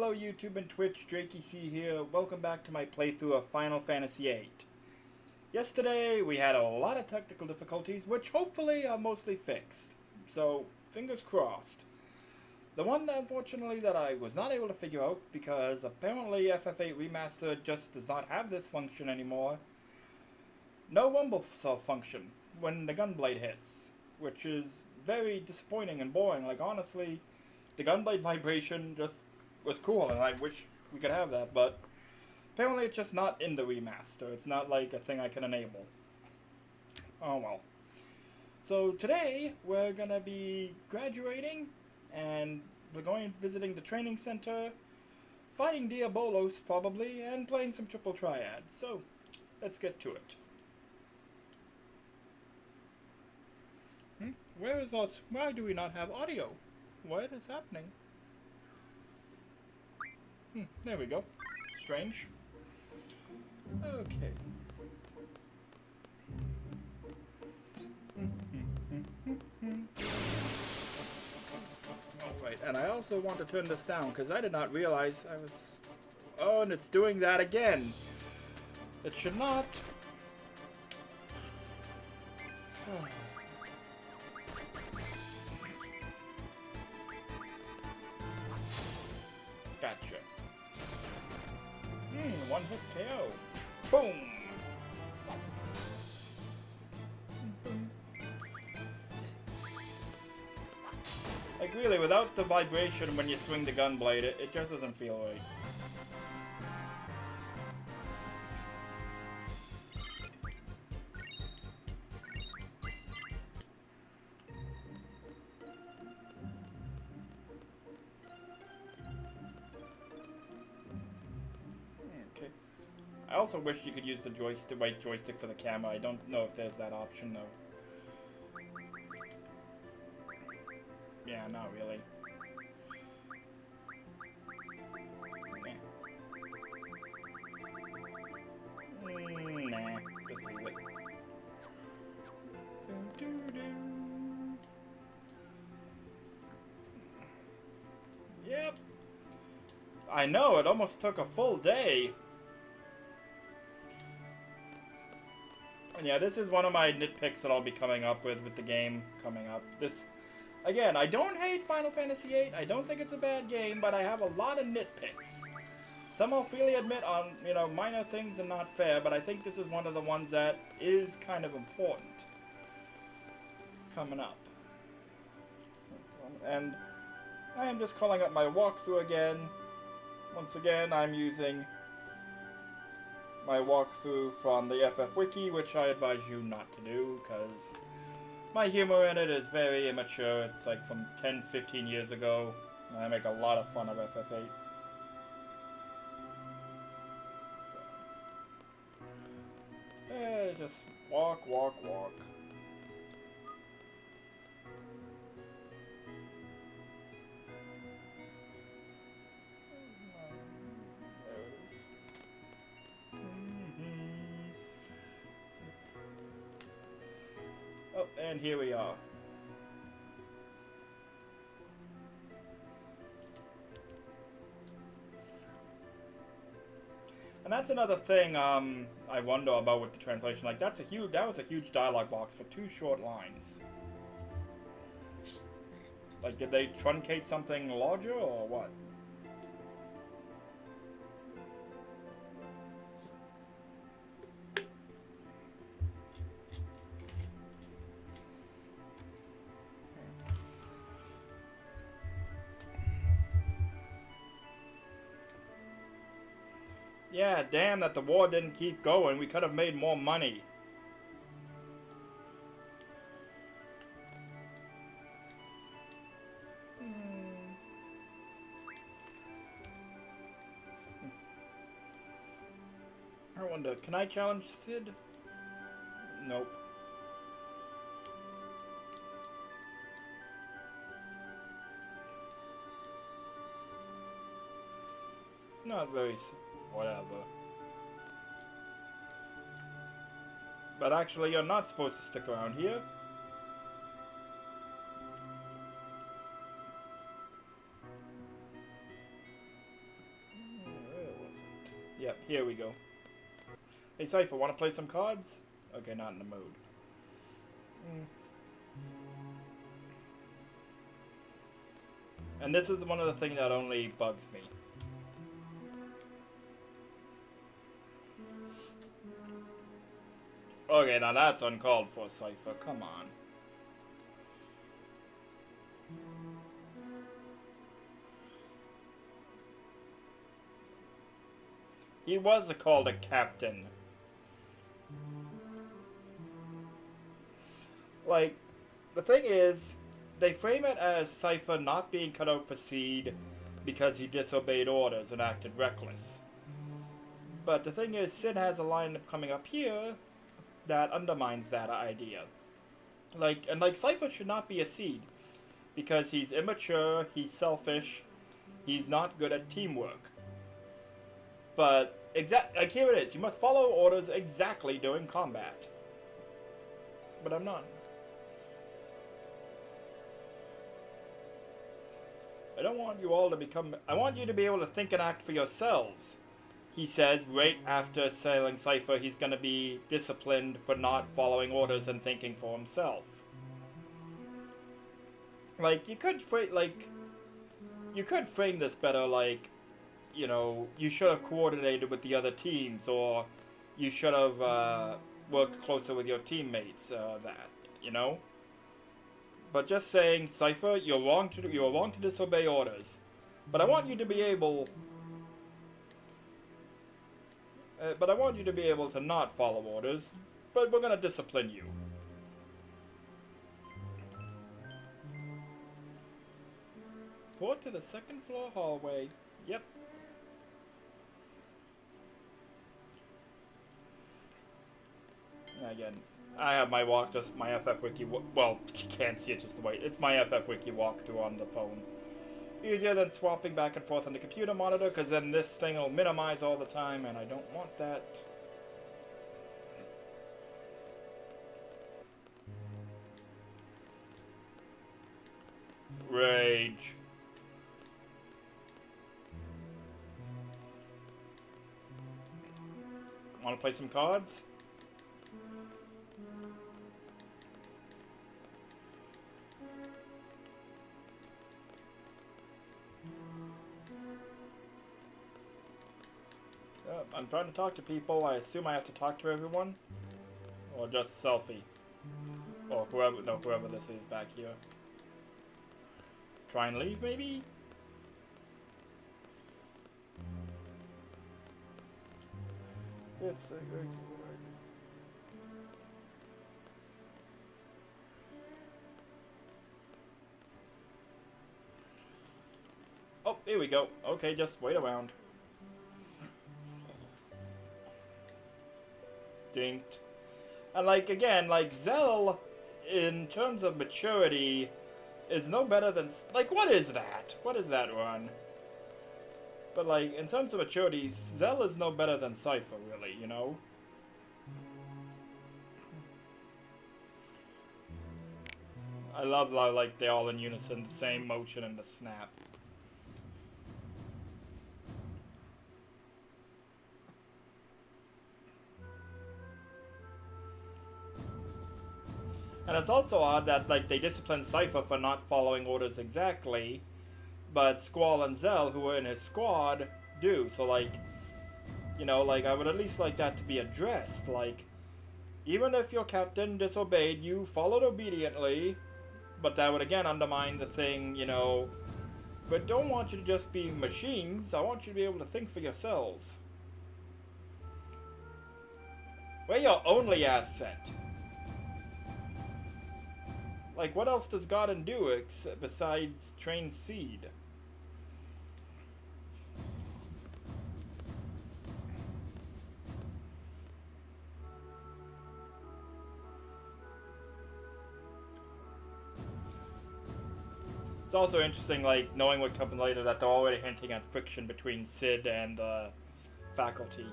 Hello YouTube and Twitch, Drakey here. Welcome back to my playthrough of Final Fantasy VIII. Yesterday we had a lot of technical difficulties, which hopefully are mostly fixed. So, fingers crossed. The one, unfortunately, that I was not able to figure out, because apparently FF8 Remastered just does not have this function anymore. No rumble cell function when the gunblade hits, which is very disappointing and boring. Like, honestly, the gunblade vibration just was cool, and I wish we could have that, but apparently it's just not in the remaster. It's not like a thing I can enable. Oh well. So today we're gonna be graduating, and we're going visiting the training center, fighting Diabolos probably, and playing some triple triad. So let's get to it. Where is us? Why do we not have audio? What is happening? There we go. Strange. Okay. Alright, and I also want to turn this down because I did not realize I was... Oh, and it's doing that again. It should not. Gotcha. One hit KO. Boom! Like really, without the vibration when you swing the gunblade, it just doesn't feel right. I also wish you could use the right joystick for the camera. I don't know if there's that option though. Yeah, not really. Nah, just leave it. Yep. I know, it almost took a full day. Yeah, this is one of my nitpicks that I'll be coming up with the game coming up. This, again, I don't hate Final Fantasy VIII. I don't think it's a bad game, but I have a lot of nitpicks. Some I'll freely admit on, minor things and not fair, but I think this is one of the ones that is kind of important coming up. And I am just calling up my walkthrough again. Once again, I'm using my walkthrough from the FF Wiki, which I advise you not to do, because my humor in it is very immature. It's like from 10-15 years ago, and I make a lot of fun of FF8. Just walk, walk, walk. Oh, and here we are. And that's another thing I wonder about with the translation. Like that was a huge dialogue box for 2 short lines. Like, did they truncate something larger or what? Yeah, damn that the war didn't keep going. We could have made more money. I wonder, can I challenge Sid? Nope. Not very... whatever. But actually, you're not supposed to stick around here. Yep, here we go. Hey, Cypher, want to play some cards? Okay, not in the mood. And this is one of the things that only bugs me. Okay, now that's uncalled for, Cypher. Come on. He was called a captain. Like, the thing is, they frame it as Cypher not being cut out for seed because he disobeyed orders and acted reckless. But the thing is, Sid has a line coming up here that undermines that idea. Like Cypher should not be a seed because he's immature, he's selfish, he's not good at teamwork. But like here it is, you must follow orders exactly during combat. But I'm not. I don't want you all to become... I want you to be able to think and act for yourselves. He says right after telling Cypher he's going to be disciplined for not following orders and thinking for himself. Like, you could frame this better, like, you know, you should have coordinated with the other teams, or you should have worked closer with your teammates, that, you know? But just saying, Cypher, you're wrong to disobey orders. But I want you to be able... to not follow orders, but we're gonna discipline you. Port to the second floor hallway. Yep. Again, I have my FF Wiki, well, you can't see it just the way, it's my FF Wiki walkthrough on the phone. Easier than swapping back and forth on the computer monitor, because then this thing will minimize all the time, and I don't want that. Rage. Want to play some cards? I'm trying to talk to people. I assume I have to talk to everyone? Or just Selfie? Or whoever this is back here. Try and leave, maybe? Oh, here we go. Okay, just wait around. Dinked. And like, again, like, Zell, in terms of maturity, is no better than... Like, what is that? What is that run? But like, in terms of maturity, Zell is no better than Cypher, really, you know? I love how, like, they're all in unison, the same motion and the snap. And it's also odd that, like, they discipline Cypher for not following orders exactly, but Squall and Zell, who are in his squad, do. So, like, you know, like, I would at least like that to be addressed. Like, even if your captain disobeyed, you followed obediently, but that would again undermine the thing, you know. But don't want you to just be machines. I want you to be able to think for yourselves. We're your only asset. Like, what else does Garden do besides train Seed? It's also interesting, like, knowing what comes later, that they're already hinting at friction between Sid and the faculty.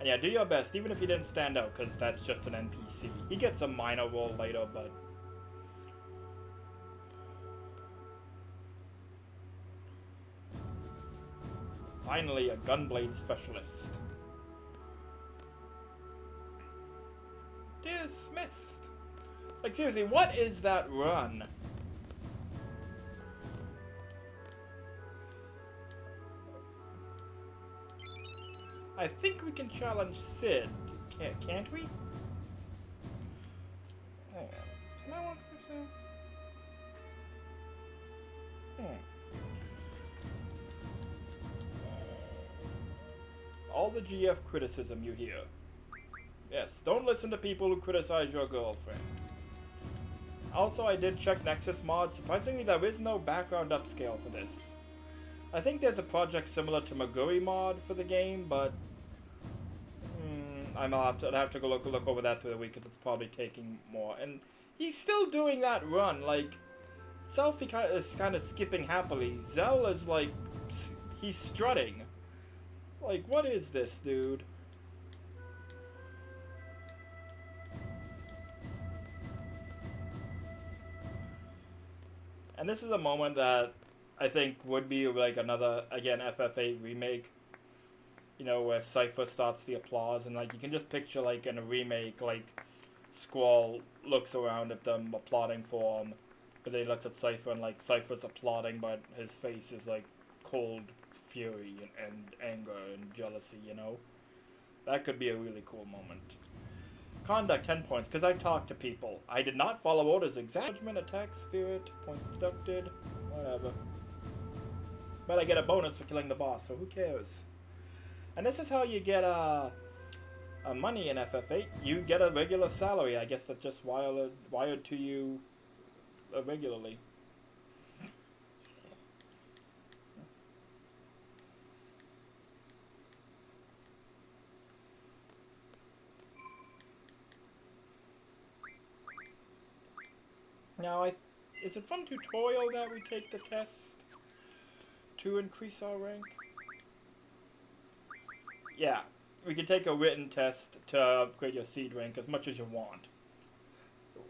And yeah, do your best, even if you didn't stand out, because that's just an NPC. He gets a minor role later, but... Finally, a gunblade specialist. Dismissed. Like, seriously, what is that run? I think we can challenge Sid. Can't we? Hang on. Can I want all the GF criticism you hear. Yes, don't listen to people who criticize your girlfriend. Also, I did check Nexus mod. Surprisingly, there is no background upscale for this. I think there's a project similar to Maguri mod for the game, but I'd have to go look over that through the week because it's probably taking more. And he's still doing that run. Like, Selfie is kind of skipping happily. Zell is like, he's strutting. Like, what is this, dude? And this is a moment that I think would be like another, again, FF8 remake. You know, where Cypher starts the applause, and like you can just picture like in a remake, like Squall looks around at them applauding for him, but then he looks at Cypher and like Cypher's applauding, but his face is like cold fury and anger and jealousy, you know? That could be a really cool moment. Conduct 10 points, because I talked to people. I did not follow orders. Judgment, attack, spirit, points deducted, whatever. But I get a bonus for killing the boss, so who cares? And this is how you get money in FF8. You get a regular salary. I guess that's just wired to you regularly. Now, is it from tutorial that we take the test to increase our rank? Yeah, we can take a written test to upgrade your seed rank as much as you want.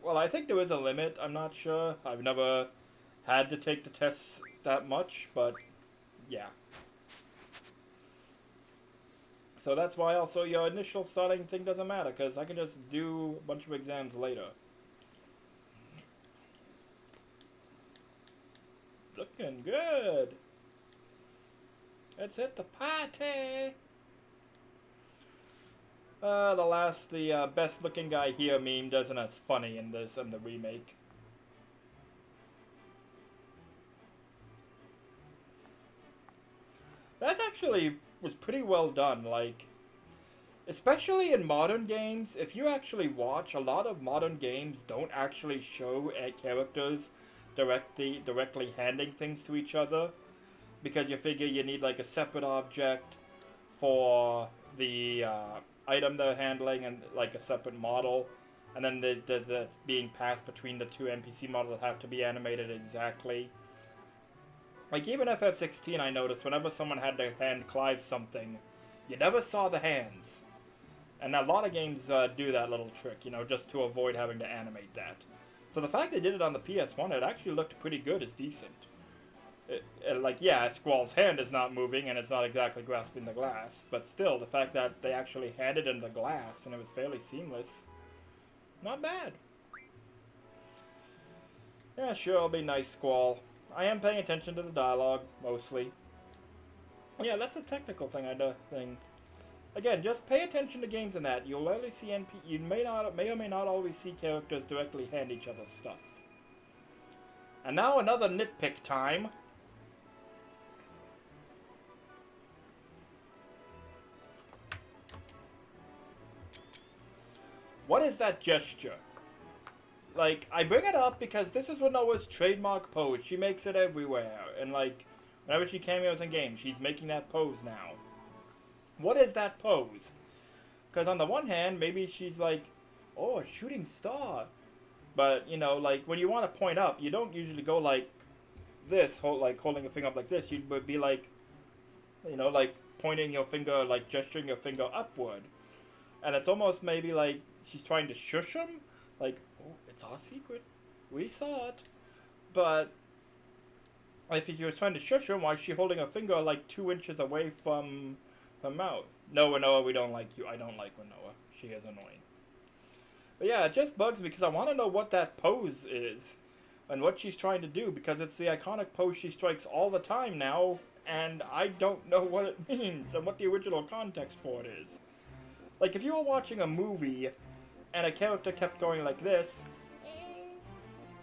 Well, I think there is a limit. I'm not sure. I've never had to take the tests that much, but yeah. So that's why also your initial starting thing doesn't matter, because I can just do a bunch of exams later. Looking good. Let's hit the party. The best looking guy here meme doesn't as funny in the remake. That actually was pretty well done, like, especially in modern games. If you actually watch, a lot of modern games don't actually show characters directly handing things to each other, because you figure you need like a separate object for the item they're handling and like a separate model, and then the being passed between the two NPC models have to be animated exactly. Like even FF16, I noticed whenever someone had to hand Clive something, you never saw the hands. And a lot of games do that little trick, you know, just to avoid having to animate that. So the fact they did it on the PS1, it actually looked pretty good. It's decent. Like, yeah, Squall's hand is not moving and it's not exactly grasping the glass, but still, the fact that they actually handed him the glass and it was fairly seamless, not bad. Yeah, sure, it'll be nice, Squall. I am paying attention to the dialogue, mostly. Yeah, that's a technical thing, Again, just pay attention to games in that. You'll rarely see you may or may not always see characters directly hand each other stuff. And now another nitpick time. What is that gesture? Like, I bring it up because this is Renoa's trademark pose. She makes it everywhere. And, like, whenever she cameos in games, she's making that pose now. What is that pose? Because on the one hand, maybe she's like, oh, a shooting star. But, you know, like, when you want to point up, you don't usually go like this, like holding a finger up like this. You'd be like, you know, like pointing your finger, like gesturing your finger upward. And it's almost maybe like she's trying to shush him. Like, oh, it's our secret. We saw it. But if you were trying to shush him, why is she holding her finger like 2 inches away from her mouth? No, Renoa, we don't like you. I don't like Renoa. She is annoying. But yeah, it just bugs me because I want to know what that pose is and what she's trying to do, because it's the iconic pose she strikes all the time now, and I don't know what it means and what the original context for it is. Like, if you were watching a movie and a character kept going like this,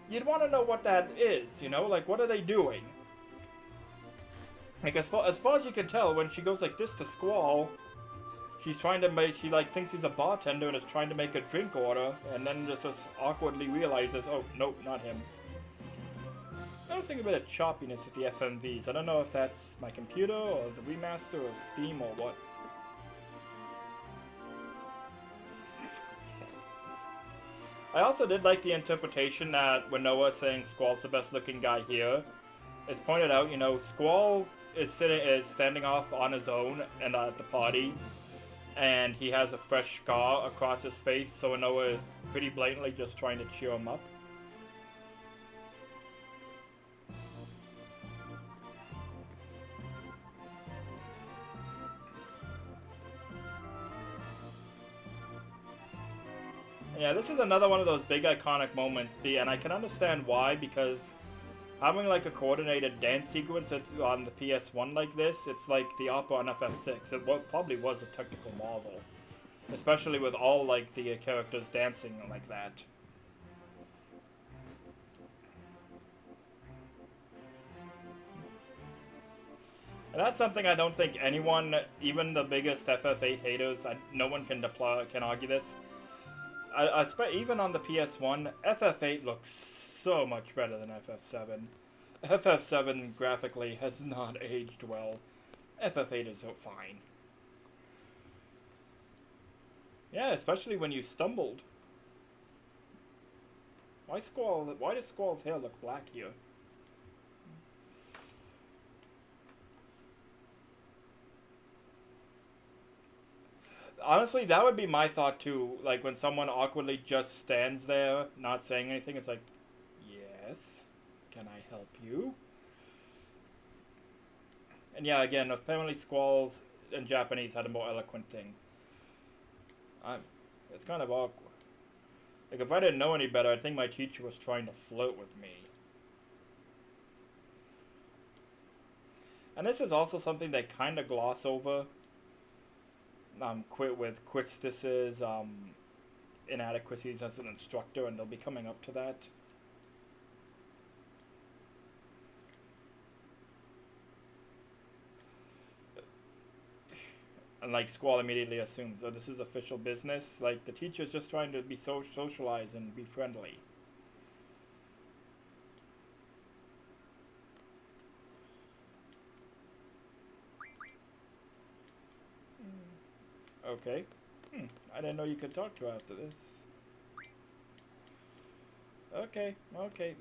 you'd want to know what that is, you know? Like, what are they doing? Like, as far as you can tell, when she goes like this to Squall, she's trying to make, she like thinks he's a bartender and is trying to make a drink order, and then just awkwardly realizes, oh, nope, not him. I was thinking a bit of choppiness with the FMVs. I don't know if that's my computer or the remaster or Steam or what. I also did like the interpretation that when Noah's saying Squall's the best looking guy here, it's pointed out, you know, Squall is standing off on his own and at the party, and he has a fresh scar across his face, so Noah is pretty blatantly just trying to cheer him up. Yeah, this is another one of those big iconic moments, and I can understand why, because having like a coordinated dance sequence that's on the PS1 like this, it's like the opera on FF6. It probably was a technical marvel, especially with all like the characters dancing like that. And that's something I don't think anyone, even the biggest FF8 haters, no one can argue this. Even on the PS1, FF8 looks so much better than FF7. FF7 graphically has not aged well. FF8 is so fine. Yeah, especially when you stumbled. Why does Squall's hair look black here? Honestly, that would be my thought too. Like, when someone awkwardly just stands there, not saying anything, it's like, yes, can I help you? And yeah, again, apparently Squalls in Japanese had a more eloquent thing. It's kind of awkward. Like, if I didn't know any better, I'd think my teacher was trying to flirt with me. And this is also something they kind of gloss over. With Quistis's inadequacies as an instructor, and they'll be coming up to that. And like Squall immediately assumes, oh, this is official business. Like, the teacher's just trying to be socialize and be friendly. Okay. I didn't know you could talk to her after this. Okay,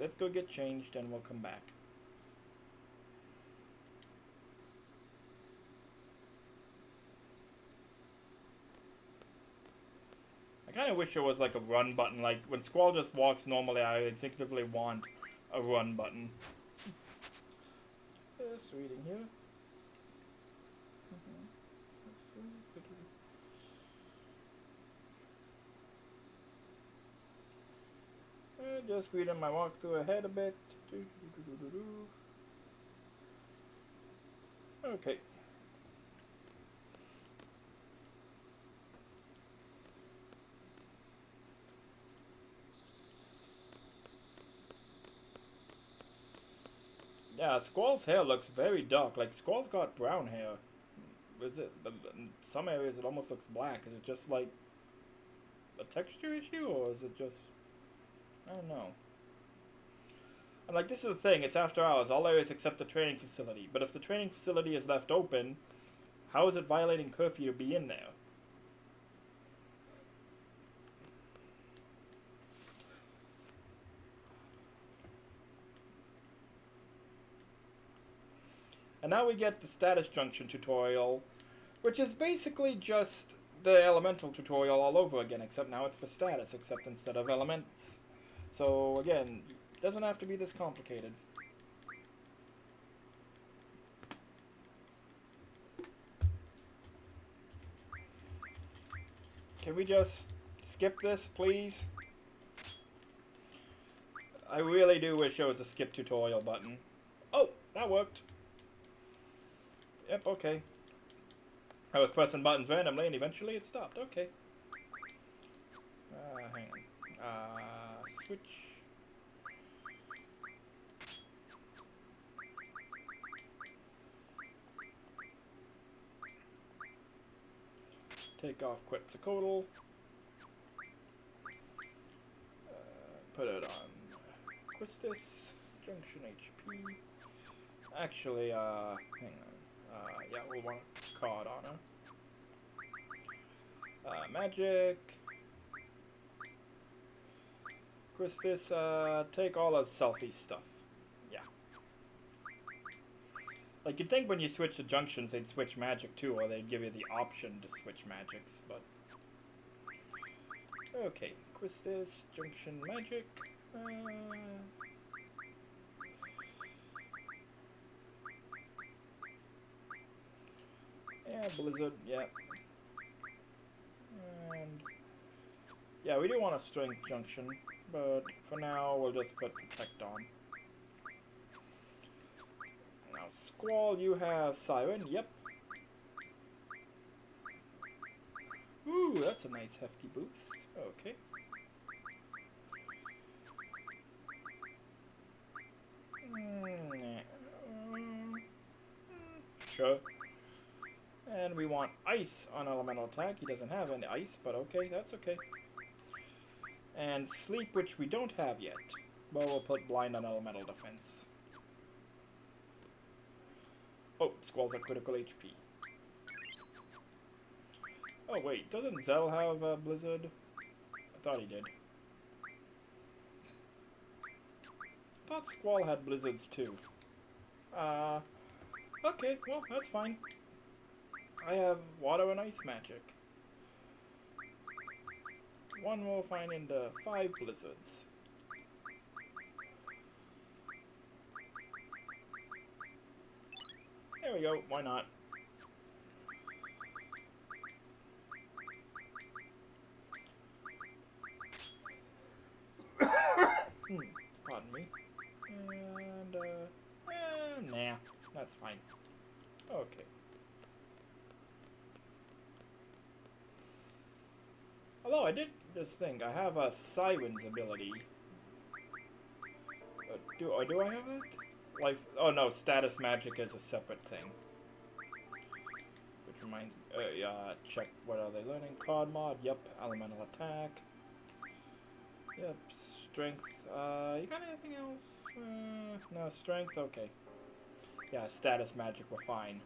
let's go get changed and we'll come back. I kind of wish there was like a run button. Like, when Squall just walks normally, I instinctively want a run button. Just reading here. Just reading my walkthrough ahead a bit. Okay. Yeah, Squall's hair looks very dark. Like, Squall's got brown hair. Is it? In some areas it almost looks black. Is it just like a texture issue, or is it just... I don't know. And like, this is the thing, it's after hours, all areas except the training facility. But if the training facility is left open, how is it violating curfew to be in there? And now we get the status junction tutorial, which is basically just the elemental tutorial all over again, except now it's for status, except instead of elements. So again, it doesn't have to be this complicated. Can we just skip this, please? I really do wish there was a skip tutorial button. Oh, that worked. Yep, okay. I was pressing buttons randomly and eventually it stopped. Okay. Hang on. Switch. Take off Quetzalcoatl. Put it on Quistis. Junction HP. Actually, hang on. Yeah, we'll want a card on her. Magic. Quistis, take all of selfie stuff. Yeah. Like, you'd think when you switch the junctions, they'd switch magic too, or they'd give you the option to switch magics, but... Okay, Quistis, junction magic. Yeah, Blizzard, yeah. And... yeah, we do want a strength junction, but for now, we'll just put Protect on. Now, Squall, you have Siren, yep. Ooh, that's a nice hefty boost. Okay. Sure. And we want Ice on elemental attack. He doesn't have any ice, but okay, that's okay. And Sleep, which we don't have yet. Well, we'll put Blind on elemental defense. Oh, Squall's at critical HP. Oh wait, doesn't Zell have Blizzard? I thought he did. I thought Squall had Blizzards too. Okay, well, that's fine. I have Water and Ice magic. One will find into 5 Blizzards. There we go, why not? Pardon me. And, nah, that's fine. Okay. Although I did this thing, I have a Siren's ability. Do I have it? Life? Oh no, status magic is a separate thing. Which reminds me, yeah, check what are they learning? Card mod, yep. Elemental attack. Yep, strength. You got anything else? No, strength, okay. Yeah, status magic, we're fine.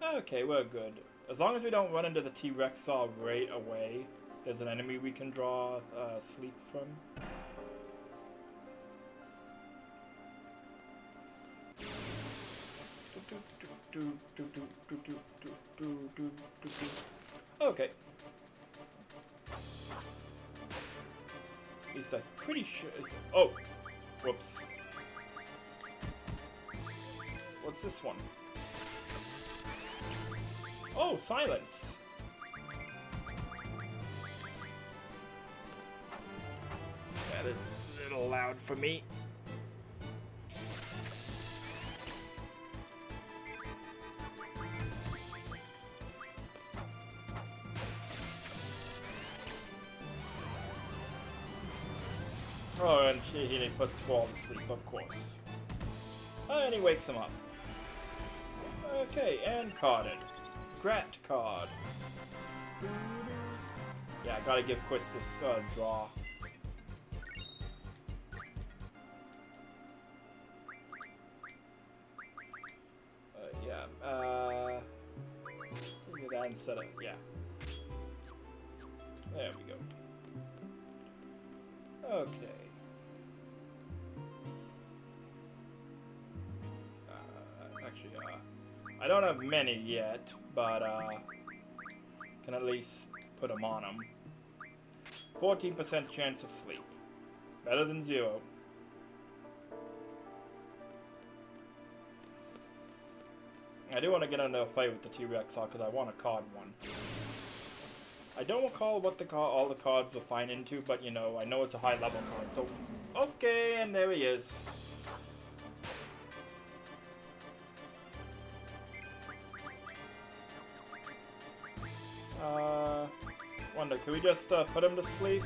Okay, we're good. As long as we don't run into the T-Rex saw right away, there's an enemy we can draw sleep from. Okay. At least I'm pretty sure it's... oh! Whoops. What's this one? Oh, silence! That is a little loud for me. Oh, and he puts Squall to sleep, of course. And he wakes him up. Okay, and carded. Grat card. Yeah, I gotta give Quist this draw. Yeah, look at that instead of, yeah. There we go. Okay. Actually, I don't have many yet, but can at least put them on them. 14% chance of sleep. Better than 0. I do want to get into a fight with the T-Rex because I want to card one. I don't recall what all the cards will find into, but you know, I know it's a high level card, so... Okay, and there he is. Wonder, can we just put him to sleep?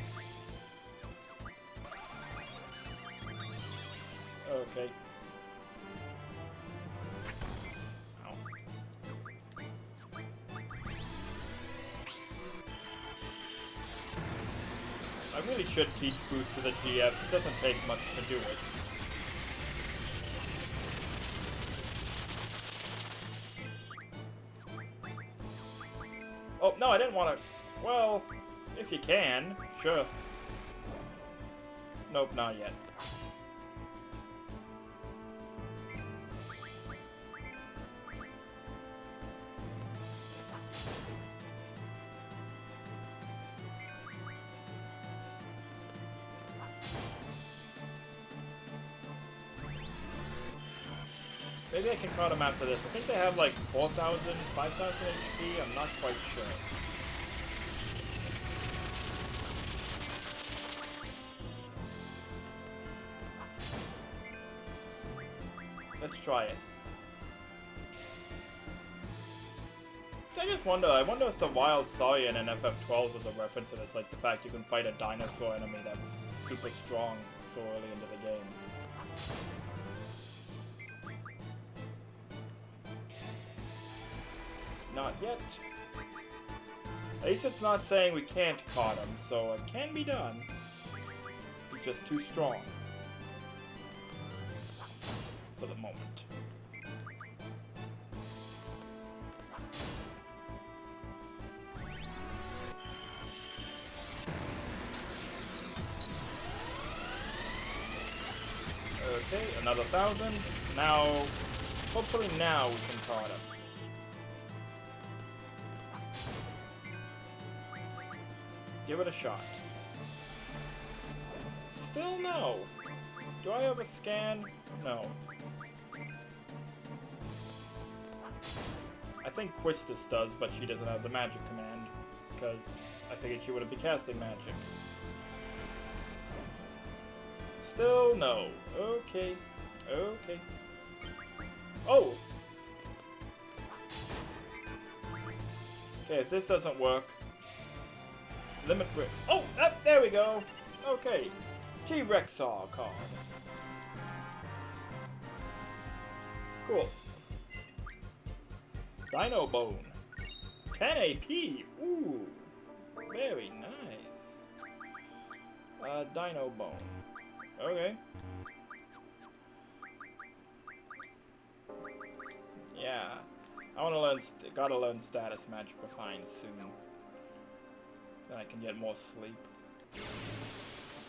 Okay. Ow. I really should teach boost to the GF. It doesn't take much to do it. Oh, no, I didn't want to... Well, if you can, sure. Nope, not yet. Maybe I can caught him after this. I think they have like 4,000, 5,000 HP. I'm not quite sure. Let's try it. I just wonder, if the Wild Saiyan in FF12 was a reference to this, like the fact you can fight a dinosaur enemy that's super strong so early into the game. Not yet. At least it's not saying we can't caught him, so it can be done. He's just too strong. For the moment. Okay, another 1,000. Now, hopefully now we can caught him. Give it a shot. Still no. Do I have a scan? No. I think Quistis does, but she doesn't have the magic command, because I figured she wouldn't be casting magic. Still no. Okay. Okay. Oh! Okay, if this doesn't work... Limit break. Oh! There we go! Okay. T-Rexar card. Cool. Dino Bone. 10 AP. Ooh. Very nice. Dino Bone. Okay. Yeah. I wanna learn, gotta learn status magic refine soon. Then I can get more sleep.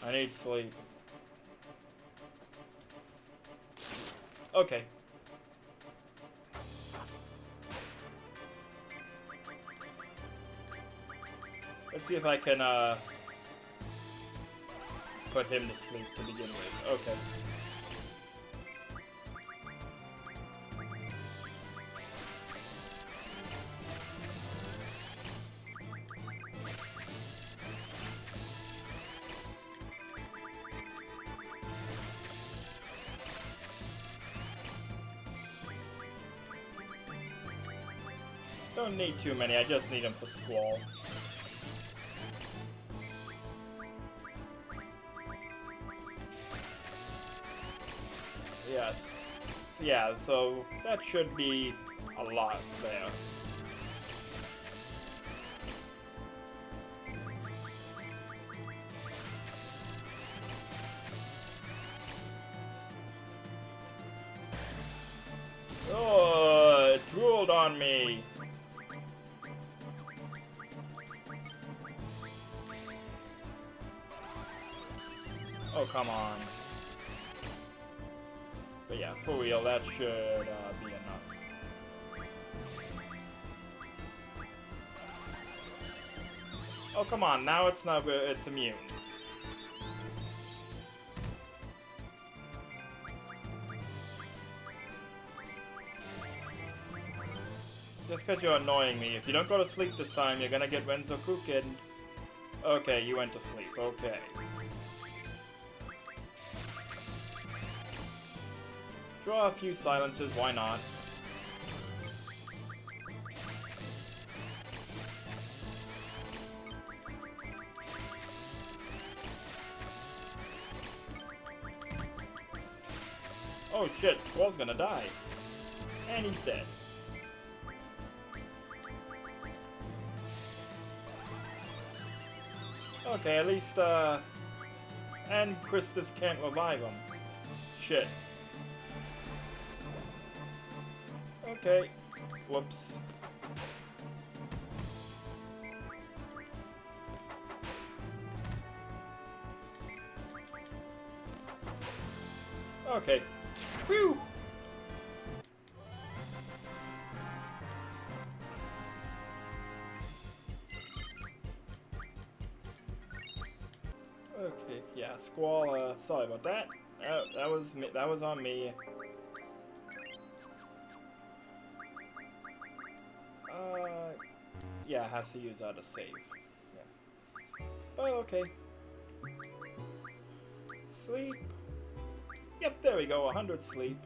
I need sleep. Okay. Let's see if I can, put him to sleep to begin with. Okay. Don't need too many, I just need him for Squall. Yes. Yeah, so that should be a lot there. Oh, it drooled on me. Oh, come on. But yeah, for real, that should be enough. Oh, come on, now it's not, it's immune. Just because you're annoying me. If you don't go to sleep this time, you're gonna get Renzokuken. Okay, you went to sleep. Okay. Draw a few silences, why not? Oh shit, Squall's gonna die. And he's dead. Okay, at least, and Christus can't revive him. Shit. Okay. Whoops. Okay. Whew! Okay, yeah, Squall, sorry about that. That was me, that was on me. Yeah, I have to use that to save. Yeah. Oh, okay. Sleep. Yep, there we go, 100 sleep.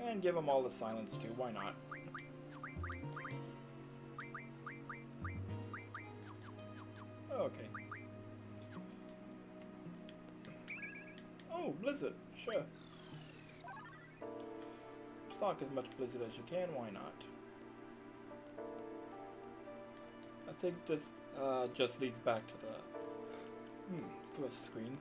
And give them all the silence too, why not? Okay. Oh, Blizzard, sure. Stock as much Blizzard as you can, why not? I think this just leads back to the first screen.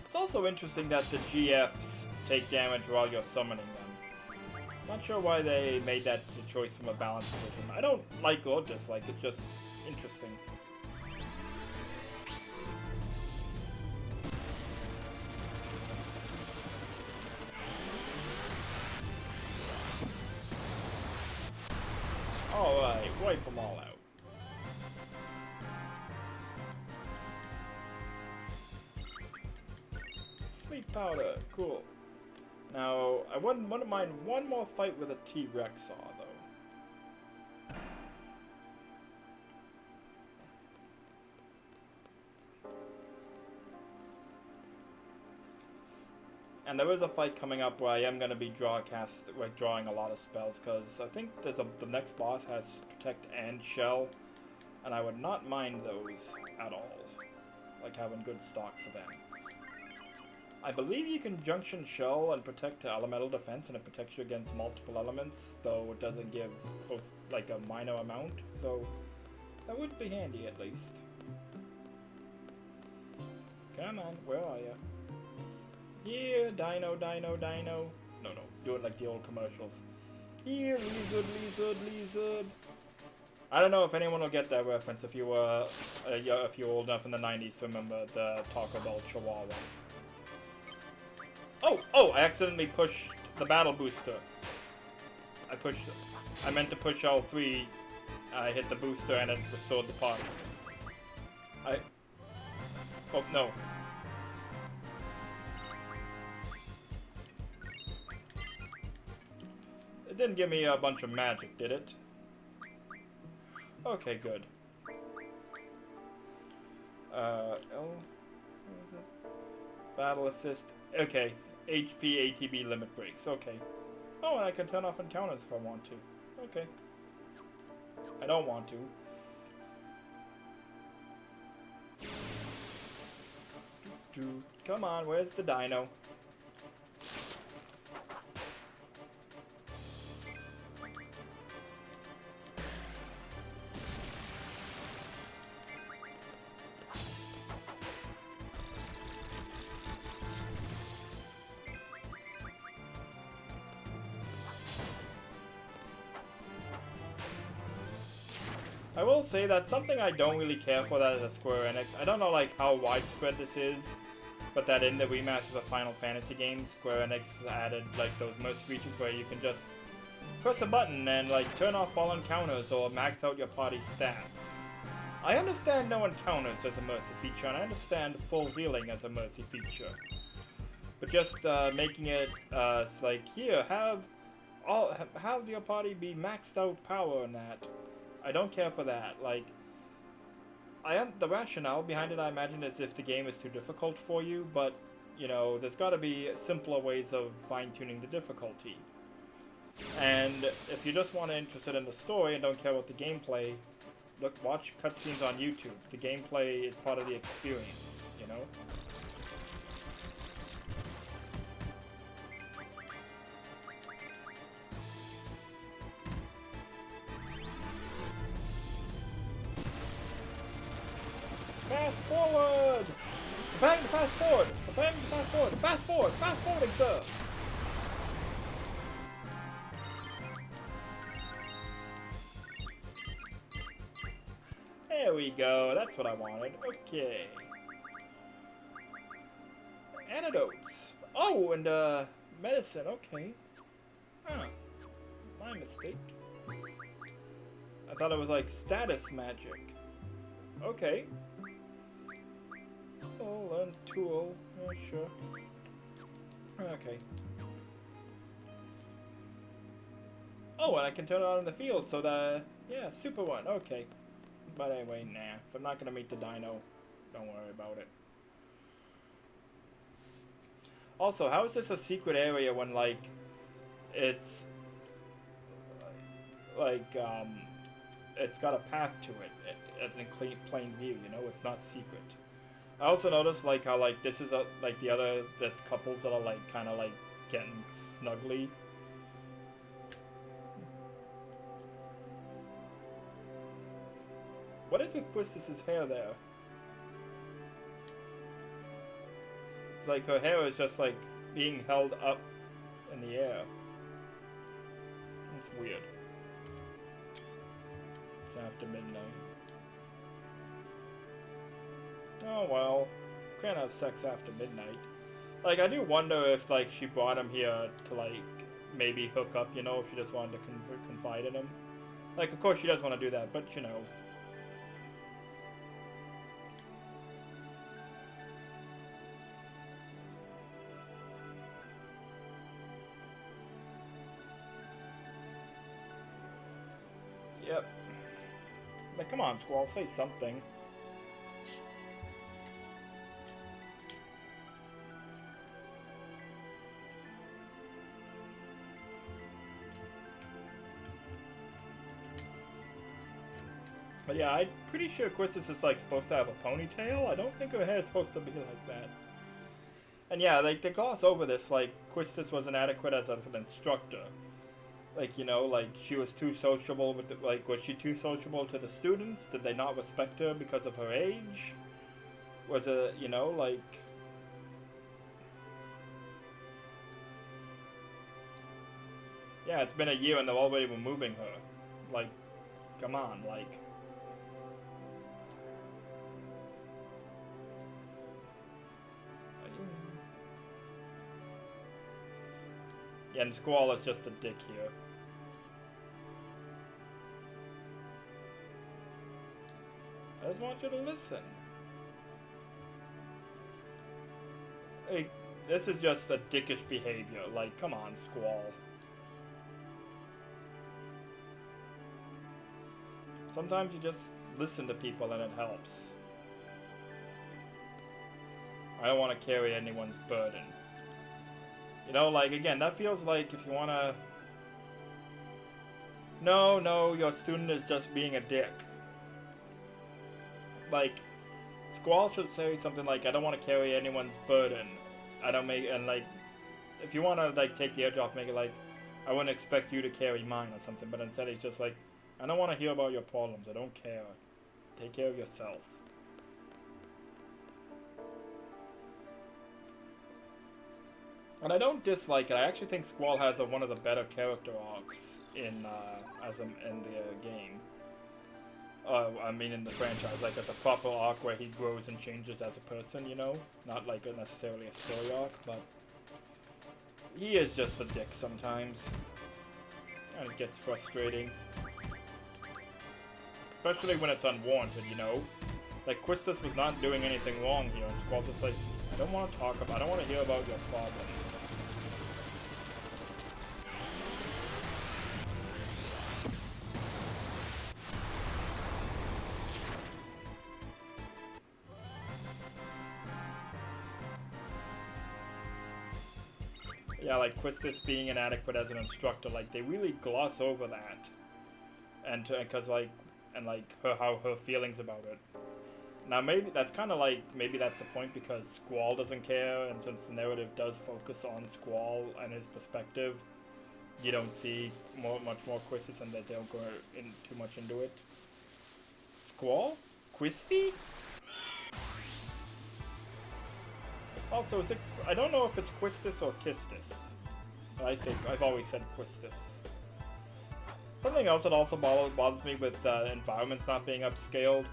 It's also interesting that the GFs take damage while you're summoning them. Not sure why they made that choice from a balance position. I don't like or dislike, it's just interesting. Alright, wipe them all out. Sleep powder, cool. Now, I wouldn't mind one more fight with a T-Rex saw, though. And there is a fight coming up where I am going to be drawing a lot of spells, because I think the next boss has Protect and Shell, and I would not mind those at all. Like having good stocks of them. I believe you can Junction Shell and protect to elemental defense, and it protects you against multiple elements, though it doesn't give like a minor amount, so that would be handy at least. Come on, where are you? Here, Dino, Dino, Dino. No, do it like the old commercials. Here, Lizard, Lizard, Lizard. I don't know if anyone will get that reference if you were if you're old enough in the 90s to remember the Taco Bell Chihuahua. Oh, I accidentally pushed the battle booster. I meant to push all three. I hit the booster and it restored the party. Oh, no. It didn't give me a bunch of magic, did it? Okay, good. L... Battle assist. Okay. HP, ATB limit breaks. Okay. Oh, and I can turn off encounters if I want to. Okay. I don't want to. Come on, where's the dino? I will say that something I don't really care for that as a Square Enix. I don't know like how widespread this is, put that in the remasters of Final Fantasy games. Square Enix added like those mercy features where you can just press a button and like turn off all encounters or max out your party stats. I understand no encounters as a mercy feature, and I understand full healing as a mercy feature. But just making it like, here, have your party be maxed out power and that. I don't care for that. Like, the rationale behind it, I imagine, is if the game is too difficult for you, but, you know, there's gotta be simpler ways of fine-tuning the difficulty. And if you're just interested in the story and don't care about the gameplay, watch cutscenes on YouTube. The gameplay is part of the experience, you know? Fast forward! Preparing to fast forward! Preparing to fast forward! Fast forward! Fast forwarding, sir! There we go. That's what I wanted. Okay. Antidotes. Oh, and medicine. Okay. Huh. My mistake. I thought it was like status magic. Okay. Oh, learn tool. Oh, sure. Okay. Oh, and I can turn it on in the field, so yeah, super one. Okay. But anyway, nah. If I'm not gonna meet the dino, don't worry about it. Also, how is this a secret area when, like, it's got a path to it in plain view, you know? It's not secret. I also noticed, like, how, like, this is, like, the other, that's couples that are, like, kind of, like, getting snuggly. What is with Quistis' hair there? It's like her hair is just, like, being held up in the air. It's weird. It's after midnight. Oh well, can't have sex after midnight. Like, I do wonder if, like, she brought him here to, like, maybe hook up, you know, if she just wanted to confide in him. Like, of course she does want to do that, but, you know. Yep. Like, come on, Squall, say something. But yeah, I'm pretty sure Quistis is, like, supposed to have a ponytail. I don't think her hair is supposed to be like that. And yeah, like, they gloss over this, like, Quistis was inadequate as an instructor. Like, you know, like, she was too sociable with the, like, was she too sociable to the students? Did they not respect her because of her age? Was it, you know, like... Yeah, it's been a year and they're already removing her. Like, come on, like... Yeah, and Squall is just a dick here. I just want you to listen. Hey, this is just a dickish behavior. Like, come on, Squall. Sometimes you just listen to people and it helps. I don't want to carry anyone's burden. You know, like, again, that feels like if you want to... No, your student is just being a dick. Like, Squall should say something like, I don't want to carry anyone's burden. I don't make... And, like, if you want to, like, take the edge off, make it like, I wouldn't expect you to carry mine or something. But instead he's just like, I don't want to hear about your problems. I don't care. Take care of yourself. And I don't dislike it. I actually think Squall has one of the better character arcs in the game. I mean in the franchise, like as a proper arc where he grows and changes as a person, you know? Not like necessarily a story arc, but he is just a dick sometimes. And it gets frustrating. Especially when it's unwarranted, you know? Like, Quistis was not doing anything wrong here, and Squall's just like, I don't want to talk about, I don't want to hear about your problems. Yeah, like, Quistis being inadequate as an instructor, like, they really gloss over that. And, because, like, and, like, how her feelings about it. Now, maybe that's kind of like, maybe that's the point because Squall doesn't care, and since the narrative does focus on Squall and his perspective, you don't see much more Quistis, and that they don't go in too much into it. Squall? Quisty? Also, is it, I don't know if it's Quistis or Kistis. I've always said Quistis. Something else that also bothers me with environments not being upscaled.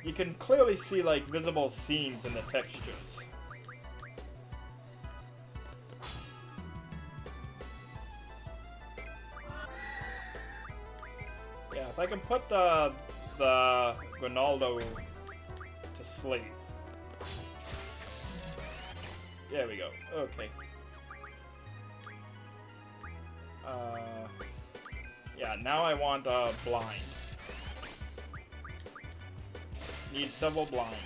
You can clearly see, like, visible seams in the textures. Yeah, if I can put the Ronaldo to sleep. There we go. Okay. Yeah, now I want blind. Need several blinds.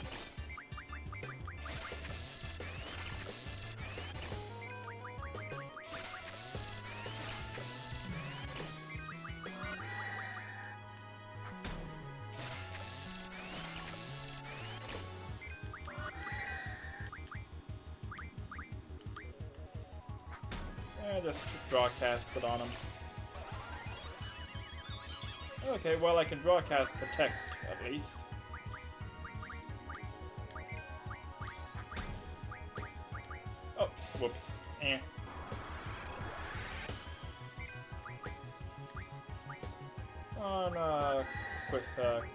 Just draw cast it on him. Okay, well I can draw cast protect at least. Oh, whoops. Eh. On with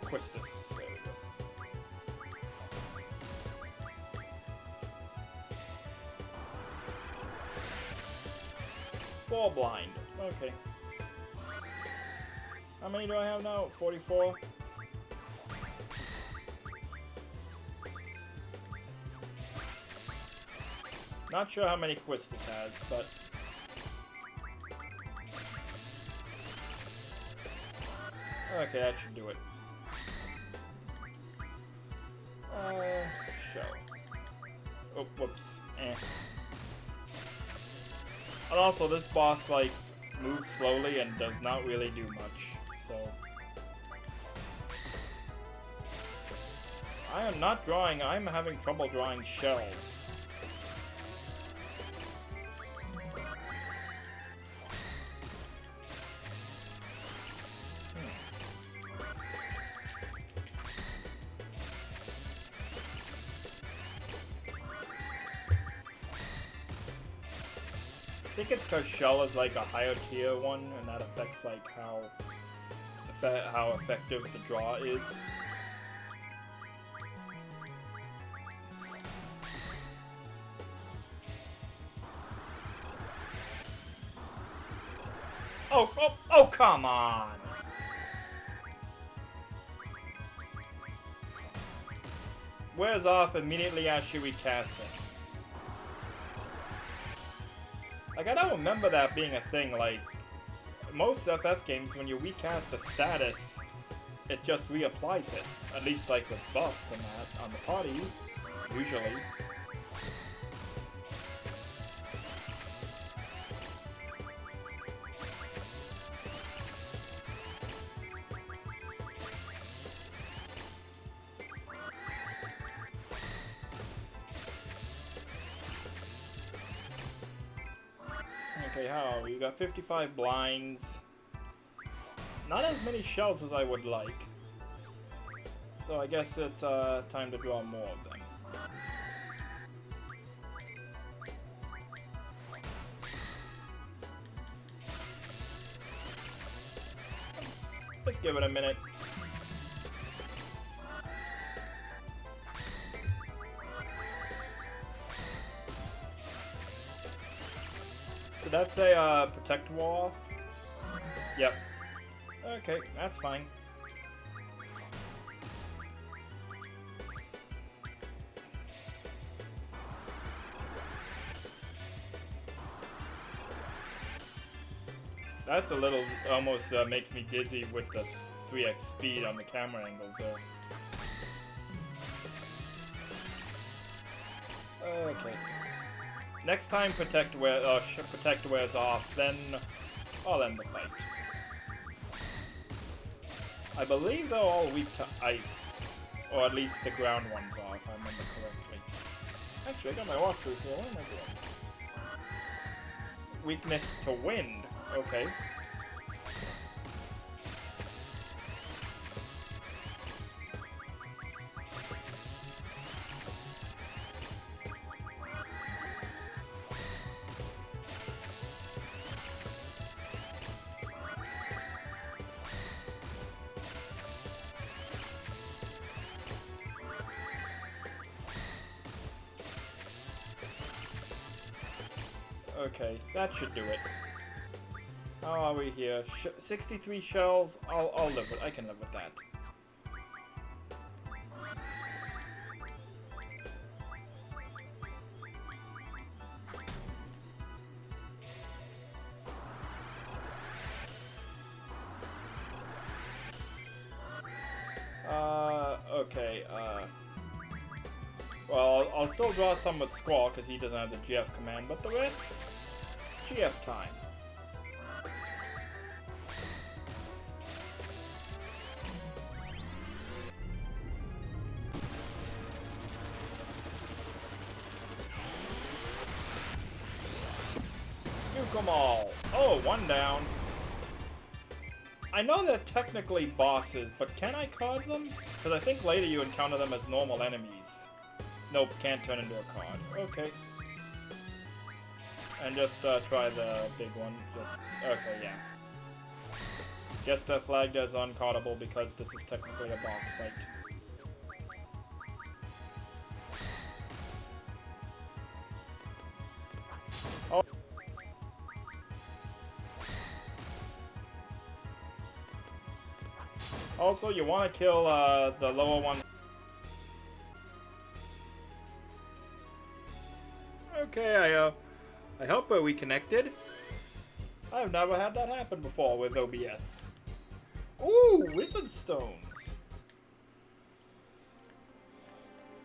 Quistis. There we go. 4 blind. Okay. How many do I have now? 44? Not sure how many quests this has, but... Okay, that should do it. Show. Oh, whoops. Eh. And also, this boss, like, moves slowly and does not really do much, so... I am not drawing, I'm having trouble drawing shells. I think it's because Shell is like a higher tier one, and that affects like how effective the draw is. Oh, come on! Wears off immediately after we cast it. Like, I don't remember that being a thing. Like, most FF games, when you recast a status, it just reapplies it. At least, like, with buffs and that on the parties, usually. Okay, how? You got 55 blinds. Not as many shells as I would like. So I guess it's time to draw more of them. Just give it a minute. Did that say protect wall? Yep. Okay, that's fine. That's a little, almost makes me dizzy with the 3x speed on the camera angles there. Okay. Next time protect wears off, then I'll end the fight. I believe they're all weak to ice. Or at least the ground ones are, if I remember correctly. Actually, I got my walkthrough here. What am I doing? Weakness to wind. Okay. Okay, that should do it. How are we here? 63 shells. I'll live with. I can live with that. Okay. Well, I'll still draw some with Squall because he doesn't have the GF command, but the rest, GF time. Nuke them all. Oh, one down. I know they're technically bosses, but can I card them? Because I think later you encounter them as normal enemies. Nope, can't turn into a card. Okay. And just try the big one. Okay, yeah. Guess they're flagged as uncardable because this is technically a boss fight. Oh. Also, you want to kill the lower one. Okay, I hope we connected. I've never had that happen before with OBS. Ooh, wizard stones.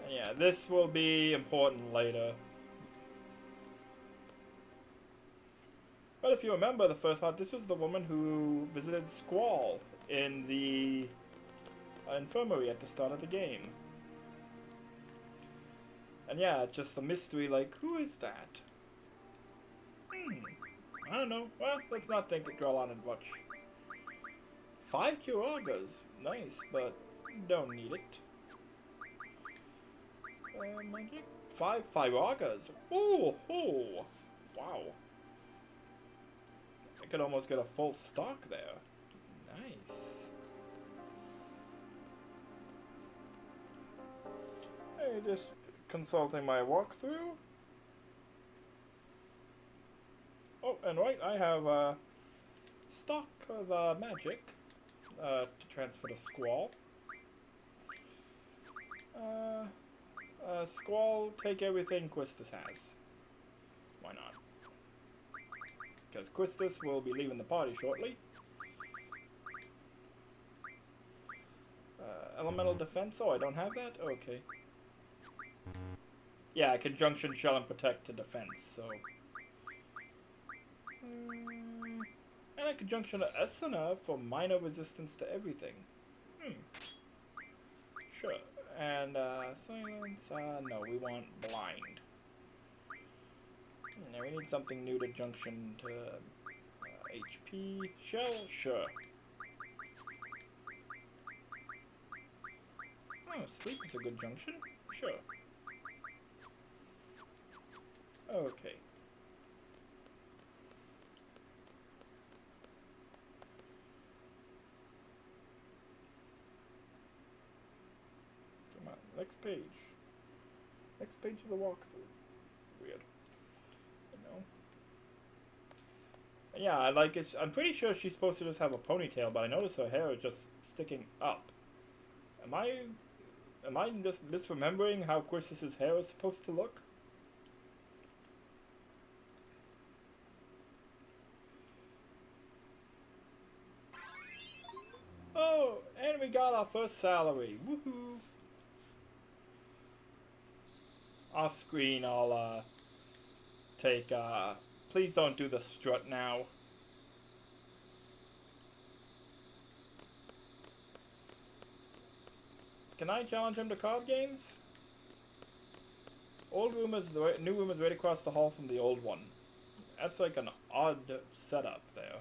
Yeah, this will be important later. But if you remember the first part, this is the woman who visited Squall in the infirmary at the start of the game. And yeah, it's just a mystery, like, who is that? I don't know. Well, let's not dwell on it much. 5 Kuragas. Nice, but don't need it. Magic? 5 Firagas. Ooh, ooh. Wow. I could almost get a full stock there. Nice. Hey, just consulting my walkthrough. Oh, and right, I have a stock of magic to transfer to Squall. Squall, take everything Quistis has. Why not? Because Quistis will be leaving the party shortly. Elemental defense? Oh, I don't have that? Okay. Yeah, conjunction, shell, and protect to defense, so... and a conjunction of Esuna for minor resistance to everything. Sure. And, silence, no, we want blind. Now we need something new to junction to HP. Shell? Sure. Oh, sleep is a good junction? Sure. Okay. page. Next page of the walkthrough. Weird. You know? Yeah, I like it. I'm pretty sure she's supposed to just have a ponytail, but I notice her hair is just sticking up. Am I just misremembering how Chris's hair is supposed to look? Oh, and we got our first salary. Woohoo! Off screen, I'll take. Please don't do the strut now. Can I challenge him to card games? New room is right across the hall from the old one. That's like an odd setup there.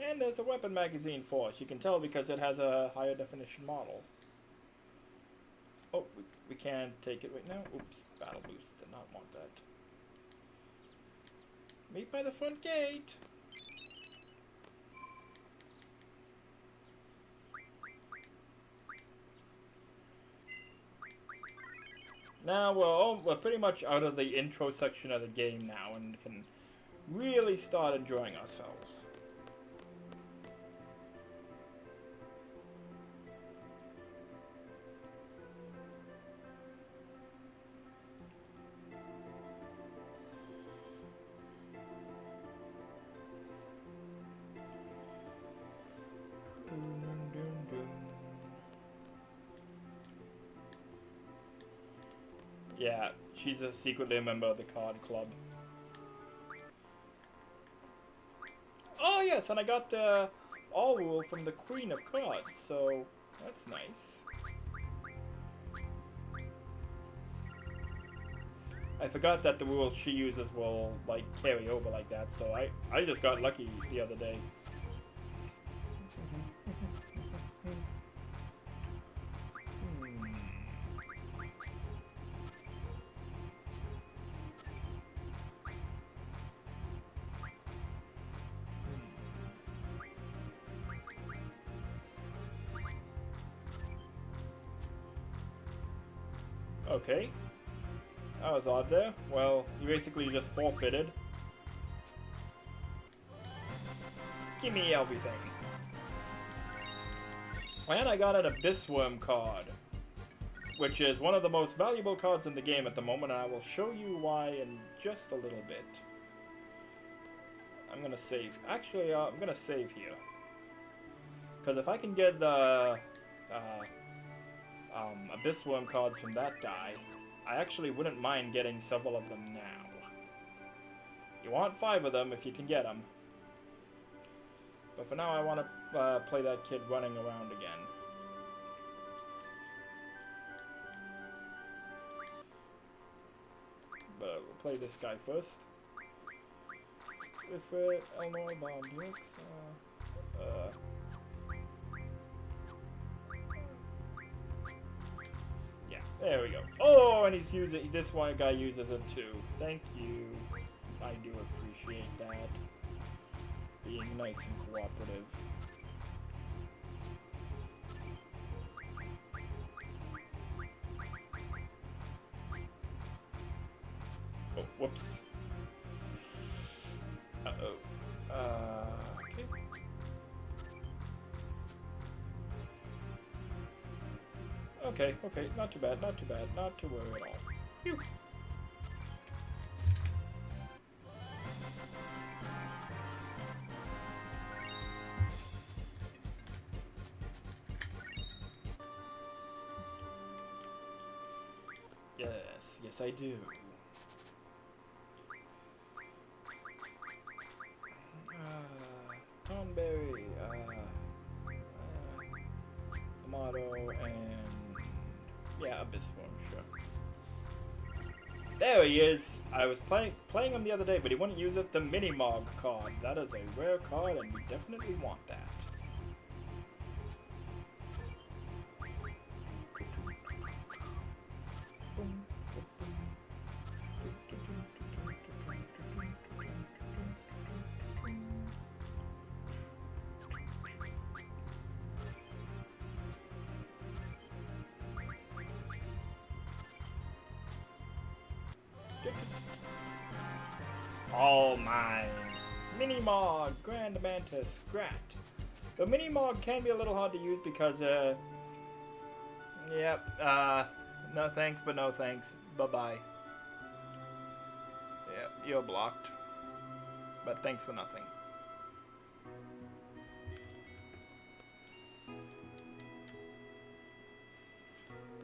And there's a weapon magazine for us. You can tell because it has a higher definition model. Oh, we can't take it right now. Oops, battle boost. Did not want that. Meet by the front gate. Now we're pretty much out of the intro section of the game now and can really start enjoying ourselves. Yeah, she's secretly a member of the card club. Oh yes, and I got the all rule from the Queen of Cards, so that's nice. I forgot that the rules she uses will like carry over like that, so I just got lucky the other day. Okay. That was odd there. Well, you basically just forfeited. Give me everything. And I got an Abyss Worm card, which is one of the most valuable cards in the game at the moment, and I will show you why in just a little bit. I'm gonna save. Actually, I'm gonna save here. Because if I can get the Abyss Worm cards from that guy, I actually wouldn't mind getting several of them now. You want 5 of them if you can get them. But for now I want to play that kid running around again. But we'll play this guy first. With Elnor Bomb yeah, there we go. Oh, and he's using this one guy uses it too. Thank you. I do appreciate that. Being nice and cooperative. Oh, whoops. Uh-oh. Okay. Okay, not too bad, not too bad, not to worry at all. Phew. Yes, I do. Tonberry, Tomato, and yeah, Abyss Worm, sure. There he is! I was playing him the other day, but he wouldn't use it. The Mini-Mog card. That is a rare card, and we definitely want that. All mine. Mini-Mog, Grand Mantis, Grat. The Mini-Mog can be a little hard to use because, yep, no thanks, but no thanks. Bye-bye. Yep, you're blocked. But thanks for nothing.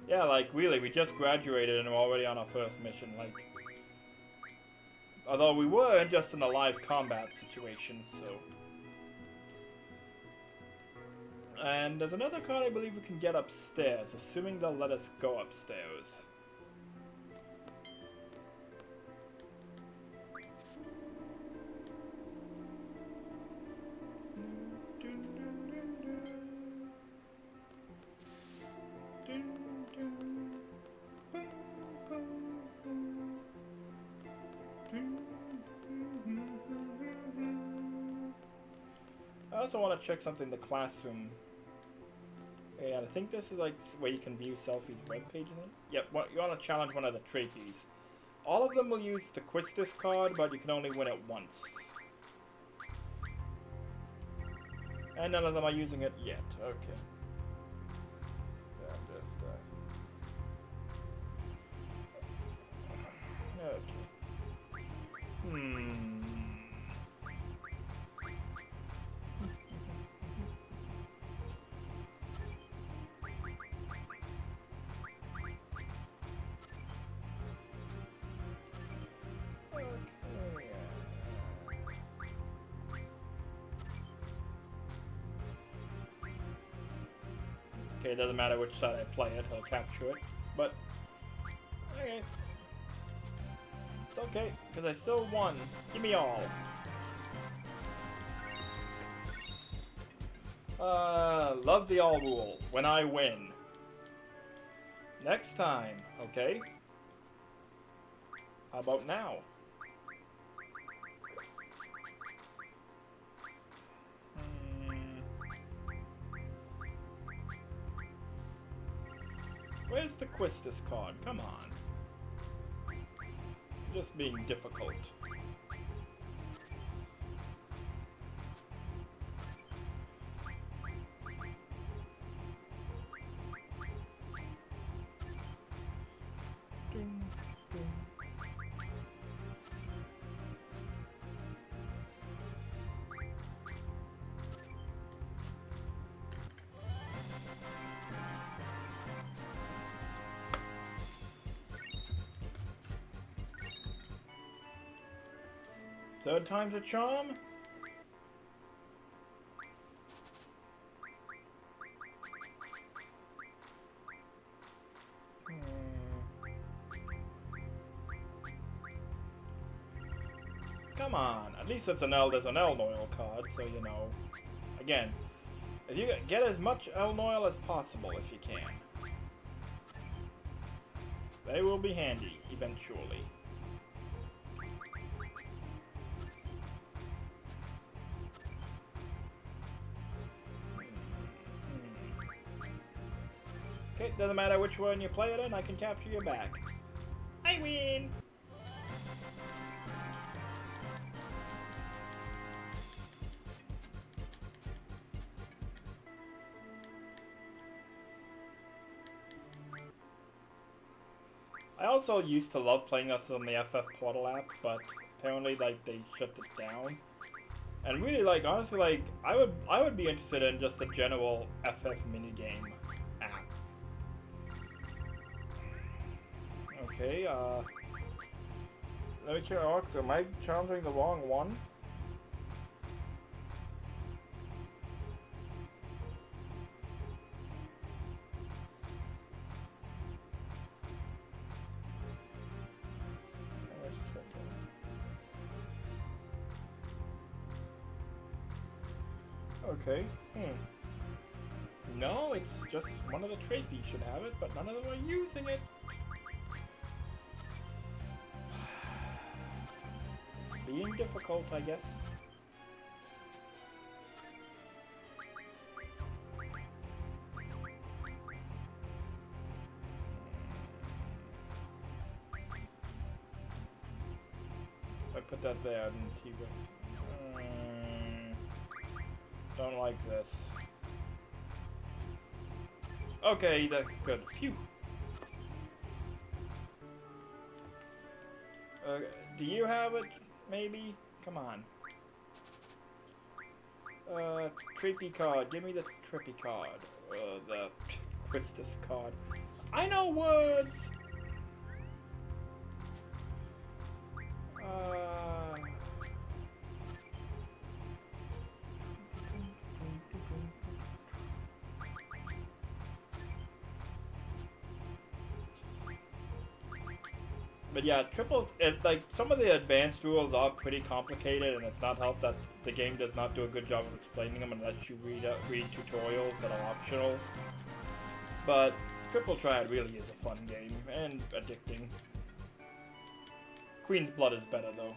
Yeah, like, really, we just graduated and we're already on our first mission, like... Although we were just in a live combat situation, so... And there's another card I believe we can get upstairs, assuming they'll let us go upstairs. I also want to check something in the classroom. And I think this is like where you can view Selfie's webpage. Yep, you want to challenge one of the Drakeys. All of them will use the Quistis card, but you can only win it once. And none of them are using it yet. Okay. Okay. Okay, it doesn't matter which side I play it, he'll capture it. But, okay. It's okay, because I still won. Give me all. Love the all rule. When I win. Next time, okay? How about now? Where's the Quistis card? Come on. Just being difficult. Third time's a charm? Come on, at least it's an there's an Elnoil card, so you know. Again, if you get as much Elnoil as possible if you can. They will be handy, eventually. Okay, doesn't matter which one you play it in, I can capture you back. I win! I also used to love playing this on the FF Portal app, but apparently, like, they shut it down. And really, like, honestly, like, I would be interested in just the general FF minigame app. Okay, let me check out. Am I challenging the wrong one? Okay. No, it's just one of the Drakey should have it, but none of them are using it. It's being difficult, I guess. there in T-Rex. Don't like this. Okay, that's good. Phew. Do you have it? Maybe? Come on. Trippy card. Give me the Trippy card. The Quistis card. I know words! But yeah, like, some of the advanced rules are pretty complicated, and it's not helped that the game does not do a good job of explaining them unless you read tutorials that are optional. But Triple Triad really is a fun game, and addicting. Queen's Blood is better, though.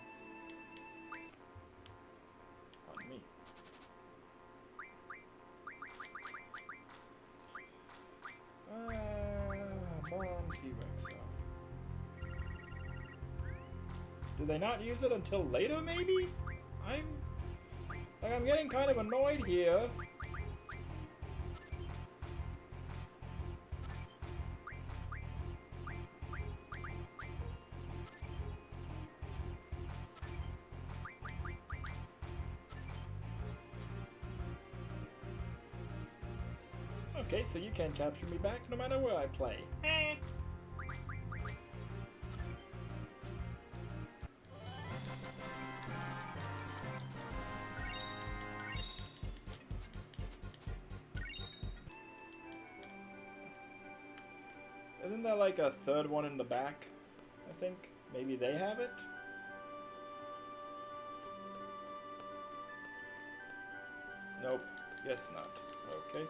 On me. Bomb T-Rex. Do they not use it until later, maybe? I'm getting kind of annoyed here. Okay, so you can't capture me back no matter where I play. Isn't there like a third one in the back? I think. Maybe they have it? Nope. Guess not. Okay.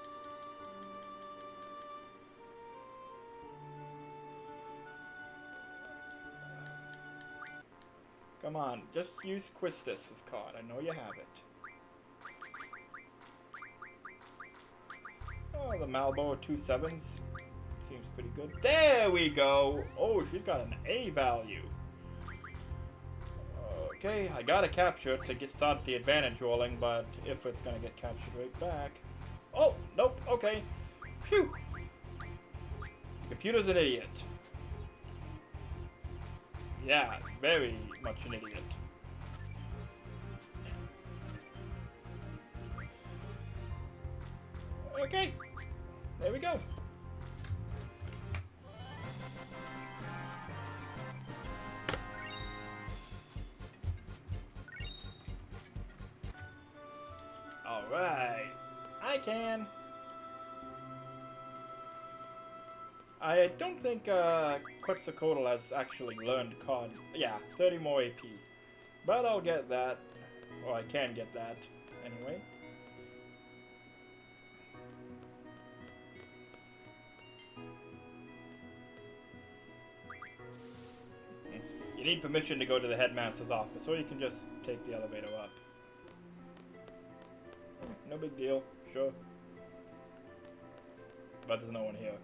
Come on, just use Quistis' card. I know you have it. Oh, the Malbo 2/7s. Seems pretty good. There we go! Oh, she's got an A value. Okay, I gotta capture it to get started the advantage rolling, but if it's gonna get captured right back. Oh, nope, okay. Phew! The computer's an idiot. Yeah, very much an idiot. Okay, there we go. Alright, I can. I don't think Quetzalcoatl has actually learned card. Yeah, 30 more AP. But I'll get that. Or I can get that. Anyway. You need permission to go to the headmaster's office, or you can just take the elevator up. No big deal, sure. But there's no one here.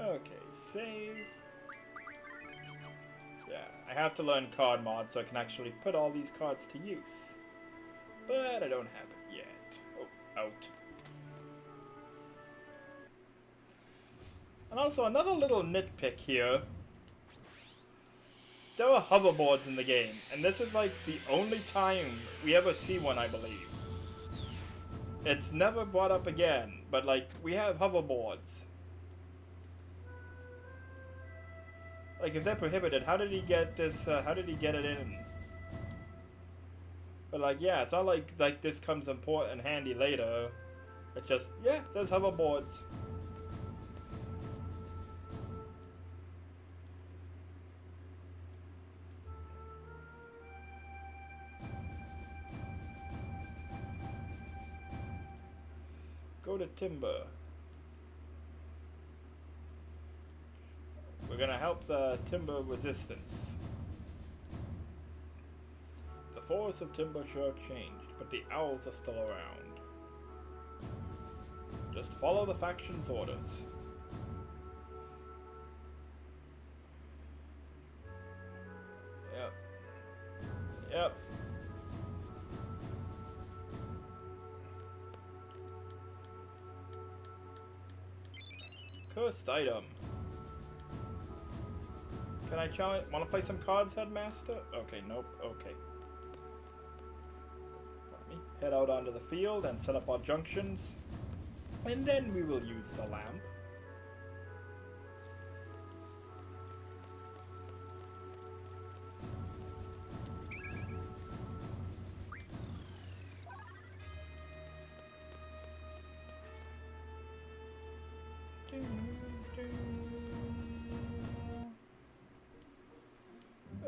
Okay, save. Yeah, I have to learn card mod so I can actually put all these cards to use. But I don't have it yet. Oh, out. And also, another little nitpick here. There are hoverboards in the game, and this is like the only time we ever see one, I believe. It's never brought up again, but like, we have hoverboards. Like, if they're prohibited, how did he get this, how did he get it in? But like, yeah, it's not like this comes important and handy later. It's just, yeah, there's hoverboards. Go to Timber. We're gonna help the timber resistance. The forests of timber sure changed, but the owls are still around. Just follow the faction's orders. Yep. Yep. Cursed item. Can I challenge? Want to play some cards, Headmaster? Okay, nope. Okay. Let me head out onto the field and set up our junctions. And then we will use the lamp.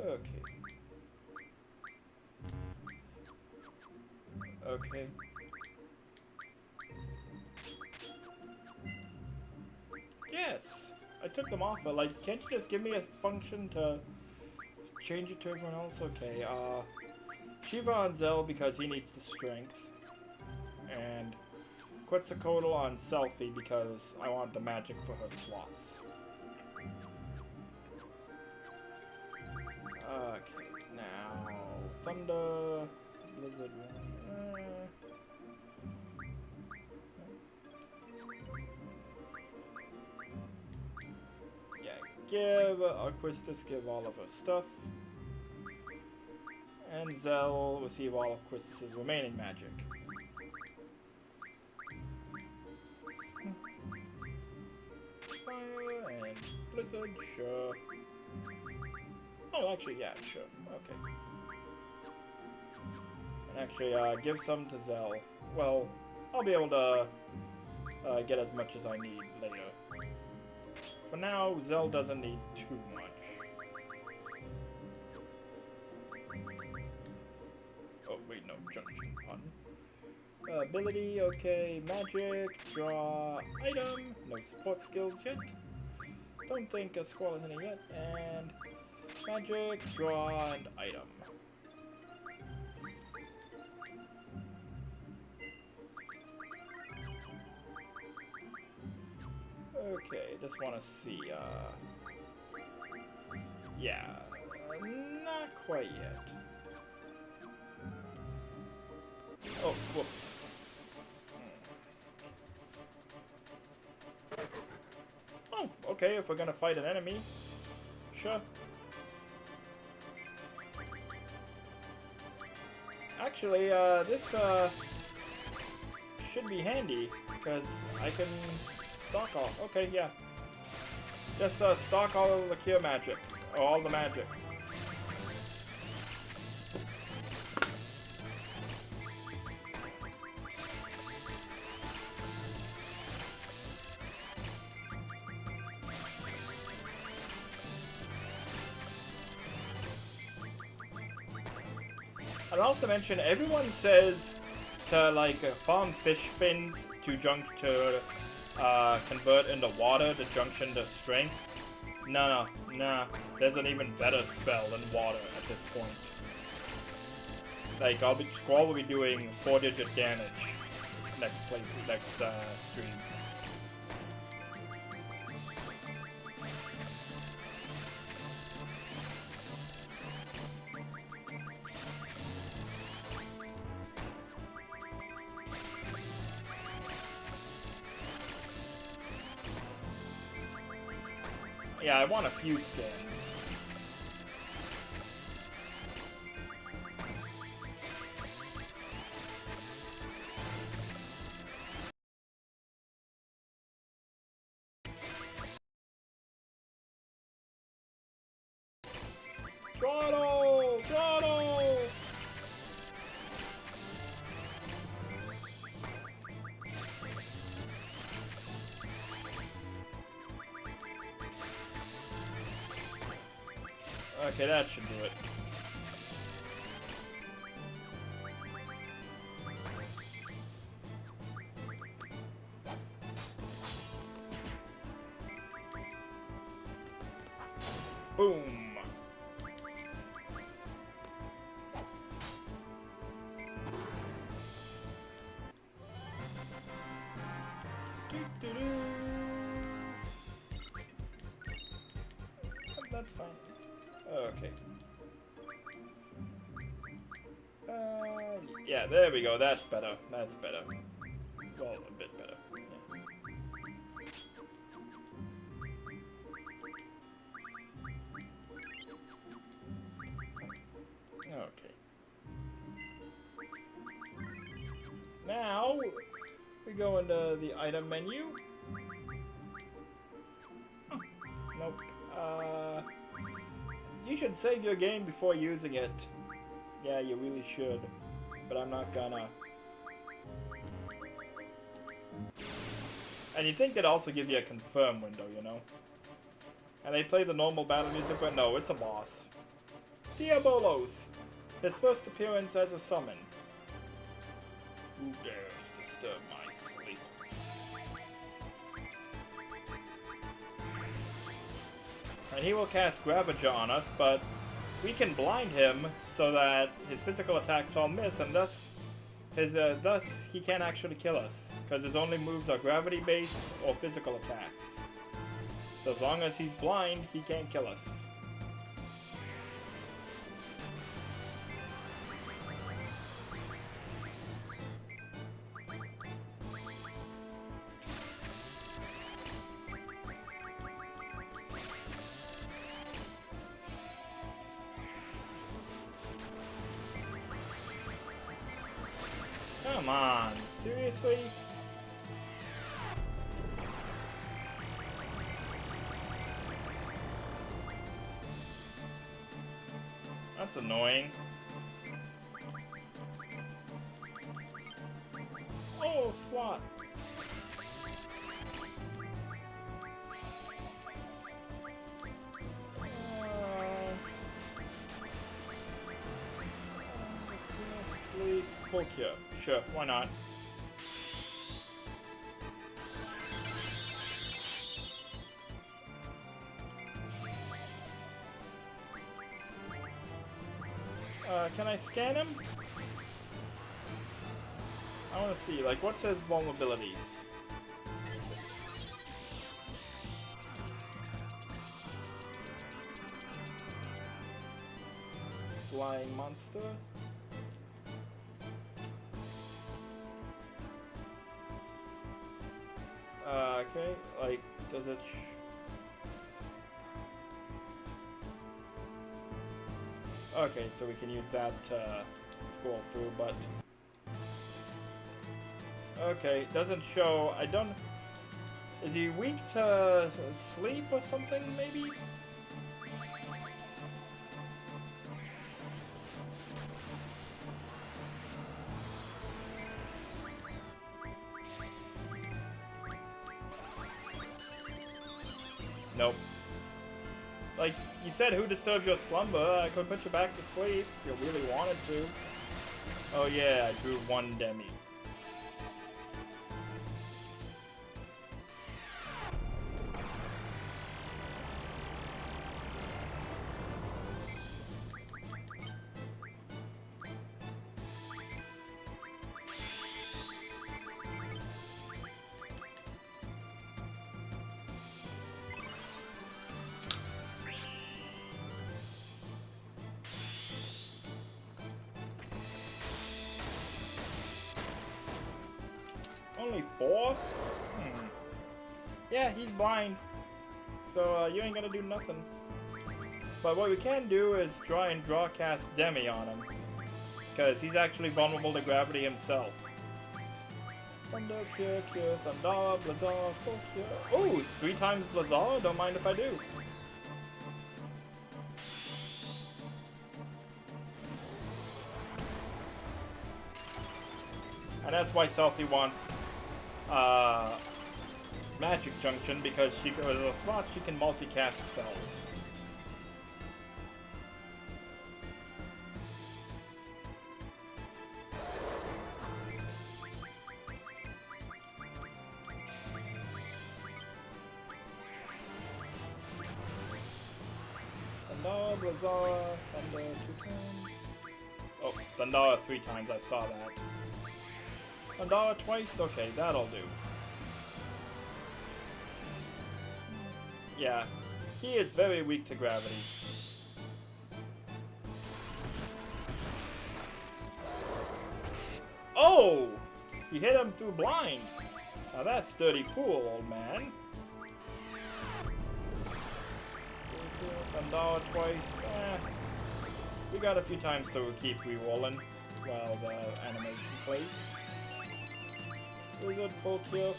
Okay. Okay. Yes! I took them off, but like, can't you just give me a function to change it to everyone else? Okay, Shiva on Zell because he needs the strength. And Quetzalcoatl on Selfie because I want the magic for her slots. Okay, now Thunder, Blizzard. Yeah, give Aquistus give all of her stuff, and Zell receive all of Aquistus's remaining magic. Fire and Blizzard, sure. Oh, actually, yeah, sure. Okay. And actually, give some to Zell. Well, I'll be able to get as much as I need later. For now, Zell doesn't need too much. Oh, wait, no, junction pun. Ability, okay. Magic, draw, item. No support skills yet. Don't think a squall is any yet. And magic, draw, and item. Okay, just want to see, yeah, not quite yet. Oh, whoops. Oh, okay, if we're gonna fight an enemy, sure. Actually, this, should be handy, because I can stock all. Okay, yeah. Just, stock all of the cure magic, or all the magic. I'd also mention, everyone says to, like, farm fish fins to convert into water to junction to strength. No, there's an even better spell than water at this point. Like, Squall will be doing 4-digit damage next stream. Yeah, I want a few skins. Throttle! Throttle! Okay, that should do it. that's fine. Okay. Yeah, there we go. That's better. That's better. Well, a bit better. Yeah. Okay. Now, we go into the item menu. Nope. You should save your game before using it. Yeah, you really should. But I'm not gonna. And you'd think they'd also give you a confirm window, you know? And they play the normal battle music, but no, it's a boss. Diabolos! His first appearance as a summon. Who dares disturb my sleep? And he will cast Gravager on us, but we can blind him so that his physical attacks all miss, and thus he can't actually kill us, because his only moves are gravity-based or physical attacks. So as long as he's blind, he can't kill us. Come on, seriously? That's annoying. Oh, slot. Full cure. Sure, why not? Can I scan him? I want to see, like, what's his vulnerabilities? Flying monster? Okay, like, does it... Okay, so we can use that to scroll through, but... Okay, doesn't show... I don't... Is he weak to sleep or something, maybe? Nope. Like, you said who disturbs your slumber? I could put you back to sleep if you really wanted to. Oh yeah, I drew one demi. Only 4? Yeah, he's blind. So you ain't gonna do nothing. But what we can do is try and draw cast Demi on him. Because he's actually vulnerable to gravity himself. Thunder, cure, Thunder, Blazar, full cure. Oh, 3 times Blazar? Don't mind if I do. And that's why Selfie wants Magic Junction, because she, with a slot she can multicast spells. Thunder, Blazar, Thunder 2 times. Oh, Thunder 3 times, I saw that. $1 twice? Okay, that'll do. Yeah. He is very weak to gravity. Oh! He hit him through blind. Now that's dirty pool, old man. $1 twice. We got a few times to keep re-rolling while the animation plays. Wizard, full cure,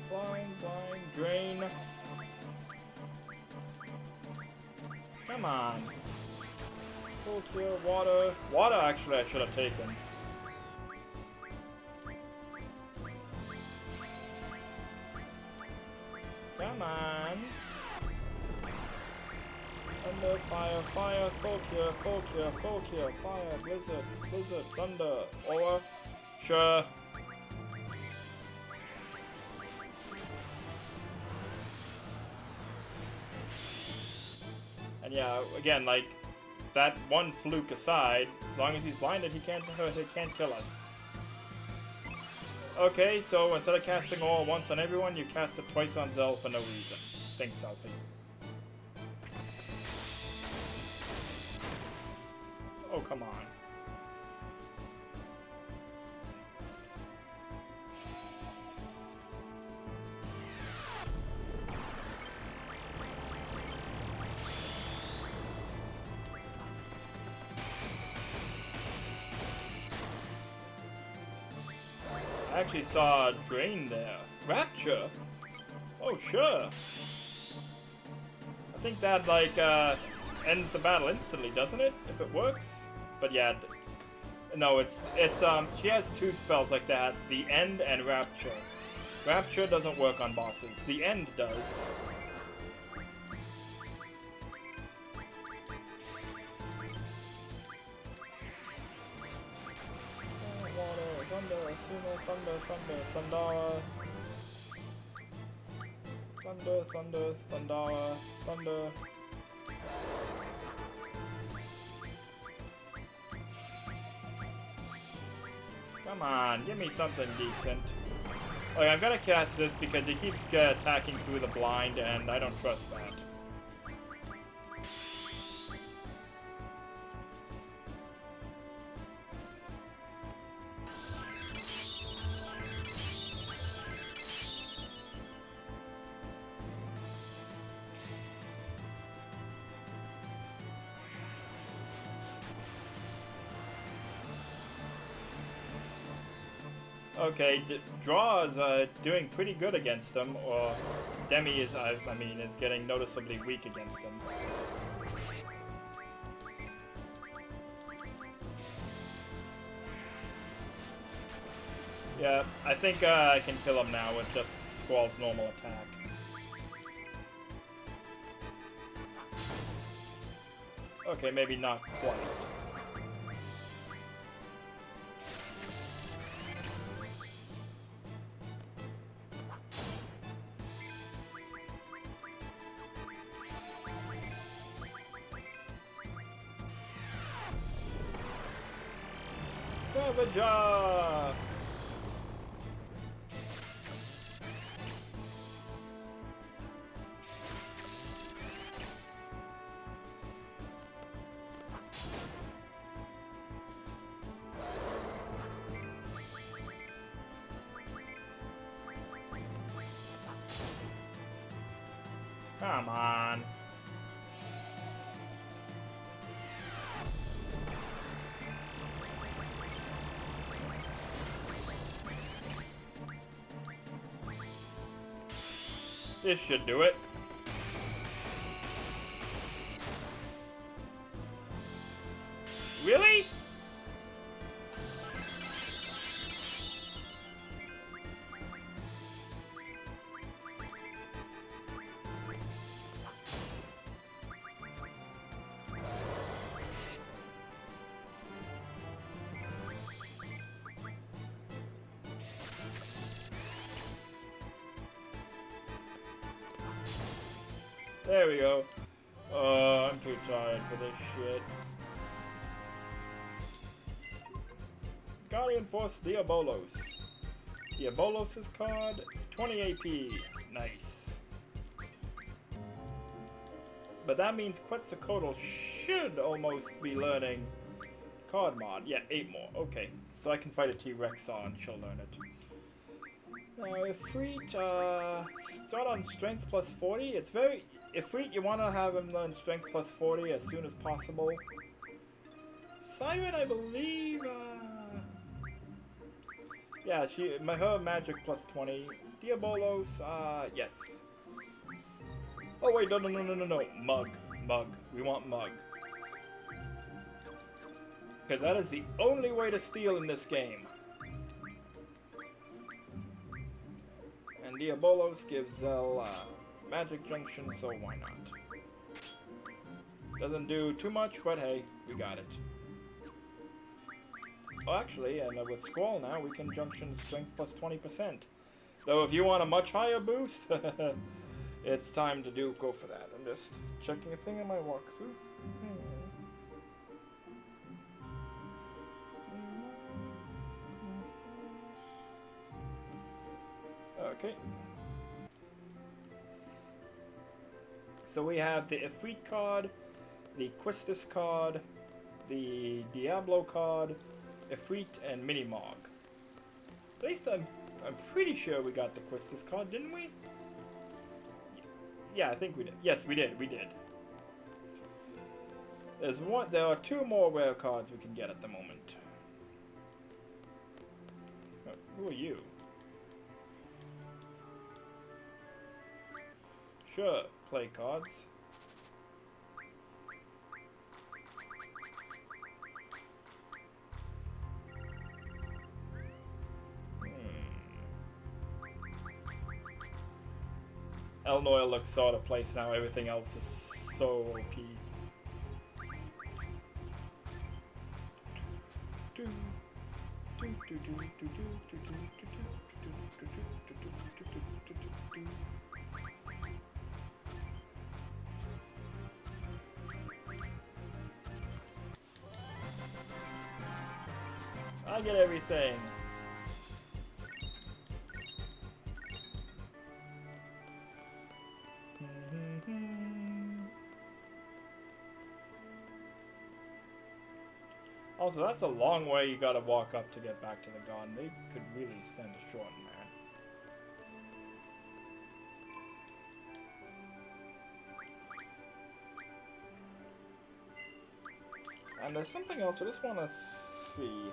blind, drain. Come on. Full cure, water. Water actually I should have taken. Come on. Thunder, fire, full cure, fire, blizzard, thunder, aura. Sure. And yeah, again, like, that one fluke aside, as long as he's blinded, he can't kill us. Okay, so instead of casting all once on everyone, you cast it twice on Zell for no reason. Thanks, Selfie. Oh, come on. I actually saw a drain there. Rapture? Oh, sure. I think that, like, ends the battle instantly, doesn't it? If it works? But yeah, no, it's, she has two spells like that, the End and Rapture. Rapture doesn't work on bosses. The End does. Thunder. Come on, give me something decent. Okay, I'm gonna cast this because he keeps attacking through the blind, and I don't trust that. Okay, Draw is doing pretty good against them, or Demi is, is getting noticeably weak against them. Yeah, I think I can kill him now with just Squall's normal attack. Okay, maybe not quite. Ravager! Come on. This should do it. Really? There we go. Oh, I'm too tired for this shit. Guardian Force Diabolos. Diabolos' card, 20 AP. Nice. But that means Quetzalcoatl should almost be learning card mod. Yeah, 8 more. Okay. So I can fight a T-Rex and she'll learn it. Ifrit, start on strength plus 40. It's very... Ifrit, you want to have him learn strength plus 40 as soon as possible. Siren, I believe, yeah, her magic plus 20. Diabolos, yes. Oh wait, no. Mug. We want Mug. Because that is the only way to steal in this game. And Diabolos gives Zell, magic junction, so why not? Doesn't do too much, but hey, we got it. Oh, actually, and with Squall now, we can junction strength plus 20%. Though if you want a much higher boost, it's time to go for that. I'm just checking a thing in my walkthrough. Okay. So we have the Ifrit card, the Quistis card, the Diablo card, Ifrit, and Minimog. At least I'm pretty sure we got the Quistis card, didn't we? Yeah, I think we did. Yes, we did. There are 2 more rare cards we can get at the moment. Oh, who are you? Sure, play cards. Elnoy looks so out of place now, everything else is so OP. I get everything. Also, that's a long way you gotta walk up to get back to the garden. They could really stand a short in there. And there's something else I just want to see.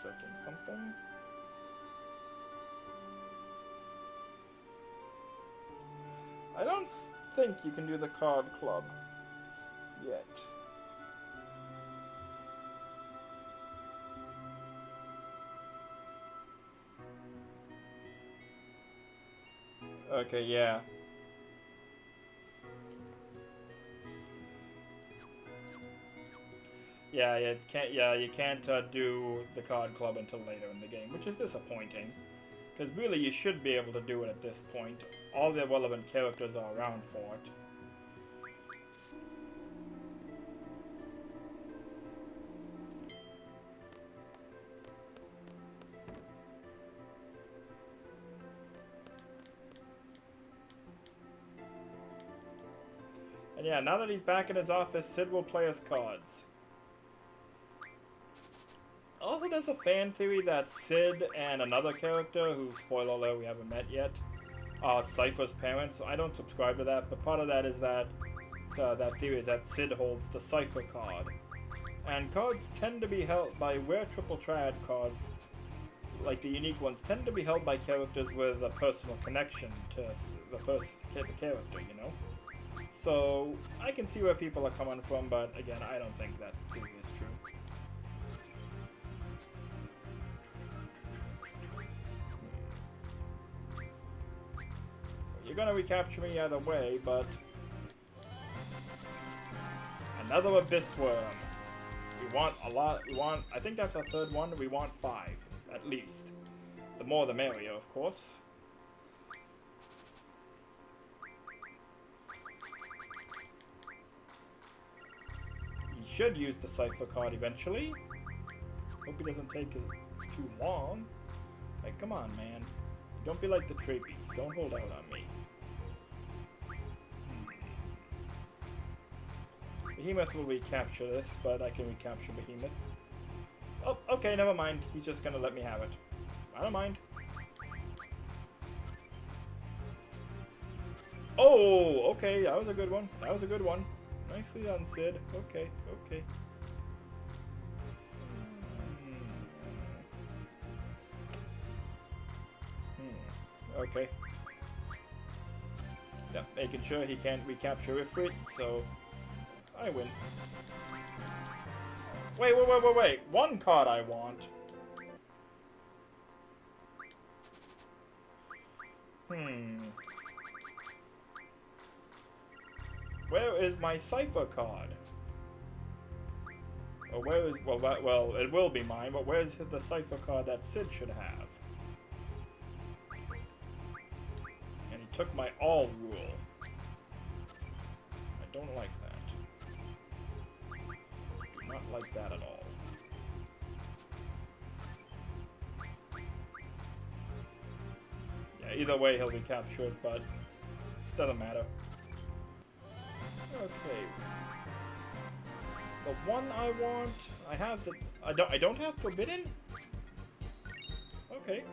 Checking something. I don't think you can do the card club yet. Okay, yeah. You can't do the card club until later in the game, which is disappointing. Because really, you should be able to do it at this point. All the relevant characters are around for it. And yeah, now that he's back in his office, Sid will play his cards. Also, there's a fan theory that Sid and another character, who, spoiler alert, we haven't met yet, are Cypher's parents. I don't subscribe to that, but part of that is that that theory is that Sid holds the Cypher card. And cards tend to be held by rare triple triad cards, like the unique ones, tend to be held by characters with a personal connection to the character, you know? So, I can see where people are coming from, but again, I don't think that theory is true. You're gonna recapture me either way, but... Another Abyss Worm. We want a lot, I think that's our 3rd one, we want 5, at least. The more the merrier, of course. He should use the Cypher card eventually. Hope he doesn't take it too long. Like, come on, man. Don't be like the Trapies. Don't hold out on me. Behemoth will recapture this, but I can recapture Behemoth. Oh, okay, never mind. He's just gonna let me have it. I don't mind. Oh, okay, that was a good one. That was a good one. Nicely done, Sid. Okay, okay. Okay. Yeah, making sure he can't recapture Ifrit, so I win. Wait. One card I want. Where is my Cypher card? Or where is... Well, it will be mine, but where's the Cypher card that Sid should have? And he took my all rule. I don't like that. Do not like that at all. Yeah, either way he'll recapture it, but it doesn't matter. Okay. The one I want, I have the... I don't have Forbidden? Okay.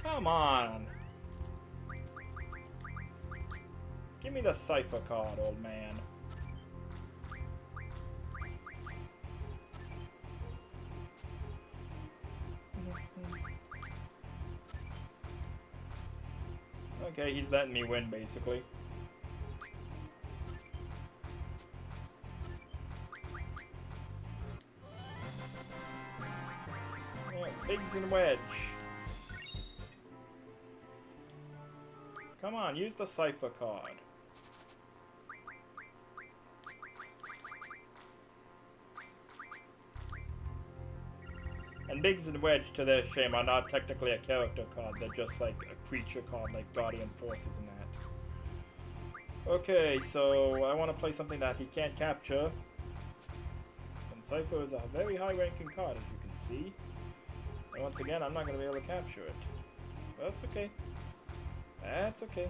Come on! Give me the Cypher card, old man. Okay, he's letting me win, basically. Yeah, Pigs and Wedge. Come on, use the Cypher card. And Biggs and Wedge, to their shame, are not technically a character card. They're just like a creature card, like Guardian Forces and that. Okay, so I want to play something that he can't capture. And Cypher is a very high-ranking card, as you can see. And once again, I'm not going to be able to capture it. But that's okay. That's okay.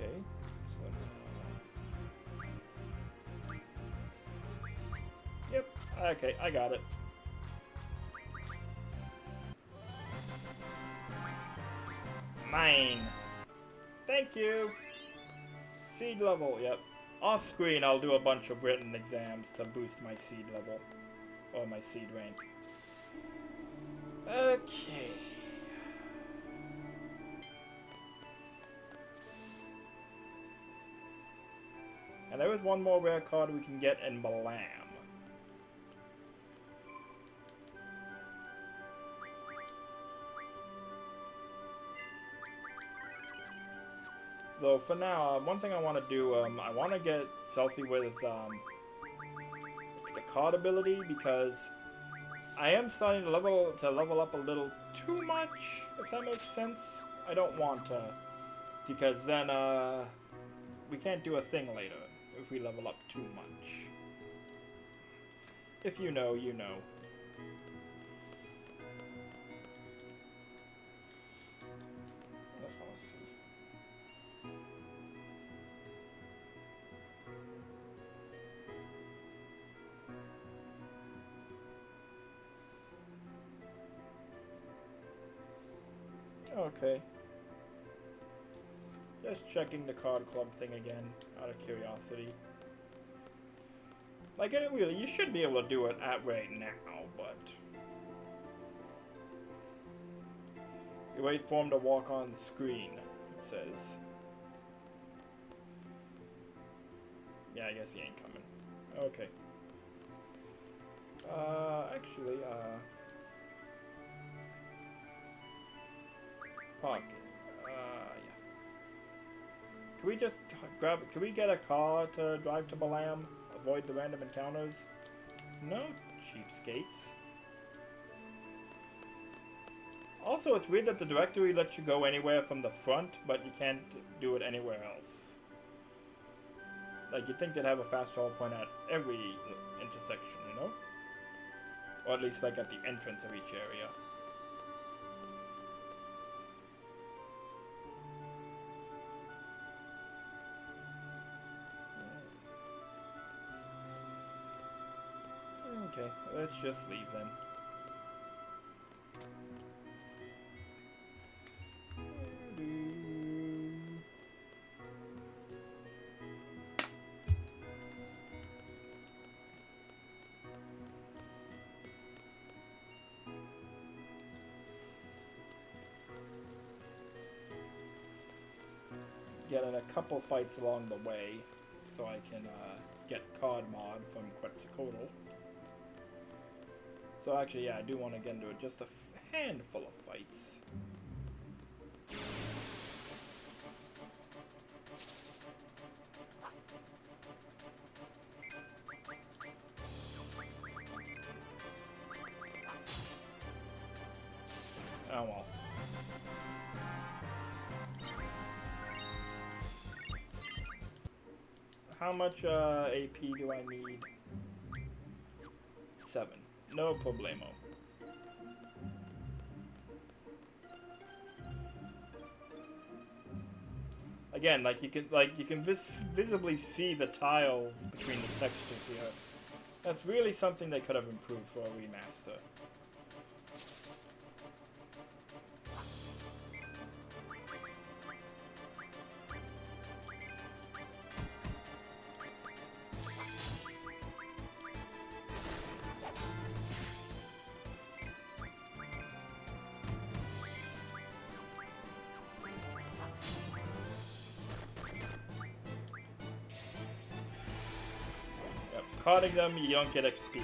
Okay, so now... Yep, okay, I got it. Mine! Thank you! Seed level, yep. Off screen, I'll do a bunch of written exams to boost my seed level. Or my seed rank. Okay. And there is one more rare card we can get in Balam. Though for now, one thing I want to do, I want to get Selfie with the card ability, because I am starting to level up a little too much, if that makes sense. I don't want to, because then we can't do a thing later if we level up too much. If you know, you know. Okay. Just checking the card club thing again, out of curiosity. Like, really, you should be able to do it right now, but... You wait for him to walk on screen, it says. Yeah, I guess he ain't coming. Okay. Actually, Pocket. Yeah. Can we just can we get a car to drive to Balam? Avoid the random encounters? No, cheapskates. Also, it's weird that the directory lets you go anywhere from the front, but you can't do it anywhere else. Like, you'd think they'd have a fast travel point at every intersection, you know? Or at least, like, at the entrance of each area. Okay, let's just leave then. Get in a couple fights along the way so I can get COD mod from Quetzalcoatl. So actually, yeah, I do want to get into it. Just a handful of fights. Oh well. How much AP do I need? 7. No problemo. Again, like you can visibly see the tiles between the textures here. That's really something they could have improved for a remaster. Carding them, you don't get XP.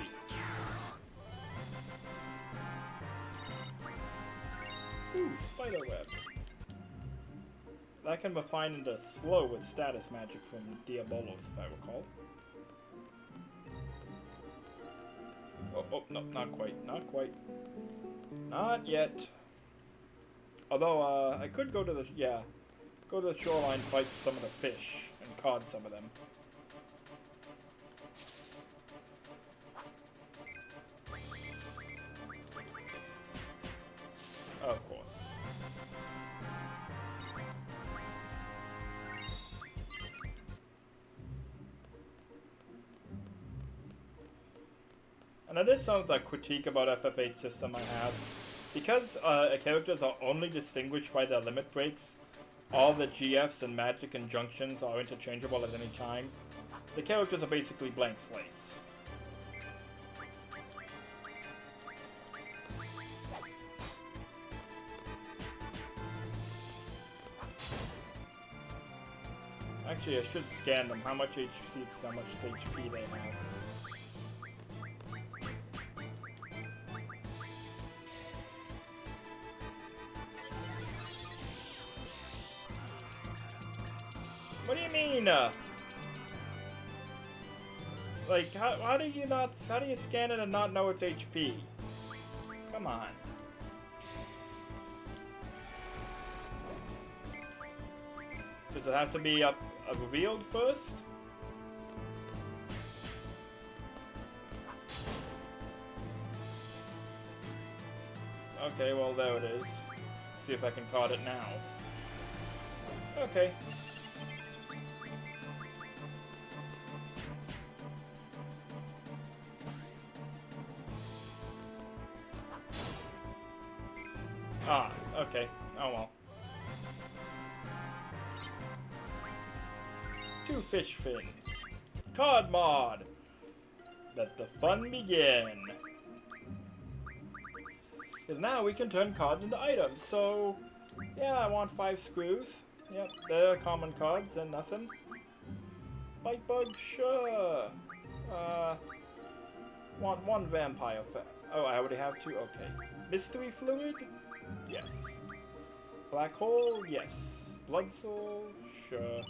Ooh, spiderweb. That can be fine into slow with status magic from Diabolos, if I recall. Oh, no, not quite, not quite. Not yet. Although, I could go to the, go to the shoreline, fight some of the fish, and cod some of them. Of course. And that is some of the critique about FF8 system I have. Because characters are only distinguished by their limit breaks, all the GFs and magic and junctions are interchangeable at any time. The characters are basically blank slates. Actually, I should scan them. How much HP, how much HP they have. What do you mean? Like, how do you scan it and not know it's HP? Come on. Does it have to be revealed first? Okay, well there it is. See if I can card it now. Okay. Ah, okay. Oh well. 2 fish fins. Card mod! Let the fun begin! Because now we can turn cards into items, so... yeah, I want 5 screws. Yep, they're common cards and nothing. Bite bug, sure! Want 1 vampire oh, I already have 2? Okay. Mystery fluid? Yes. Black hole? Yes. Blood soul? Sure.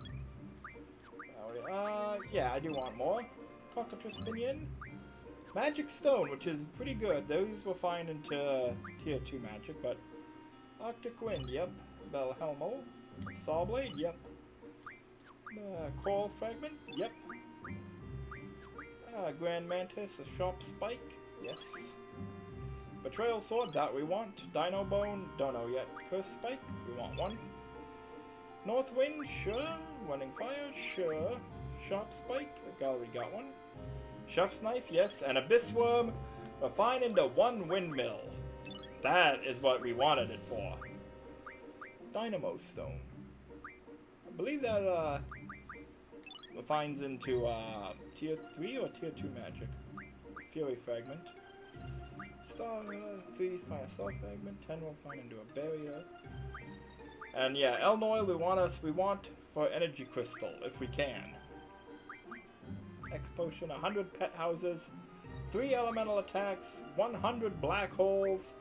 Yeah, I do want more. Cockatrice Pinion. Magic Stone, which is pretty good. Those we'll find into Tier 2 magic, but Arctic Wind, yep. Belhelmo. Sawblade, yep. Coral Fragment, yep. Grand Mantis, a Sharp Spike, yes. Betrayal Sword, that we want. Dino Bone, don't know yet. Curse Spike, we want one. North Wind, sure. Running Fire, sure. Sharp Spike, the gallery got one. Chef's Knife, yes. And Abyss Worm, refine into one windmill. That is what we wanted it for. Dynamo Stone. I believe that refines into tier 3 or tier 2 magic. Fury Fragment. Star 3 find a star fragment. 10 will find into a barrier. And yeah, Elnoil we want for energy crystal if we can. X potion, 100 pet houses, 3 elemental attacks, 100 black holes,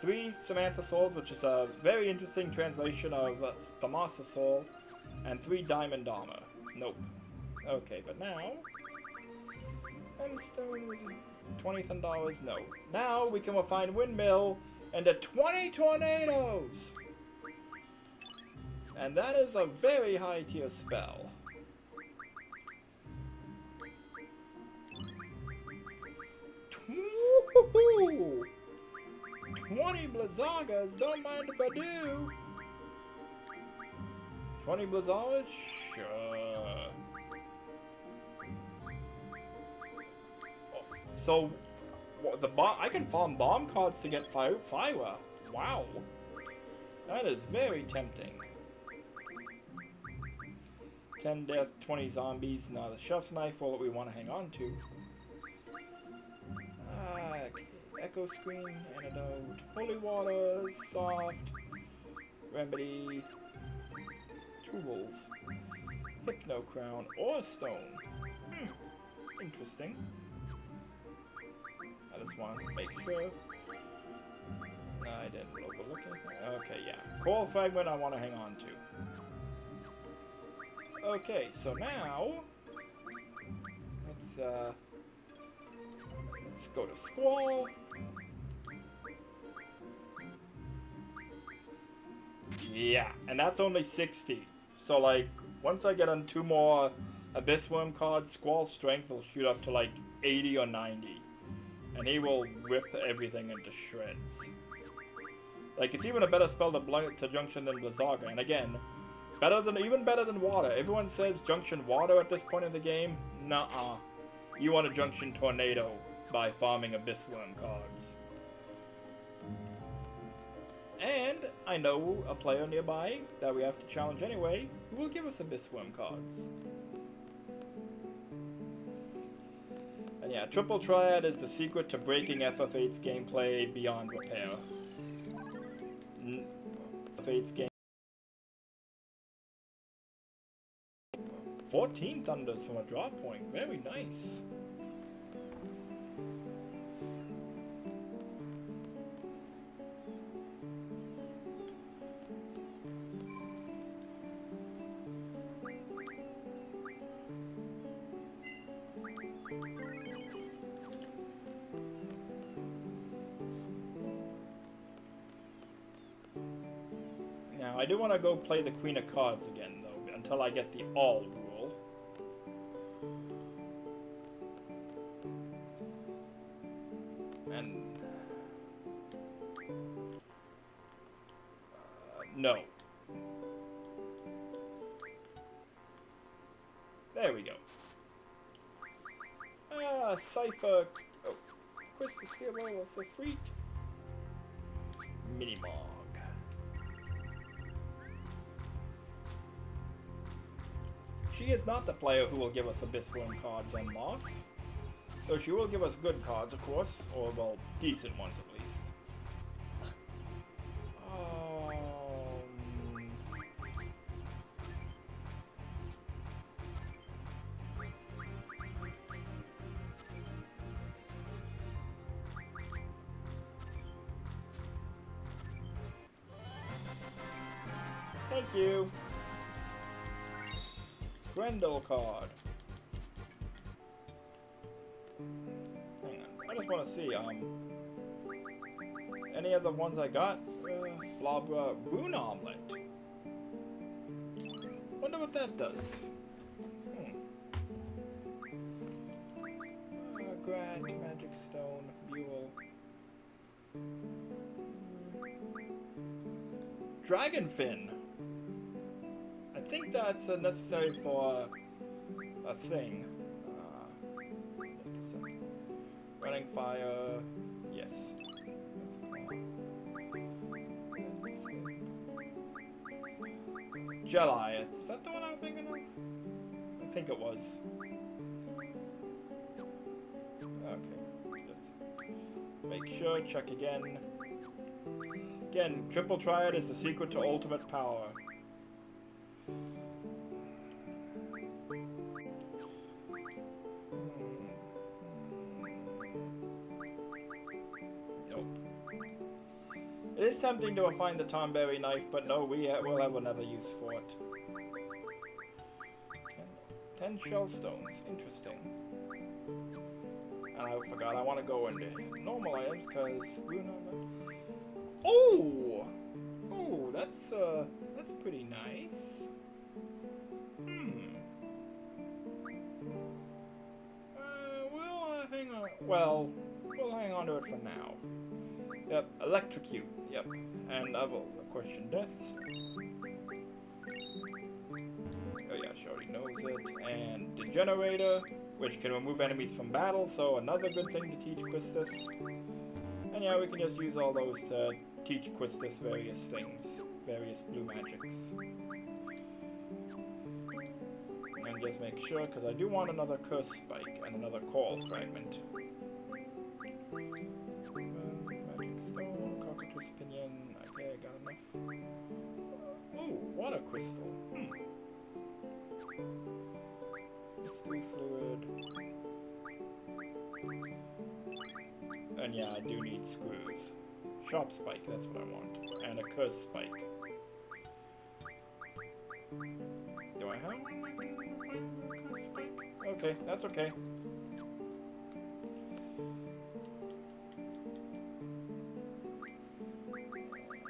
3 Samantha souls, which is a very interesting translation of Thamasa soul, and 3 diamond armor. Nope. Okay, but now Stone, $20,000, no. Now we can refine windmill into 20 tornadoes! And that is a very high tier spell. Woohoo! 20 Blizzagas, don't mind if I do. 20 Blizzagas? Sure. So, I can farm bomb cards to get fire. Wow. That is very tempting. 10 death, 20 zombies. Now the Chef's Knife, well, what we want to hang on to. Okay. Echo Screen, Antidote, Holy Waters, Soft, Remedy, Tools, Hypno Crown, or Stone. Interesting. I just want to make sure. I didn't overlook anything. Okay, yeah. Coral Fragment I want to hang on to. Okay, so now let's go to Squall. Yeah, and that's only 60. So like once I get on 2 more Abyss Worm cards, Squall's strength will shoot up to like 80 or 90. And he will rip everything into shreds. Like, it's even a better spell to Junction than Blizzaga. And again, even better than Water. Everyone says Junction Water at this point in the game. Nuh-uh. You want a Junction Tornado by farming Abyss Worm cards. And I know a player nearby that we have to challenge anyway who will give us Abyss Worm cards. And yeah, Triple Triad is the secret to breaking FF8's gameplay beyond repair. FF8's game. 14 Thunders from a drop point. Very nice. Now, I do want to go play the Queen of Cards again, though, until I get the all rule. And... no. There we go. Cypher... oh. Quest the Skill was a freak. Minimog. She is not the player who will give us Abyss Worm cards en masse. Though she will give us good cards, of course. Or, well, decent ones at least. Thank you. Grendel card. Hang on. I just want to see, any of the ones I got? Blabra Rune Omelet. Wonder what that does. Grant, Magic Stone, Buell. Dragon Fin. I think that's necessary for a thing. Running fire. Yes. Jelly. Is that the one I was thinking of? I think it was. Okay. Just make sure, check again. Again, Triple Triad is the secret to ultimate power. Nope. It is tempting to find the Tomberry knife, but no, we'll have another use for it. 10 shell stones. Interesting. And I forgot, I want to go into normal items, because oh! Oh, that's pretty nice. We'll hang on. Well, we'll hang on to it for now. Yep, electrocute. Yep, and of course, deaths. Oh yeah, she already knows it. And Degenerator, which can remove enemies from battle, so another good thing to teach Quistis. And yeah, we can just use all those to teach Quistis various things, various blue magics. And just make sure, because I do want another Curse Spike and another Coral Fragment. Magic Stone, Cockatrice Pinion, okay, I got enough. Ooh, Water Crystal. Mystery Fluid. And yeah, I do need screws. Sharp Spike, that's what I want. And a Curse Spike. Do I have one? Curse Spike? Okay, that's okay.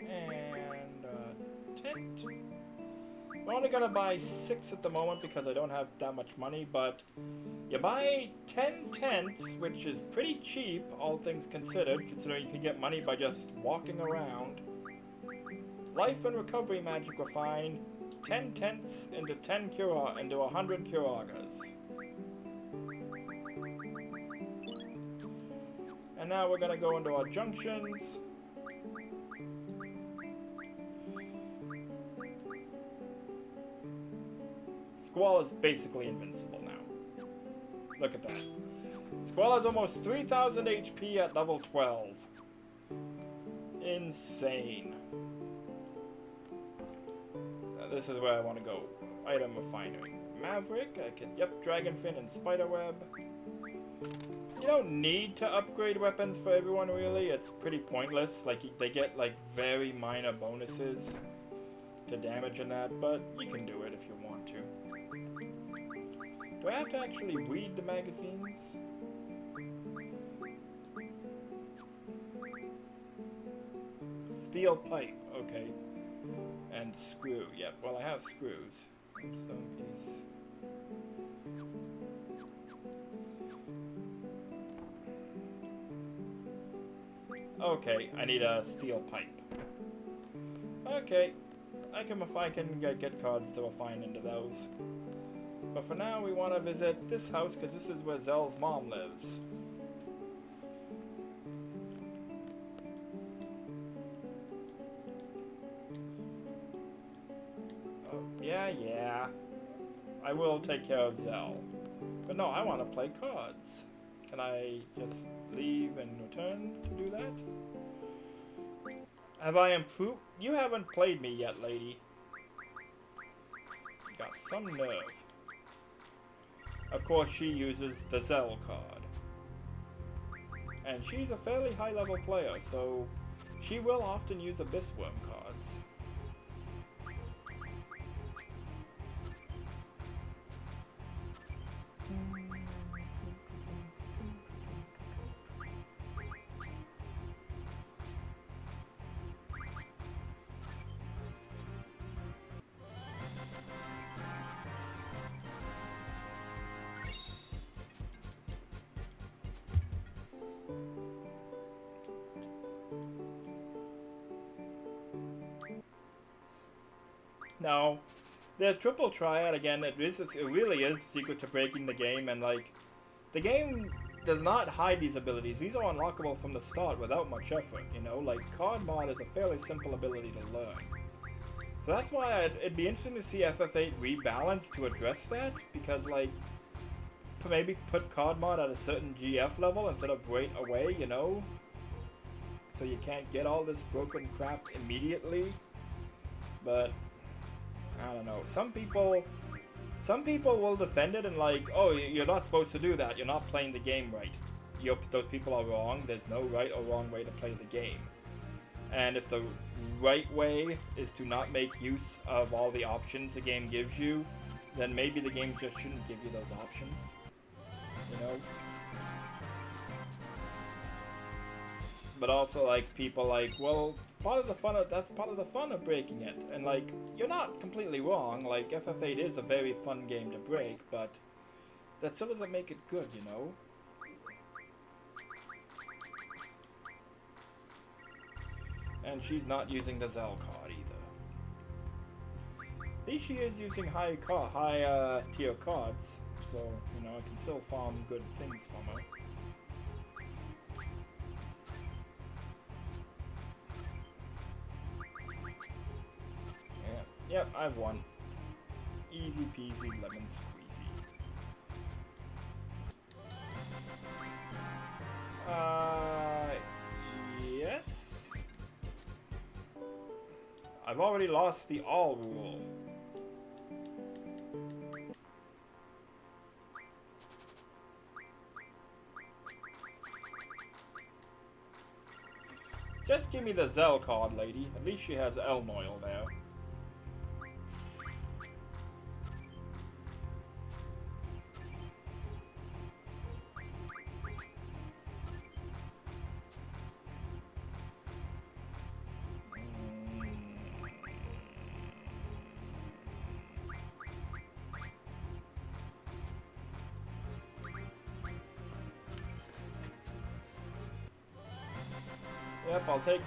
And, tent. I'm only gonna buy 6 at the moment because I don't have that much money, but you buy 10 tents, which is pretty cheap, all things considered, considering you can get money by just walking around. Life and recovery magic refine 10 tents into 100 Kiragas. And now we're gonna go into our junctions. Squall is basically invincible now. Look at that. Squall has almost 3,000 HP at level 12. Insane. This is where I want to go. Item refinery. Maverick, I can, yep, Dragonfin and Spiderweb. You don't need to upgrade weapons for everyone, really. It's pretty pointless. Like, they get, like, very minor bonuses to damage and that, but you can do it if you want to. Do I have to actually read the magazines? Steel pipe, okay. And screw, yep, well I have screws. Stone piece. Okay, I need a steel pipe. Okay, I can get cards to refine into those. But for now, we want to visit this house because this is where Zell's mom lives. Oh, yeah. I will take care of Zell. But no, I want to play cards. Can I just leave and return to do that? Have I improved? You haven't played me yet, lady. Got some nerve. Of course, she uses the Zell card. And she's a fairly high-level player, so she will often use Abyssworm cards. Now, the triple triad, again, it really is the secret to breaking the game, and like, the game does not hide these abilities. These are unlockable from the start without much effort, you know? Like, card mod is a fairly simple ability to learn. So that's why it'd be interesting to see FF8 rebalance to address that, because like, maybe put card mod at a certain GF level instead of right away, you know? So you can't get all this broken crap immediately. But I don't know. Some people will defend it and like, oh, you're not supposed to do that. You're not playing the game right. Those people are wrong. There's no right or wrong way to play the game. And if the right way is to not make use of all the options the game gives you, then maybe the game just shouldn't give you those options. You know? But also, like, people like, well, that's part of the fun of breaking it. And like, you're not completely wrong. Like, FF8 is a very fun game to break, but that still doesn't make it good, you know? And she's not using the Zell card either. At least she is using high tier cards, so, you know, I can still farm good things from her. Yep, I've won. Easy peasy lemon squeezy. Yes? I've already lost the all rule. Just give me the Zell card, lady. At least she has Elnoil there. Yep, I'll take...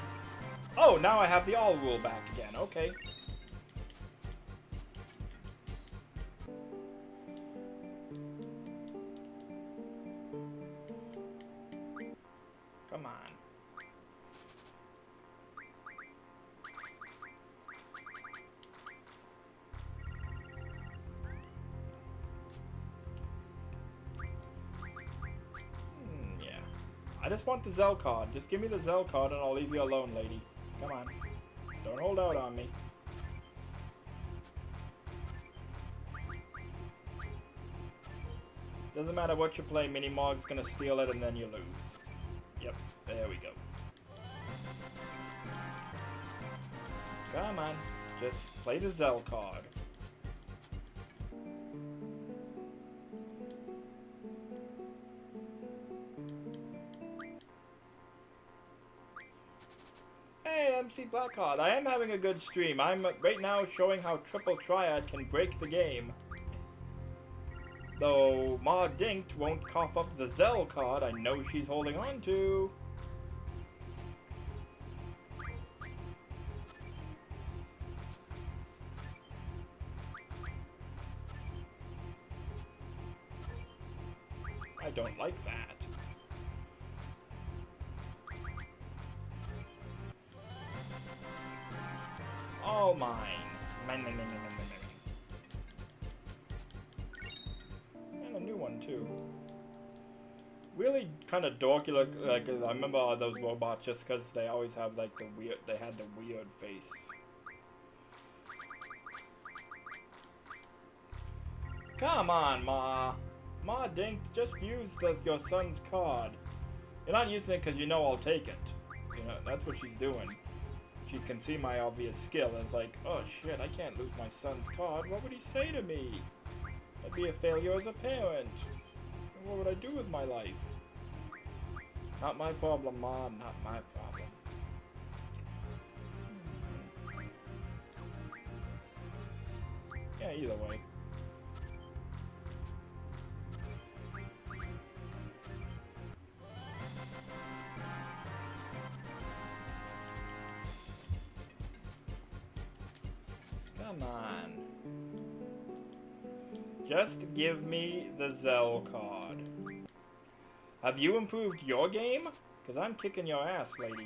Oh, now I have the all rule back again. Okay. Come on. Yeah. I just want the Zell card. Just give me the Zell card and I'll leave you alone, lady. Come on. Don't hold out on me. Doesn't matter what you play, Minimog's gonna steal it and then you lose. Yep, there we go. Come on. Just play the Zell card. Hey, MC Blackheart, I am having a good stream. I'm right now showing how Triple Triad can break the game. Though Ma Dinked won't cough up the Zell card I know she's holding on to. I don't like that. All mine. Mine. And a new one too. Really kind of dorky look. Like I remember all those robots just because they always have like the weird. They had the weird face. Come on, Ma. Ma Dink, just use your son's card. You're not using it because you know I'll take it. You know, that's what she's doing. She can see my obvious skill and it's like, oh shit, I can't lose my son's card. What would he say to me? I'd be a failure as a parent. And what would I do with my life? Not my problem, Mom. Not my problem. Yeah, either way. Come on. Just give me the Zell card. Have you improved your game? Because I'm kicking your ass, lady.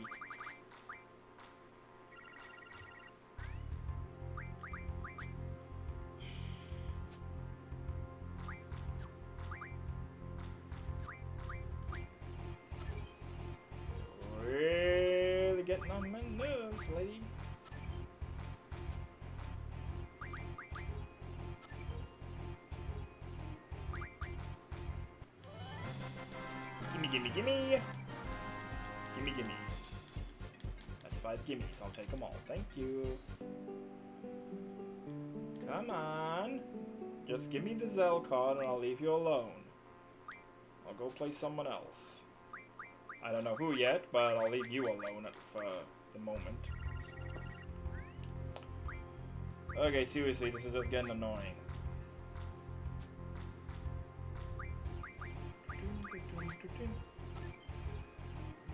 Really getting on my nerves, lady. Gimme, gimme. Gimme, gimme. That's 5 gimmies. I'll take them all. Thank you. Come on. Just give me the Zell card and I'll leave you alone. I'll go play someone else. I don't know who yet, but I'll leave you alone for the moment. Okay, seriously, this is just getting annoying.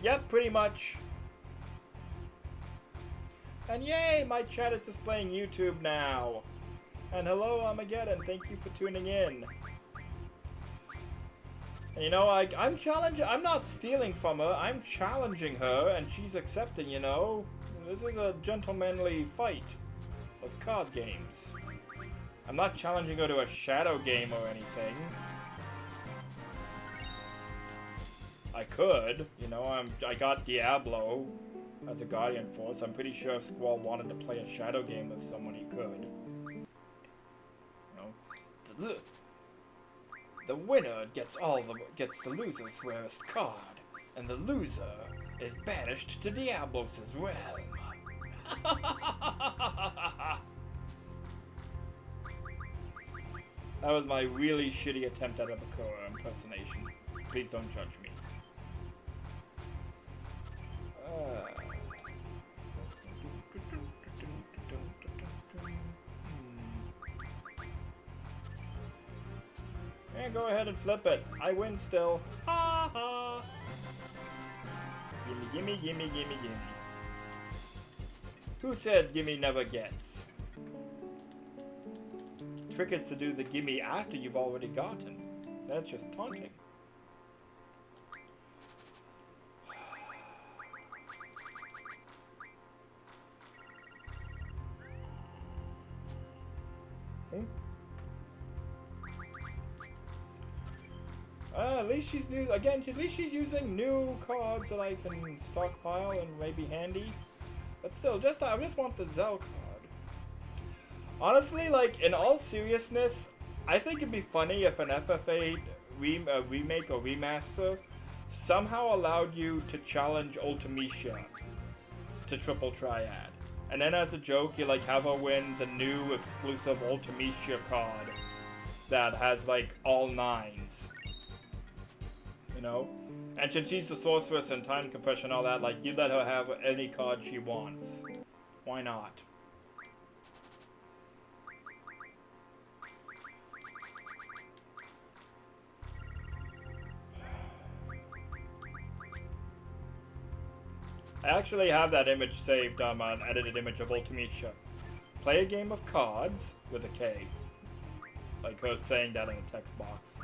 Yep, pretty much. And yay, my chat is displaying YouTube now. And hello, Armageddon, thank you for tuning in. And you know, I'm challenging, I'm not stealing from her, I'm challenging her, and she's accepting, you know. This is a gentlemanly fight of card games. I'm not challenging her to a shadow game or anything. I could, you know, I got Diablo as a Guardian Force. I'm pretty sure if Squall wanted to play a shadow game with someone, he could. You know, the winner gets the loser's rarest card, and the loser is banished to Diablos' realm. That was my really shitty attempt at a Bakura impersonation. Please don't judge me. And go ahead and flip it. I win still. Ha ha! Gimme, gimme, gimme, gimme, gimme. Who said gimme never gets? Trick is to do the gimme after you've already gotten. That's just taunting. At least she's new again. At least she's using new cards that I can stockpile and may be handy. But still, I just want the Zell card. Honestly, like in all seriousness, I think it'd be funny if an FF8 remake or remaster somehow allowed you to challenge Ultimecia to Triple Triad, and then as a joke, you like have her win the new exclusive Ultimecia card that has like all 9s. You know? And since she's the sorceress and time compression and all that, like, you let her have any card she wants. Why not? I actually have that image saved on an edited image of Ultimecia. Play a game of cards with a K. Like her saying that in a text box.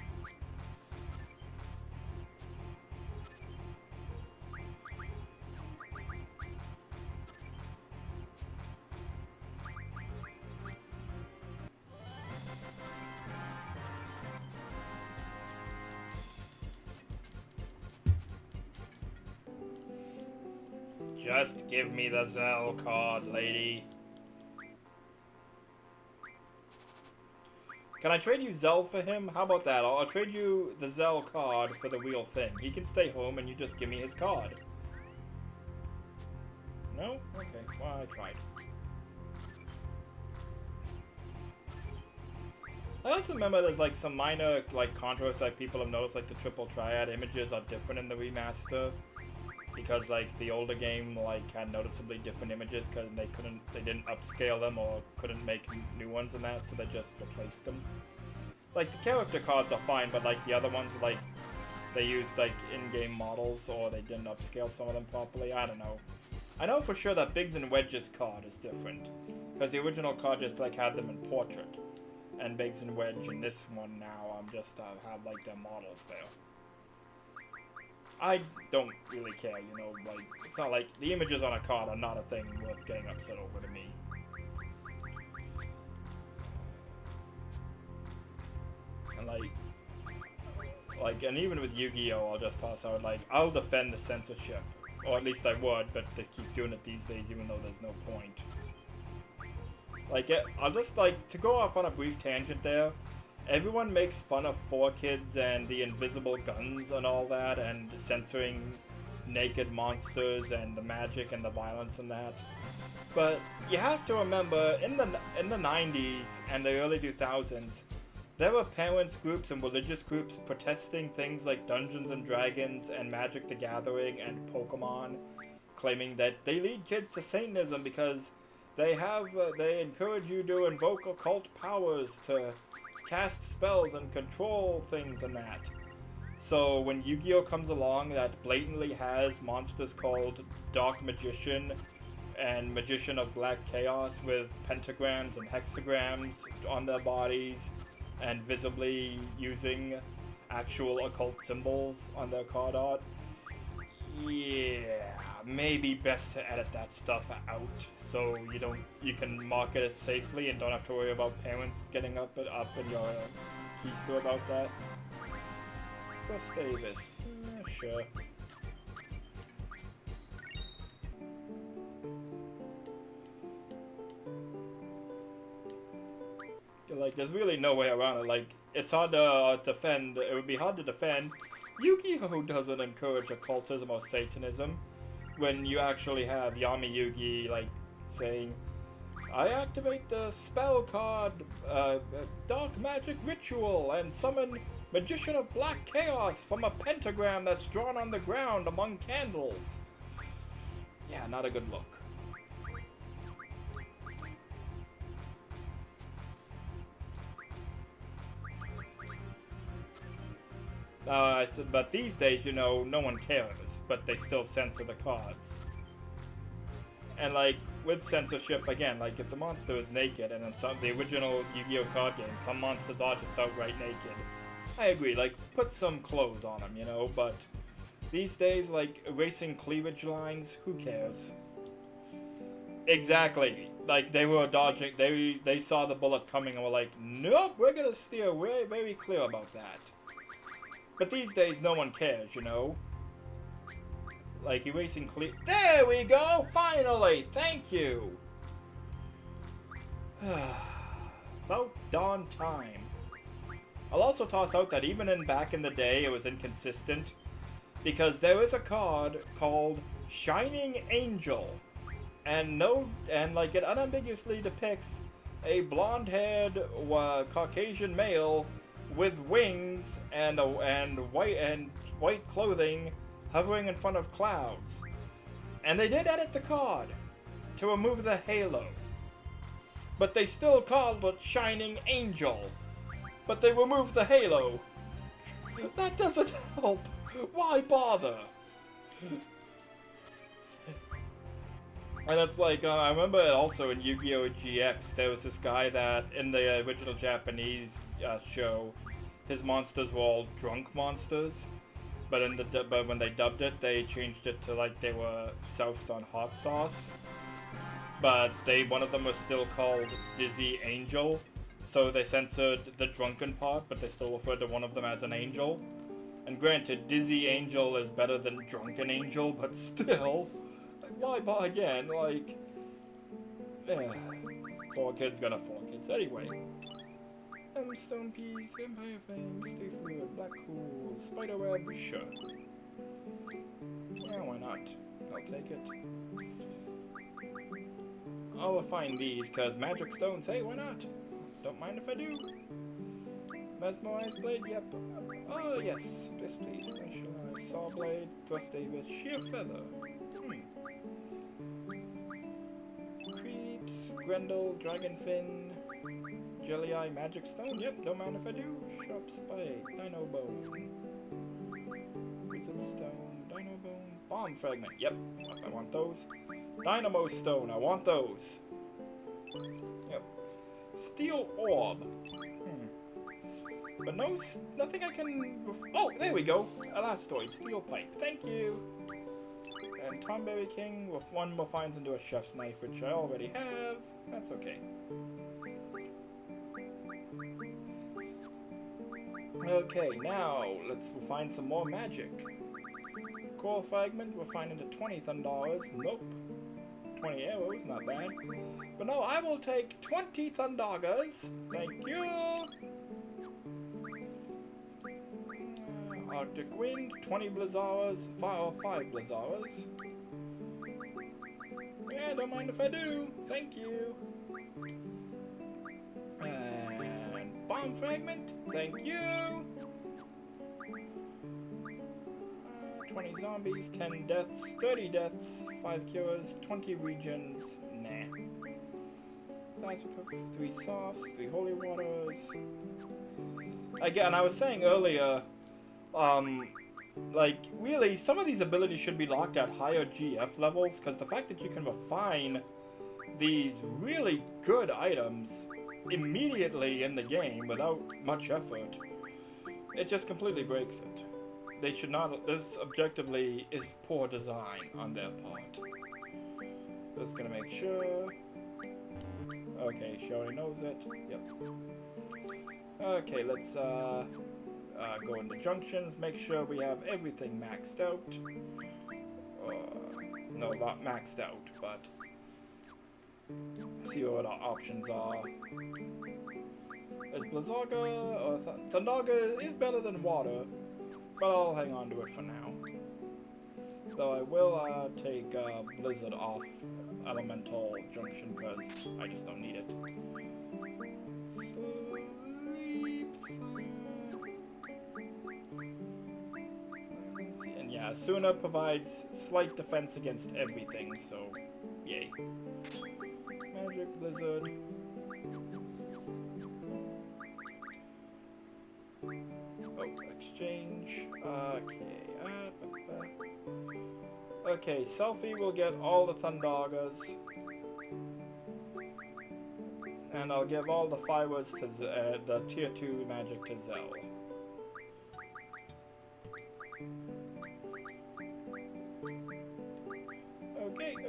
Just give me the Zell card, lady. Can I trade you Zell for him? How about that? I'll trade you the Zell card for the real thing. He can stay home and you just give me his card. No? Okay. Well, I tried. I also remember there's like some minor like controversy, like people have noticed like the Triple Triad images are different in the remaster. Because like the older game like had noticeably different images because they didn't upscale them or couldn't make new ones and that, so they just replaced them. Like the character cards are fine, but like the other ones, like they used like in-game models or they didn't upscale some of them properly. I don't know. I know for sure that Biggs and Wedge's card is different. Because the original card just like had them in portrait. And Biggs and Wedge in this one now, I'm just have like their models there. I don't really care, you know, like, it's not like, the images on a card are not a thing worth getting upset over to me. And like, and even with Yu-Gi-Oh, I'll just toss out, like, I'll defend the censorship. Or at least I would, but they keep doing it these days even though there's no point. Like, I'll just, like, to go off on a brief tangent there, everyone makes fun of 4Kids and the invisible guns and all that, and censoring naked monsters and the magic and the violence and that. But you have to remember, in the 90s and the early 2000s, there were parents groups and religious groups protesting things like Dungeons and Dragons and Magic the Gathering and Pokemon, claiming that they lead kids to Satanism because they encourage you to invoke occult powers to cast spells and control things and that. So when Yu-Gi-Oh comes along that blatantly has monsters called Dark Magician and Magician of Black Chaos with pentagrams and hexagrams on their bodies and visibly using actual occult symbols on their card art, yeah, maybe best to edit that stuff out so you can market it safely and don't have to worry about parents getting up in your keister about that. Just Davis, sure. Like, there's really no way around it. Like, it's hard to defend. It would be hard to defend. Yu-Gi-Oh doesn't encourage occultism or Satanism when you actually have Yami Yugi, like, saying, I activate the spell card, Dark Magic Ritual, and summon Magician of Black Chaos from a pentagram that's drawn on the ground among candles. Yeah, not a good look. But these days, you know, no one cares, but they still censor the cards. And like, with censorship, again, like if the monster is naked, and in the original Yu-Gi-Oh card game, some monsters are just outright naked. I agree, like, put some clothes on them, you know, but these days, like, erasing cleavage lines, who cares? Exactly. Like, they were dodging, they saw the bullet coming and were like, nope, we're gonna steer very clear about that. But these days, no one cares, you know? Like, erasing there we go! Finally! Thank you! About darn time. I'll also toss out that even back in the day, it was inconsistent. Because there is a card called Shining Angel. And like, it unambiguously depicts a blonde-haired Caucasian male with wings and white clothing hovering in front of clouds. And they did edit the card to remove the halo. But they still called it Shining Angel. But they removed the halo. That doesn't help. Why bother? And it's like, I remember also in Yu-Gi-Oh! GX, there was this guy that, in the original Japanese show, his monsters were all drunk monsters, but when they dubbed it, they changed it to like they were soused on hot sauce. But one of them was still called Dizzy Angel, so they censored the drunken part, but they still referred to one of them as an angel. And granted, Dizzy Angel is better than Drunken Angel, but still, why buy again? Like, 4Kids gonna 4Kids anyway. Stone Peas, Vampire Fame, Mystery Fluid, Black Hole, Spiderweb, sure. Yeah, why not? I'll take it. I'll find these, cause Magic Stones, hey, why not? Don't mind if I do. Mesmerized Blade, yep. Oh, yes. Yes, please. Specialized Saw Blade, Thrust Davis, Sheer Feather. Creeps, Grendel, Dragonfin, Jelly Eye, Magic Stone, yep, don't mind if I do. Sharp Spike, Dino Bone. Wicked Stone, Dino Bone, Bomb Fragment, yep, I want those. Dynamo Stone, I want those. Yep. Steel Orb. But no, nothing I can... Oh, there we go. Elastoid, Steel Pipe. Thank you. And Tomberry King with 1 more finds into a chef's knife, which I already have. That's okay. Okay, now let's find some more magic. Coral Fragment, we'll find into 20 Thundars. Nope. 20 arrows, not bad. But no, I will take 20 Thundagas. Thank you. Arctic Wind, 20 Blizzaras, 5 Blizzaras. Yeah, don't mind if I do. Thank you. And Bomb Fragment, thank you. 20 zombies, 10 deaths, 30 deaths, 5 cures, 20 regions. Nah. 3 softs, 3 holy waters. Again, I was saying earlier, like, really, some of these abilities should be locked at higher GF levels, because the fact that you can refine these really good items immediately in the game without much effort, it just completely breaks it. They should not, this objectively is poor design on their part. Just gonna make sure. Okay, she already knows it. Yep. Okay, let's, go into junctions, make sure we have everything maxed out. No, not maxed out, but see what our options are. Is Blizzaga or Thundaga is better than water, but I'll hang on to it for now. So I will take Blizzard off Elemental Junction because I just don't need it. And yeah, Suna provides slight defense against everything, so yay. Magic Blizzard. Oh, exchange. Okay. Okay, Selfie will get all the Thundagas. And I'll give all the Fires to the tier 2 magic to Zell.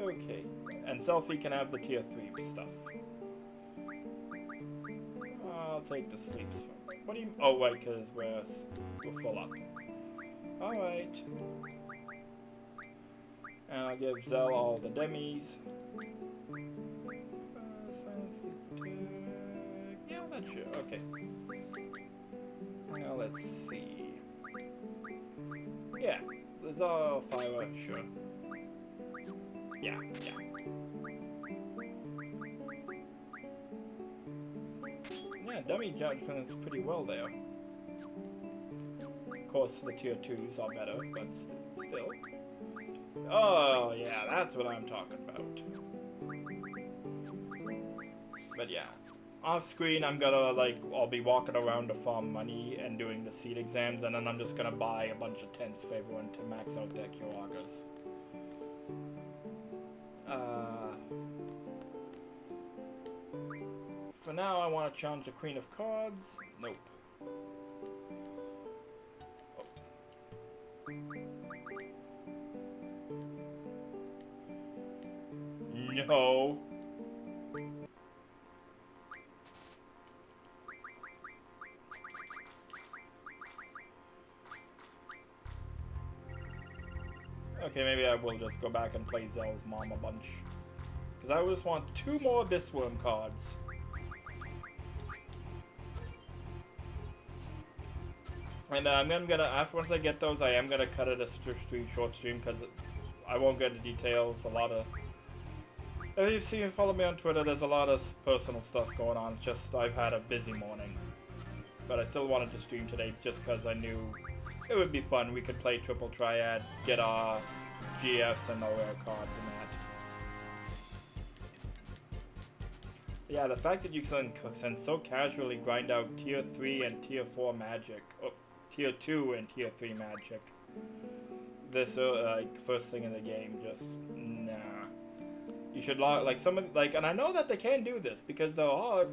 Okay. And Selfie can have the tier 3 stuff. I'll take the sleeps. What do you... Oh, wait, because we're full up. Alright. And I'll give Zell all the demis. Yeah, that's sure. Okay. Now let's see. Yeah, there's all fire, sure. Yeah. Yeah, dummy judgment is pretty well there. Of course, the tier 2s are better, but still. Oh, yeah, that's what I'm talking about. But yeah, off screen I'm gonna, like, I'll be walking around to farm money and doing the seed exams, and then I'm just gonna buy a bunch of tents for everyone to max out their Kiragas. For now, I want to challenge the Queen of Cards. Nope. No. Okay, maybe I will just go back and play Zell's mom a bunch. Because I just want 2 more Abyssworm cards. And I'm gonna, once I get those, I am gonna cut it a short stream because I won't get into details. A lot of, if you've seen, follow me on Twitter, there's a lot of personal stuff going on. It's just, I've had a busy morning. But I still wanted to stream today just because I knew it would be fun. We could play Triple Triad, get our GFs and our rare cards and that. Yeah, the fact that you can so casually grind out tier 3 and tier 4 magic, oh, tier 2 and tier 3 magic, this like first thing in the game, just nah. You should log, like, some of, like, and I know that they can do this because there are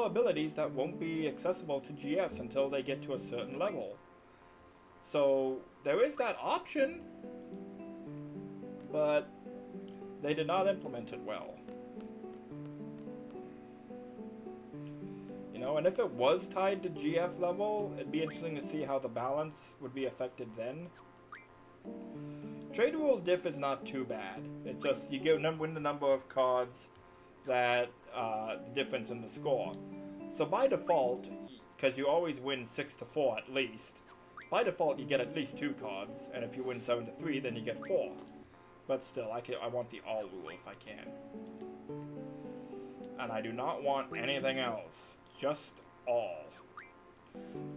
abilities that won't be accessible to GFs until they get to a certain level. So there is that option, but they did not implement it well. You know, and if it was tied to GF level, it'd be interesting to see how the balance would be affected then. Trade rule diff is not too bad. It's just you win the number of cards that the difference in the score. So by default, because you always win 6-4 at least, by default you get at least 2 cards, and if you win 7-3, then you get 4. But still, I want the all rule if I can. And I do not want anything else. Just all.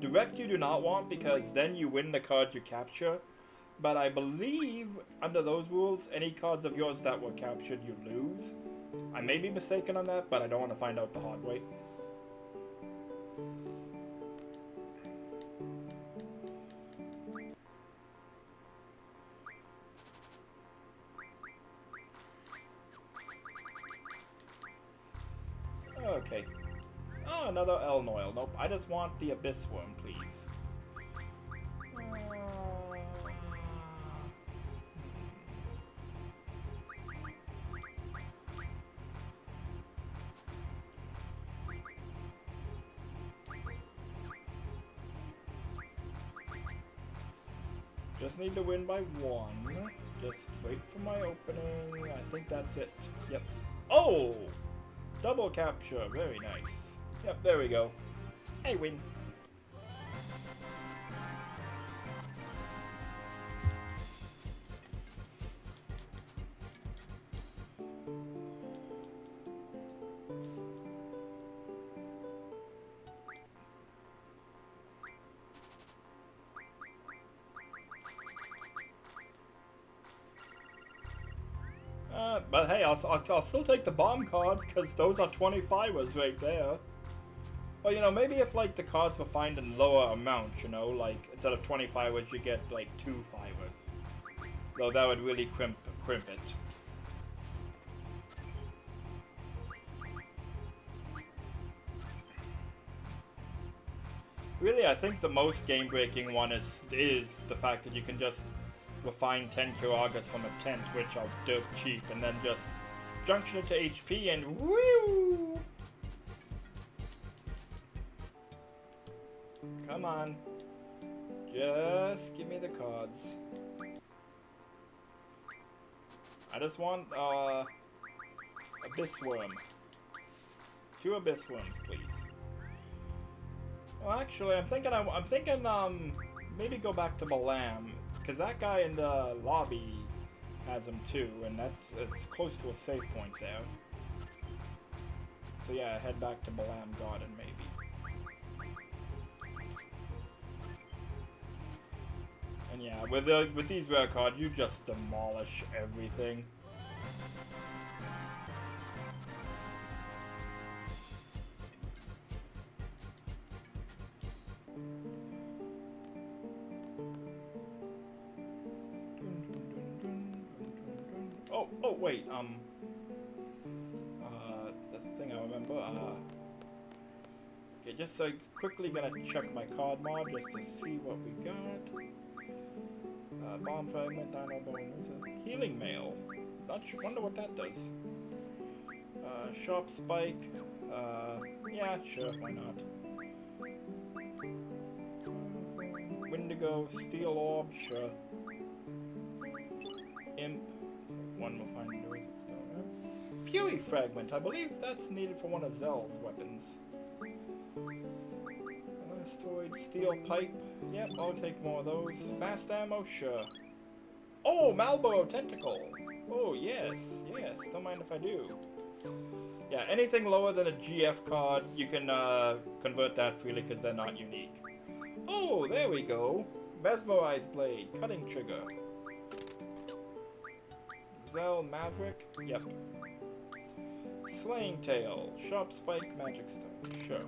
Direct you do not want because then you win the cards you capture. But I believe under those rules, any cards of yours that were captured, you lose. I may be mistaken on that, but I don't want to find out the hard way. Okay. Oh, another Elnoil. Nope, I just want the Abyss Worm, please. Just need to win by 1. Just wait for my opening. I think that's it. Yep. Oh! Double capture. Very nice. Yep, there we go. I win. But hey, I'll still take the bomb cards because those are 25ers right there. Well, you know, maybe if like the cards were found in lower amounts, you know, like instead of 25ers you get like 2 5ers. Though that would really crimp it. Really, I think the most game-breaking one is the fact that you can just refine 10 Kiragas from a tent, which are dirt cheap, and then just junction it to HP and woo! Come on. Just give me the cards. I just want Abyss Worm. 2 Abyss Worms, please. Well, actually, I'm thinking maybe go back to Balam. Because that guy in the lobby has him too, and it's close to a save point there. So yeah, head back to Balam Garden maybe. And yeah, with these rare cards, you just demolish everything. Oh wait, the thing I remember, okay, just quickly gonna check my card mod just to see what we got. Bomb Fragment, Dino Bone, Healing Mail, wonder what that does. Sharp Spike, yeah, sure, why not. Wendigo, Steel Orb, sure. Imp, one will find doors and stuff. Right? Fury Fragment, I believe that's needed for one of Zell's weapons. Asteroid, Steel Pipe, yep, I'll take more of those. Fast Ammo, sure. Oh, Marlboro Tentacle! Oh, yes, don't mind if I do. Yeah, anything lower than a GF card, you can convert that freely because they're not unique. Oh, there we go. Mesmerize Blade, Cutting Trigger. Zell Maverick, yep. Slaying Tail, Sharp Spike, Magic Stone, sure.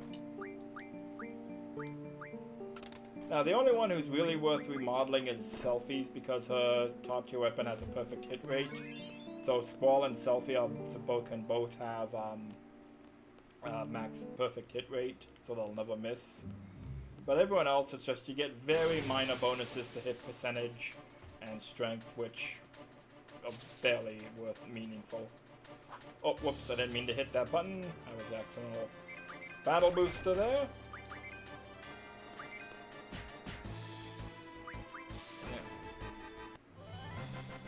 Now, the only one who's really worth remodeling is Selfies because her top tier weapon has a perfect hit rate. So Squall and Selfie can both have max perfect hit rate, so they'll never miss. But everyone else, it's just you get very minor bonuses to hit percentage and strength, which are barely worth meaningful. Oh, whoops, I didn't mean to hit that button. I was accidental. Battle booster there.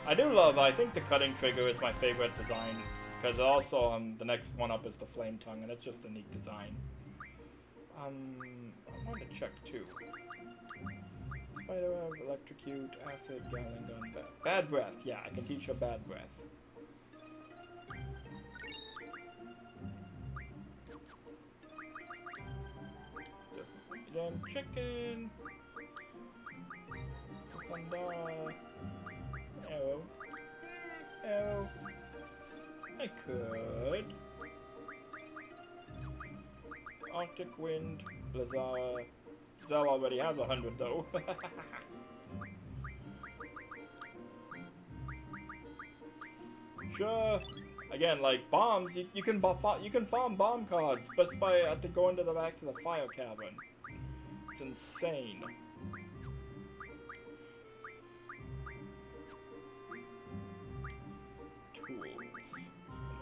I do love, I think the cutting trigger is my favorite design, because also the next one up is the flame tongue, and it's just a neat design. I want to check too. Spiderweb, electrocute, acid, gatling gun, bad breath. Yeah, I can teach her bad breath. Again, chicken. Thunder. Arrow. Arrow. I could. Arctic Wind. Lazara. Zell already has 100 though. Sure. Again, like bombs, you can farm bomb cards just by going to the back to the fire cavern. It's insane.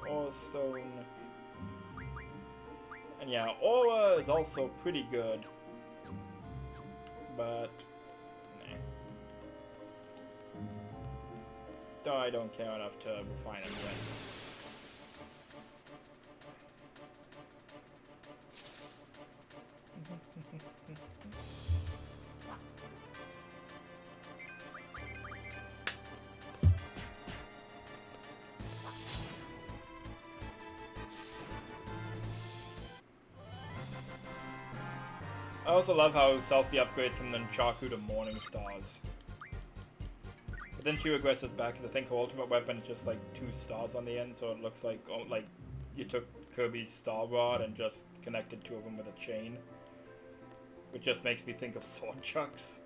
Aura Stone. And yeah, Aura is also pretty good. But nah. Though I don't care enough to refine it yet. I also love how Selfie upgrades from Nunchaku to Morning Stars. But then she regresses back because I think her ultimate weapon is just like 2 stars on the end, so it looks like you took Kirby's Star Rod and just connected 2 of them with a chain. Which just makes me think of Sword Chucks.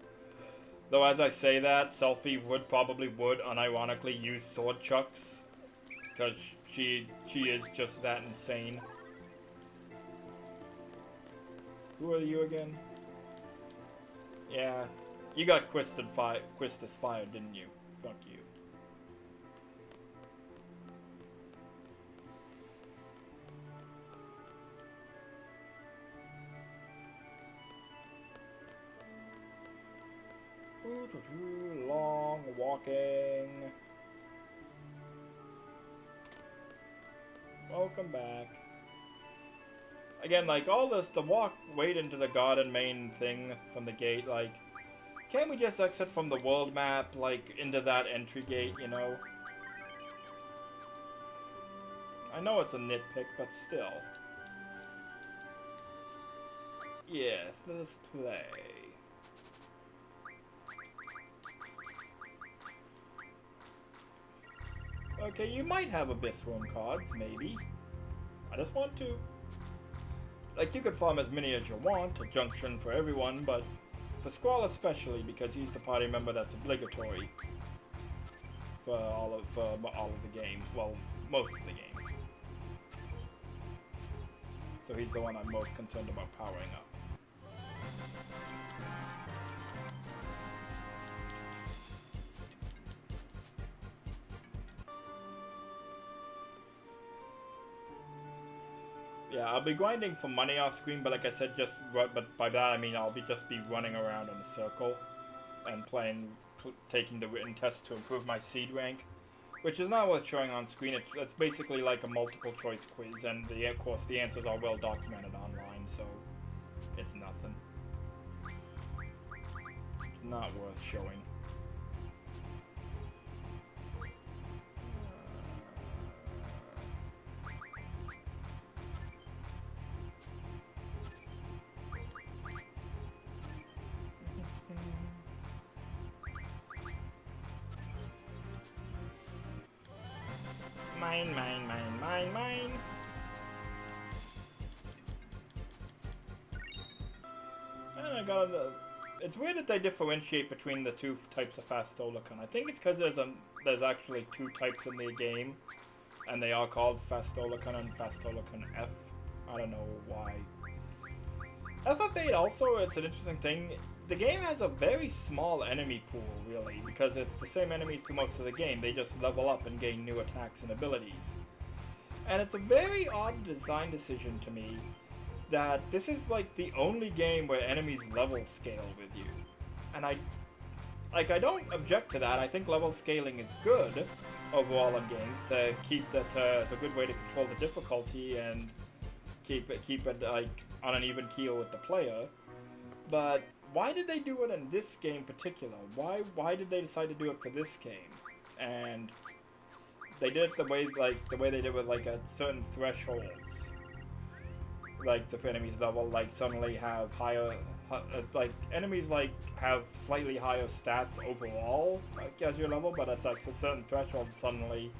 Though as I say that, Selfie probably would unironically use Sword Chucks. Because she is just that insane. Who are you again? Yeah, you got Quistis fired, didn't you? Fuck you. Long walking. Welcome back. Again, like, all this, the wait into the garden main thing from the gate, like, can't we just exit from the world map, like, into that entry gate, you know? I know it's a nitpick, but still. Yes, let us play. Okay, you might have Abyss Worm cards, maybe. I just want to. Like, you could farm as many as you want, a junction for everyone, but for Squall especially, because he's the party member that's obligatory for all of the game. Well, most of the game. So he's the one I'm most concerned about powering up. Yeah, I'll be grinding for money off screen, but like I said, but by that I mean I'll just be running around in a circle and taking the written test to improve my seed rank, which is not worth showing on screen. It's basically like a multiple choice quiz, and of course the answers are well documented online, so it's nothing. It's not worth showing. Mine. And I got It's weird that they differentiate between the two types of Fastolacon. I think it's because there's actually two types in the game, and they are called Fastolacon and Fastolacon F. I don't know why. FF8 also, it's an interesting thing. The game has a very small enemy pool, really, because it's the same enemies for most of the game. They just level up and gain new attacks and abilities. And it's a very odd design decision to me that this is like the only game where enemies level scale with you. And I don't object to that. I think level scaling is good overall in games to keep that it's a good way to control the difficulty and keep it like on an even keel with the player. But why did they do it in this game in particular? Why did they decide to do it for this game? And they did it the way they did with like at certain thresholds. Like the enemies level suddenly have higher enemies have slightly higher stats overall as your level, but it's like a certain threshold suddenly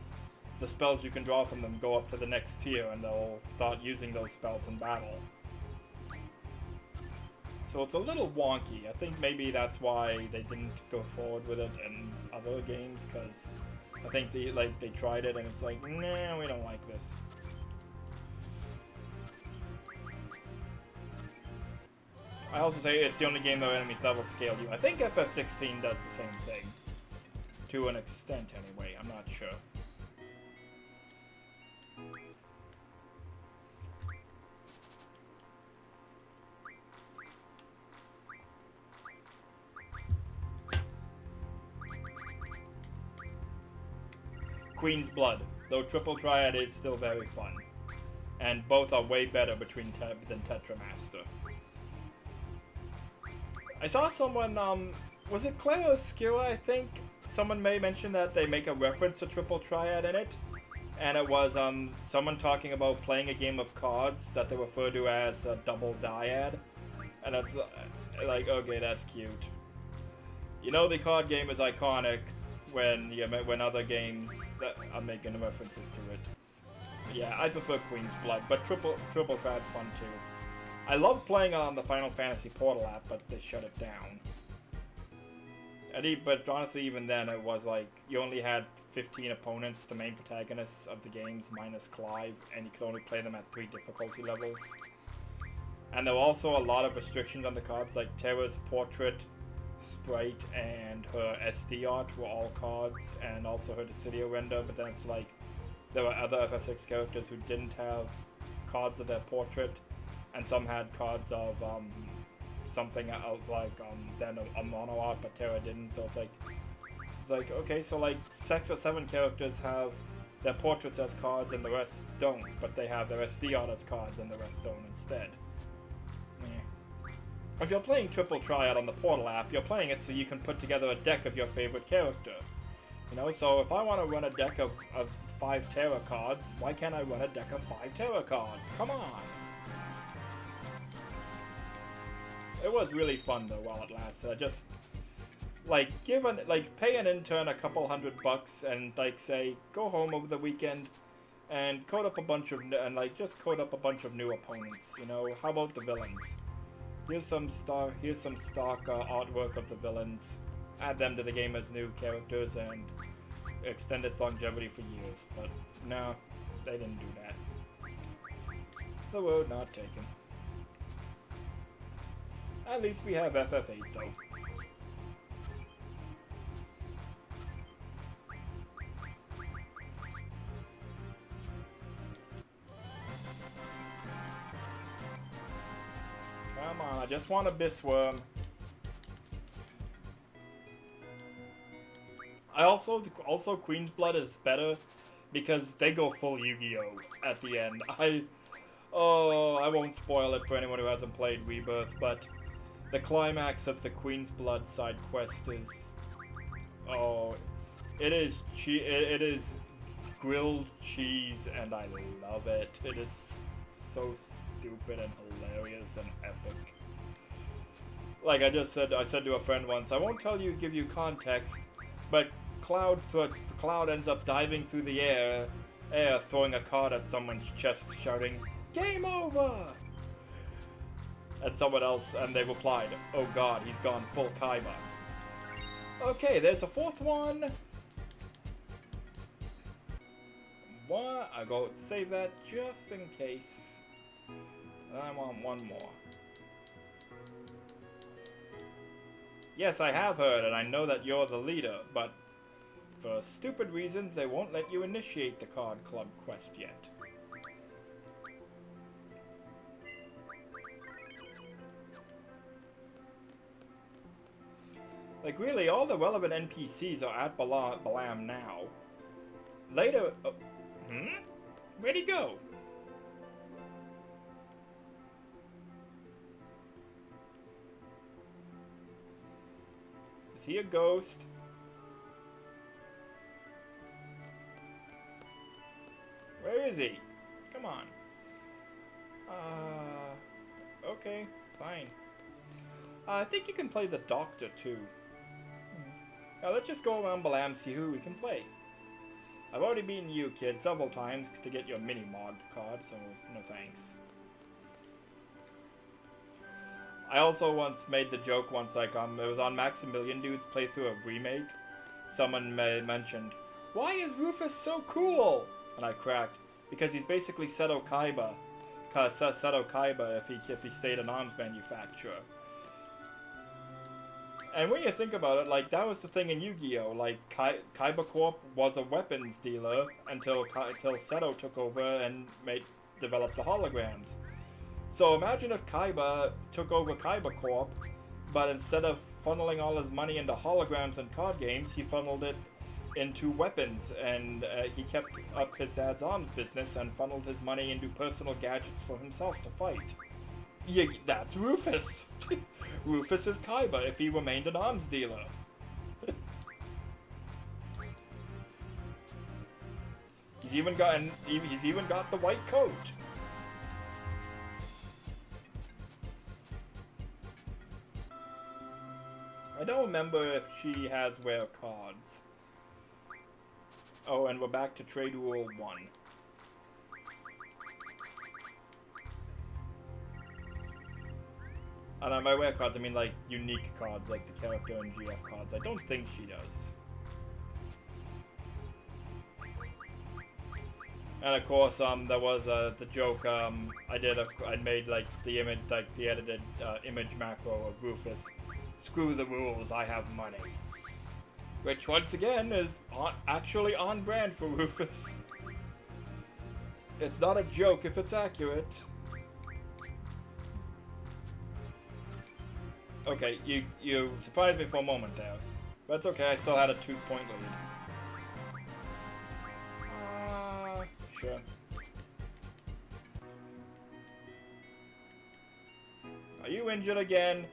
the spells you can draw from them go up to the next tier and they'll start using those spells in battle. So it's a little wonky. I think maybe that's why they didn't go forward with it in other games, because I think they tried it and it's like, nah, we don't like this. I also say it's the only game where enemies level scale you. I think FF16 does the same thing. To an extent, anyway. I'm not sure. Queen's Blood. Though Triple Triad is still very fun. And both are way better than Tetramaster. I saw someone, was it Clara Obscura, I think? Someone may mention that they make a reference to Triple Triad in it. And it was, someone talking about playing a game of cards that they refer to as a double dyad. And it's like, okay, that's cute. You know the card game is iconic when other games that are making references to it. Yeah, I prefer Queen's Blood, but Triple Triad's fun too. I love playing it on the Final Fantasy Portal app, but they shut it down. But honestly, even then, it was like, you only had 15 opponents, the main protagonists of the games, minus Clive, and you could only play them at 3 difficulty levels. And there were also a lot of restrictions on the cards, like Terra's portrait, sprite, and her SD art were all cards, and also her Dissidia render, but then it's like, there were other FF6 characters who didn't have cards of their portrait, and some had cards of something else, then a mono art, but Terra didn't. So it's like okay, so like 6 or 7 characters have their portraits as cards and the rest don't, but they have their SD art as cards and the rest don't instead. If you're playing Triple Triad on the Portal app, you're playing it so you can put together a deck of your favorite character. You know, so if I want to run a deck of 5 Terra cards, why can't I run a deck of 5 Terra cards? Come on! It was really fun though while it lasted. I just, pay an intern a couple $100 and say, go home over the weekend and code up a bunch of, code up a bunch of new opponents, you know? How about the villains? Here's some stock artwork of the villains. Add them to the game as new characters and extend its longevity for years. But no, they didn't do that. The road not taken. At least we have FF8 though. Come on, I just want a Bisworm. Also Queen's Blood is better because they go full Yu-Gi-Oh! At the end. I won't spoil it for anyone who hasn't played Rebirth, but the climax of the Queen's Blood side quest is, it is grilled cheese, and I love it. It is so stupid and hilarious and epic. Like I said to a friend once, I won't give you context, but Cloud ends up diving through the air, throwing a card at someone's chest, shouting, "Game over!" And someone else, and they replied, oh god, he's gone full Kaiba. Okay, there's a fourth one. What? I'll go save that just in case. And I want one more. Yes, I have heard, and I know that you're the leader, but for stupid reasons, they won't let you initiate the Card Club quest yet. Like, really, all the relevant NPCs are at Balam now. Later... Where'd he go? Is he a ghost? Where is he? Come on. Okay, fine. I think you can play the Doctor, too. Now, let's just go around Balam, see who we can play. I've already beaten you, kid, several times to get your mini-mod card, so no thanks. I also once made the joke once, like, it was on Maximilian Dude's playthrough of Remake. Someone mentioned, why is Rufus so cool? And I cracked, because he's basically Seto Kaiba. Seto Kaiba if he stayed an arms manufacturer. And when you think about it, like, that was the thing in Yu-Gi-Oh! Like, Kaiba Corp was a weapons dealer until Seto took over and developed the holograms. So imagine if Kaiba took over Kaiba Corp, but instead of funneling all his money into holograms and card games, he funneled it into weapons, and he kept up his dad's arms business and funneled his money into personal gadgets for himself to fight. Yeah, that's Rufus! Rufus is Kaiba if he remained an arms dealer. He's even got the white coat. I don't remember if she has rare cards. Oh, and we're back to Trade Rule 1. And by rare cards, I mean like unique cards, like the character and GF cards. I don't think she does. And of course, there was the joke I made like the image, like the edited image macro of Rufus. Screw the rules, I have money. Which once again is actually on brand for Rufus. It's not a joke if it's accurate. Okay, you surprised me for a moment there. But it's okay, I still had a 2-point lead. Sure. Are you injured again?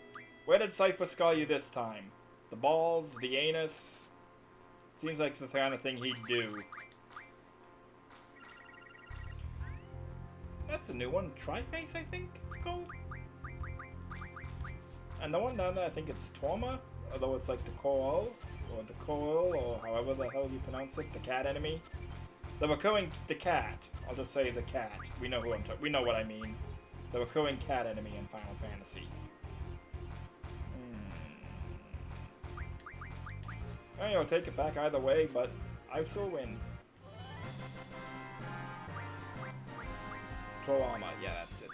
Where did Cypher scar you this time? The balls? The anus? Seems like the kind of thing he'd do. That's a new one. Tri-Face, I think it's called? And the one down there, I think it's Torma, although it's like the Coral, or the Coral, or however the hell you pronounce it, the cat enemy. The cat. I'll just say the cat. We know who we know what I mean. The recurring cat enemy in Final Fantasy. I'll take it back either way, but I still win. Torama, yeah, that's it.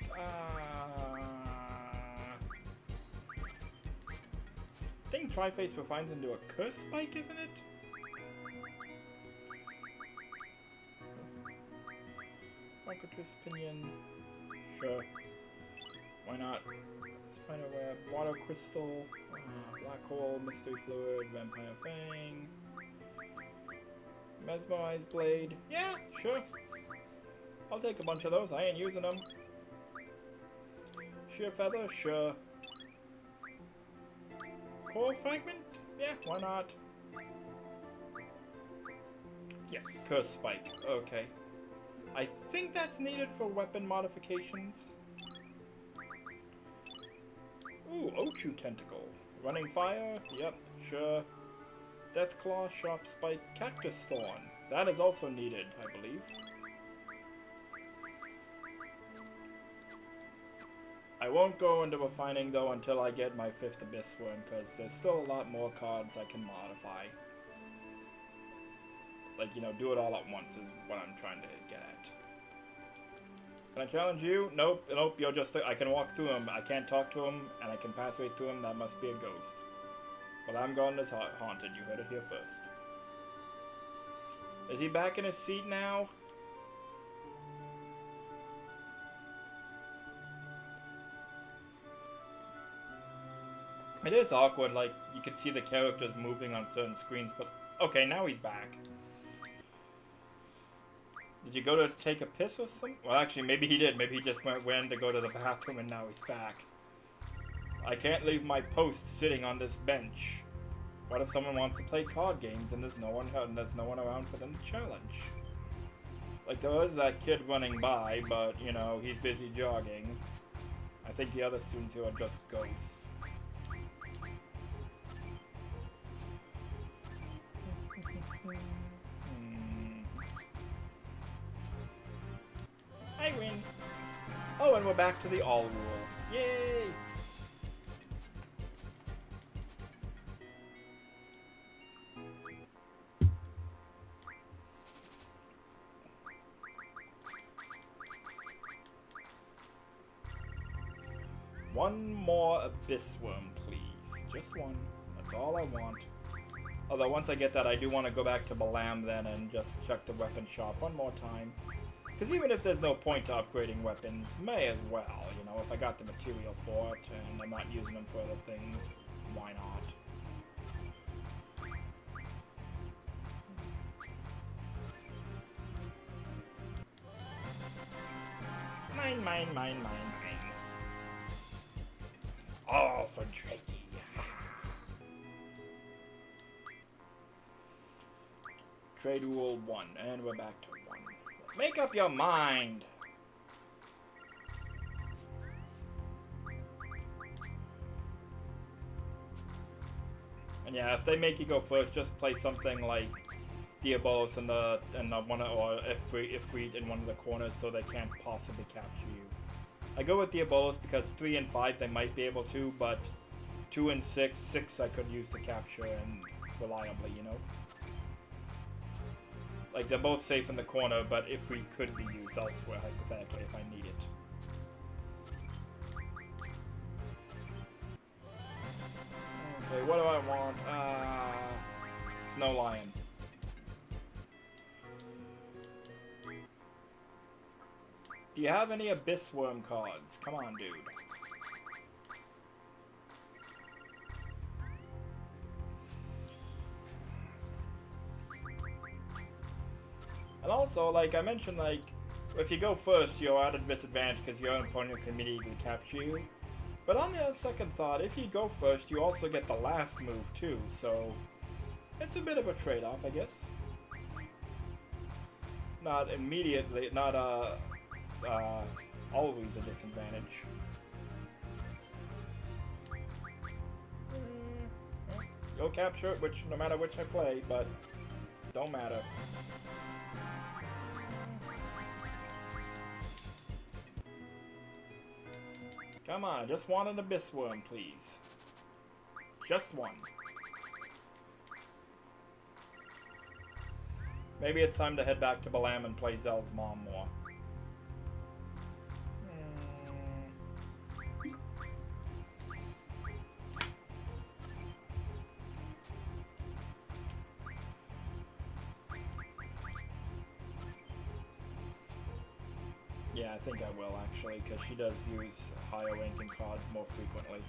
I think Tri-Face refines into a curse spike, isn't it? Microtwist Pinion. Sure. Why not? Spiderweb, Water Crystal, Black Hole, Mystery Fluid, Vampire Fang, Mesmerized Blade. Yeah, sure. I'll take a bunch of those. I ain't using them. Sheer Feather? Sure. Core Fragment? Yeah, why not? Yeah, Curse Spike. Okay. I think that's needed for weapon modifications. Ooh, Ochu Tentacle. Running Fire? Yep, sure. Deathclaw, Sharp Spike, Cactus Thorn. That is also needed, I believe. I won't go into refining though until I get my 5th Abyss Worm, because there's still a lot more cards I can modify. Like, you know, do it all at once is what I'm trying to get at. Can I challenge you? Nope, nope, you're just... I can walk through him, I can't talk to him, and I can pass right through him. That must be a ghost. Well, I'm gone as haunted. You heard it here first. Is he back in his seat now? It is awkward, like, you can see the characters moving on certain screens, but... Okay, now he's back. Did you go to take a piss or something? Well, actually, maybe he did. Maybe he just went to go to the bathroom and now he's back. I can't leave my post sitting on this bench. What if someone wants to play card games and there's no one around for them to challenge? Like, there was that kid running by, but, you know, he's busy jogging. I think the other students here are just ghosts. I win. Oh, and we're back to the all rule. Yay! One more Abyss Worm, please. Just one. That's all I want. Although once I get that, I do want to go back to Balam then and just check the weapon shop one more time. Because even if there's no point to upgrading weapons, may as well, you know, if I got the material for it and I'm not using them for other things, why not? Mine, mine, mine, mine, mine. All for Drakey. Trade rule 1, and we're back to 1. Make up your mind! And yeah, if they make you go first, just play something like Diabolos in the one, or Ifrit in one of the corners so they can't possibly capture you. I go with Diabolos because 3 and 5 they might be able to, but 2 and 6 I could use to capture and reliably, you know? Like, they're both safe in the corner, but Ifrit could be used elsewhere, hypothetically, if I need it. Okay, what do I want? Snow Lion. Do you have any Abyss Worm cards? Come on, dude. And also, like I mentioned, like, if you go first, you're at a disadvantage because your own opponent can immediately capture you. But on the second thought, if you go first, you also get the last move too, so it's a bit of a trade-off, I guess. Not immediately, not always a disadvantage. You'll capture it, no matter which I play, but don't matter. Come on, I just want an Abyss Worm, please. Just one. Maybe it's time to head back to Balam and play Zel's mom more. Yeah, I think I will actually, because she does use higher ranking cards more frequently.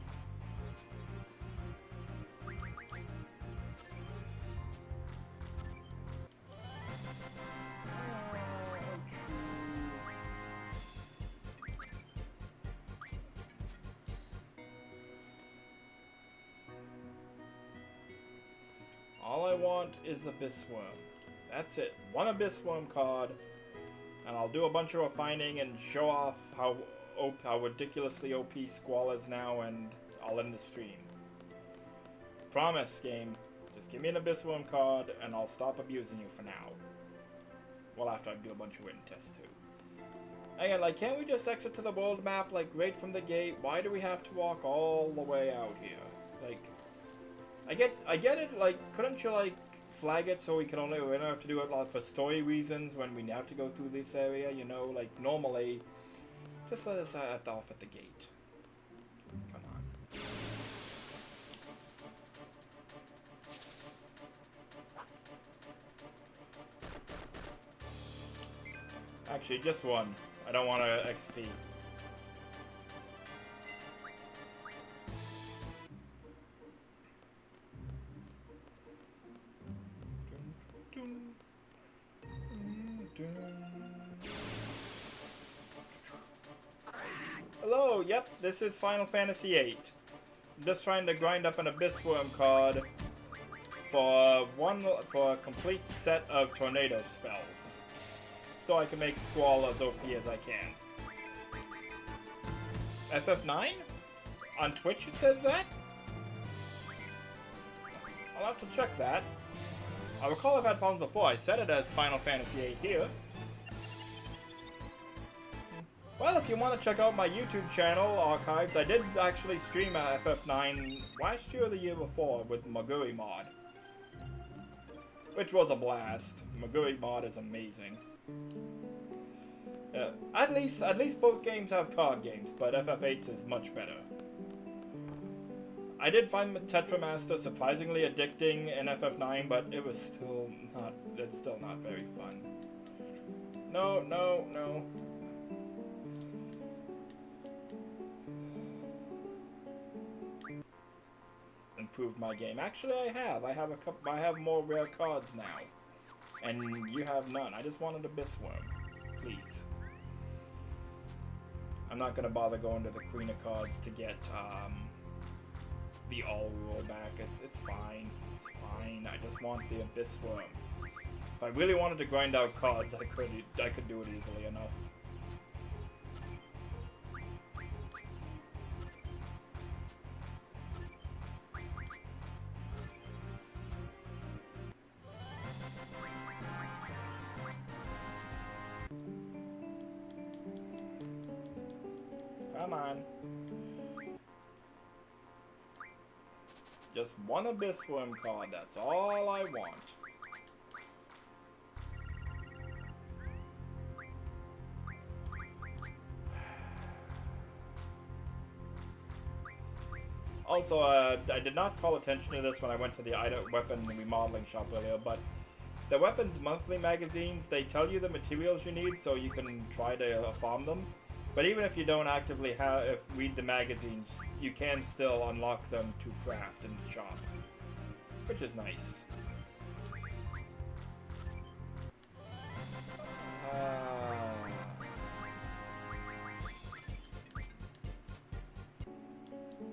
All I want is Abyss Worm. That's it. One Abyss Worm card. And I'll do a bunch of refining and show off how ridiculously OP Squall is now, and I'll end the stream. Promise, game. Just give me an Abyss Worm card, and I'll stop abusing you for now. Well, after I do a bunch of written tests, too. Again, like, can't we just exit to the world map, like, right from the gate? Why do we have to walk all the way out here? Like, I get it, like, couldn't you, like, flag it so we don't have to do it, like, for story reasons when we have to go through this area, you know? Like, normally, just let us off at the gate. Come on. Actually, just one. I don't want to XP. Hello, yep, this is Final Fantasy VIII. I'm just trying to grind up an Abyss Worm card for a complete set of tornado spells, so I can make Squall as OP as I can. FF9? On Twitch it says that? I'll have to check that. I recall I've had problems before. I said it as Final Fantasy VIII here. Well, if you want to check out my YouTube channel archives, I did actually stream FF9 last year or the year before with Maguri mod, which was a blast. Maguri mod is amazing. At least both games have card games, but FF8 is much better. I did find Tetramaster surprisingly addicting in FF9, but it's still not very fun. No. Improved my game. Actually, I have more rare cards now, and you have none. I just wanted Abyss Worm, please. I'm not gonna bother going to the Queen of Cards to get the all rule back. It's fine. It's fine. I just want the Abyss Worm. If I really wanted to grind out cards, I could do it easily enough. Come on. Just one Abyss Worm card, that's all I want. Also, I did not call attention to this when I went to the weapon remodeling shop earlier, but the Weapons Monthly magazines, they tell you the materials you need so you can try to farm them. But even if you don't actively read the magazines, you can still unlock them to craft in the shop, which is nice.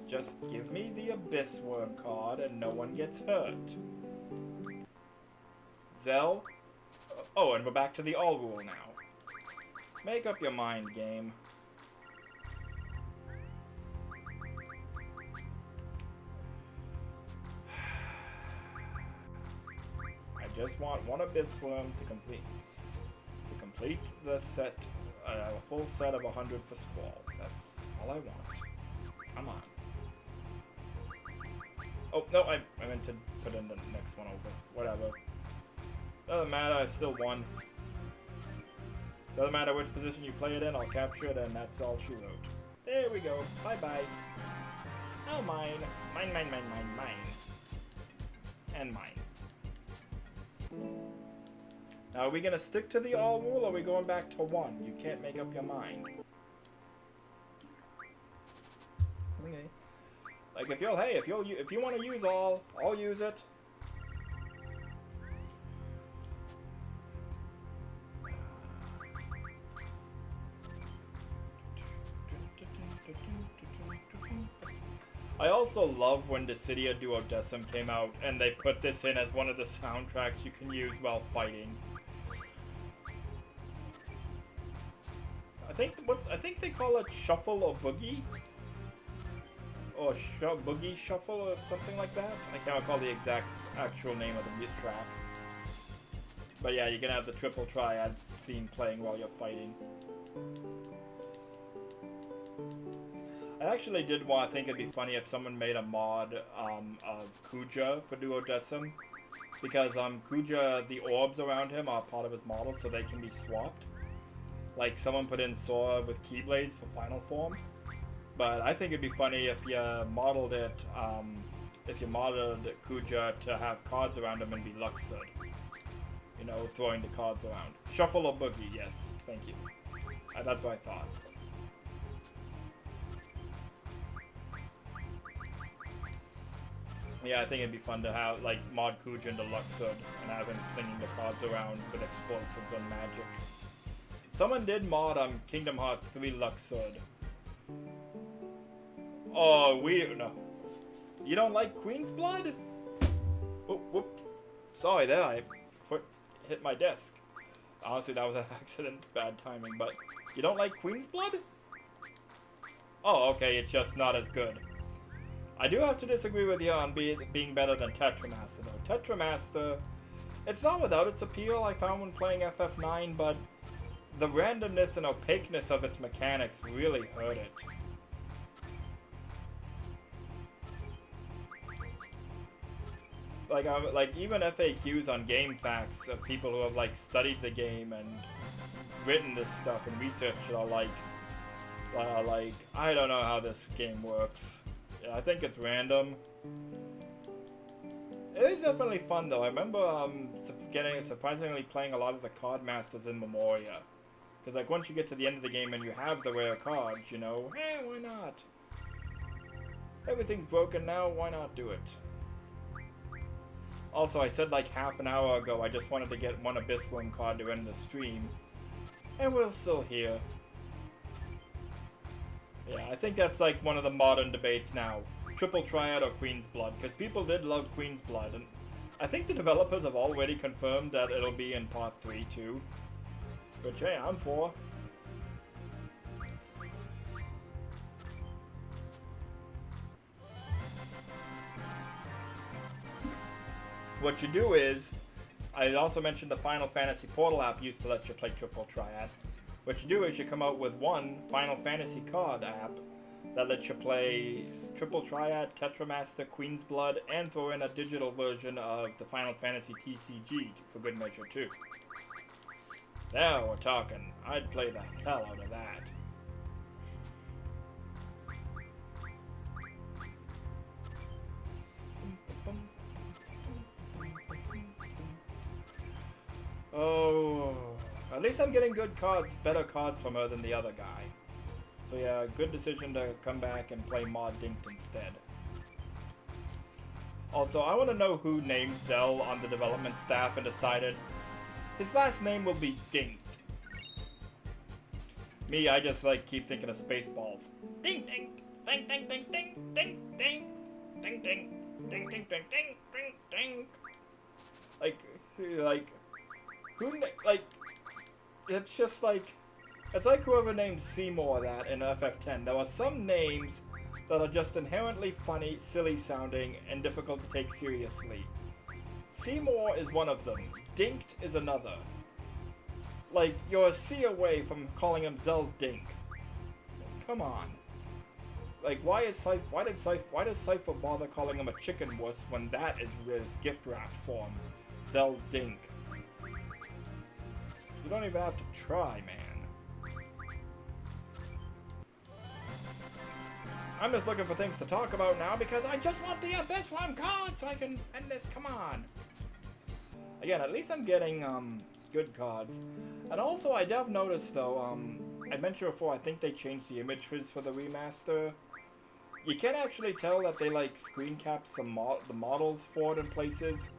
Just give me the Abyss Worm card and no one gets hurt. Zell? Oh, and we're back to the all rule now. Make up your mind, game. I just want one Abyss Worm to complete the set, a full set of 100 for Squall. That's all I want. Come on. Oh, no, I meant to put in the next one over. Whatever. Doesn't matter, I still won. Doesn't matter which position you play it in, I'll capture it, and that's all she wrote. There we go. Bye-bye. Oh, mine. Mine. And mine. Now, are we going to stick to the all rule, or are we going back to one? You can't make up your mind. Okay. Like, if you want to use all, I'll use it. I also love when Dissidia Duodecim came out and they put this in as one of the soundtracks you can use while fighting. I think they call it Shuffle or Boogie, or Boogie Shuffle or something like that. I can't recall the actual name of the track. But yeah, you're gonna have the triple triad theme playing while you're fighting. I actually did want to think it'd be funny if someone made a mod of Kuja for Duodecim, because Kuja, the orbs around him are part of his model, so they can be swapped. Like someone put in Sora with Keyblades for final form. But I think it'd be funny if you modeled it, if you modeled Kuja to have cards around him and be Luxord. You know, throwing the cards around. Shuffle or Boogie, yes. Thank you. That's what I thought. Yeah, I think it'd be fun to have, like, mod Kuja into Luxord and have him slinging the cards around with explosives and magic. Someone did mod Kingdom Hearts 3 Luxord. Oh, no. You don't like Queen's Blood? Whoop, whoop. Sorry there, I hit my desk. Honestly, that was an accident, bad timing, but you don't like Queen's Blood? Oh, okay, it's just not as good. I do have to disagree with you on being better than Tetramaster, though. Tetramaster, it's not without its appeal, I found when playing FF9, but the randomness and opaqueness of its mechanics really hurt it. Like even FAQs on GameFAQs of people who have like studied the game and written this stuff and researched it are like, I don't know how this game works. Yeah, I think it's random. It is definitely fun though. I remember surprisingly playing a lot of the card masters in Memoria. Because like once you get to the end of the game and you have the rare cards, you know, hey, why not? Everything's broken now, why not do it? Also, I said like half an hour ago I just wanted to get one Abyss Worm card to end the stream. And we're still here. Yeah, I think that's like one of the modern debates now. Triple Triad or Queen's Blood. Because people did love Queen's Blood. And I think the developers have already confirmed that it'll be in Part 3 too. Which, hey, I'm for. What you do is, I also mentioned the Final Fantasy Portal app used to let you play Triple Triad. What you do is you come out with one Final Fantasy card app that lets you play Triple Triad, Tetramaster, Queen's Blood, and throw in a digital version of the Final Fantasy TCG for good measure too. Now we're talking. I'd play the hell out of that. Oh, at least I'm getting good cards, better cards from her than the other guy. So yeah, good decision to come back and play Mod Dinked instead. Also, I want to know who named Zell on the development staff and decided his last name will be Dinked. Me, I just like keep thinking of Spaceballs. Ding ding, ding ding ding ding ding ding ding ding ding ding ding ding ding ding. Like. Who, like, it's just like, it's like whoever named Seymour that in FF10. There are some names that are just inherently funny, silly sounding, and difficult to take seriously. Seymour is one of them. Dinked is another. Like, you're a C away from calling him Zell Dink. Come on. Like, why does Cypher bother calling him a chicken wuss when that is his gift wrapped form? Zell Dink. You don't even have to try, man. I'm just looking for things to talk about now because I just want the Abyss Worm card so I can end this. Come on. Again, at least I'm getting good cards. And also, I have noticed though, I mentioned before, I think they changed the images for the remaster. You can actually tell that they like screen capped some the models for it in places.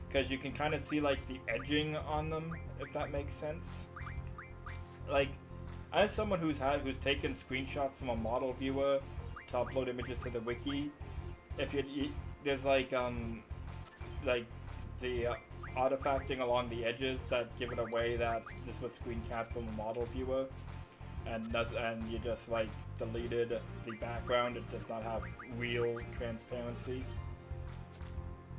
Because you can kind of see like the edging on them, if that makes sense. Like, as someone who's taken screenshots from a model viewer to upload images to the wiki, if there's like the artifacting along the edges that give it away that this was screen capped from a model viewer, and you just like deleted the background. It does not have real transparency.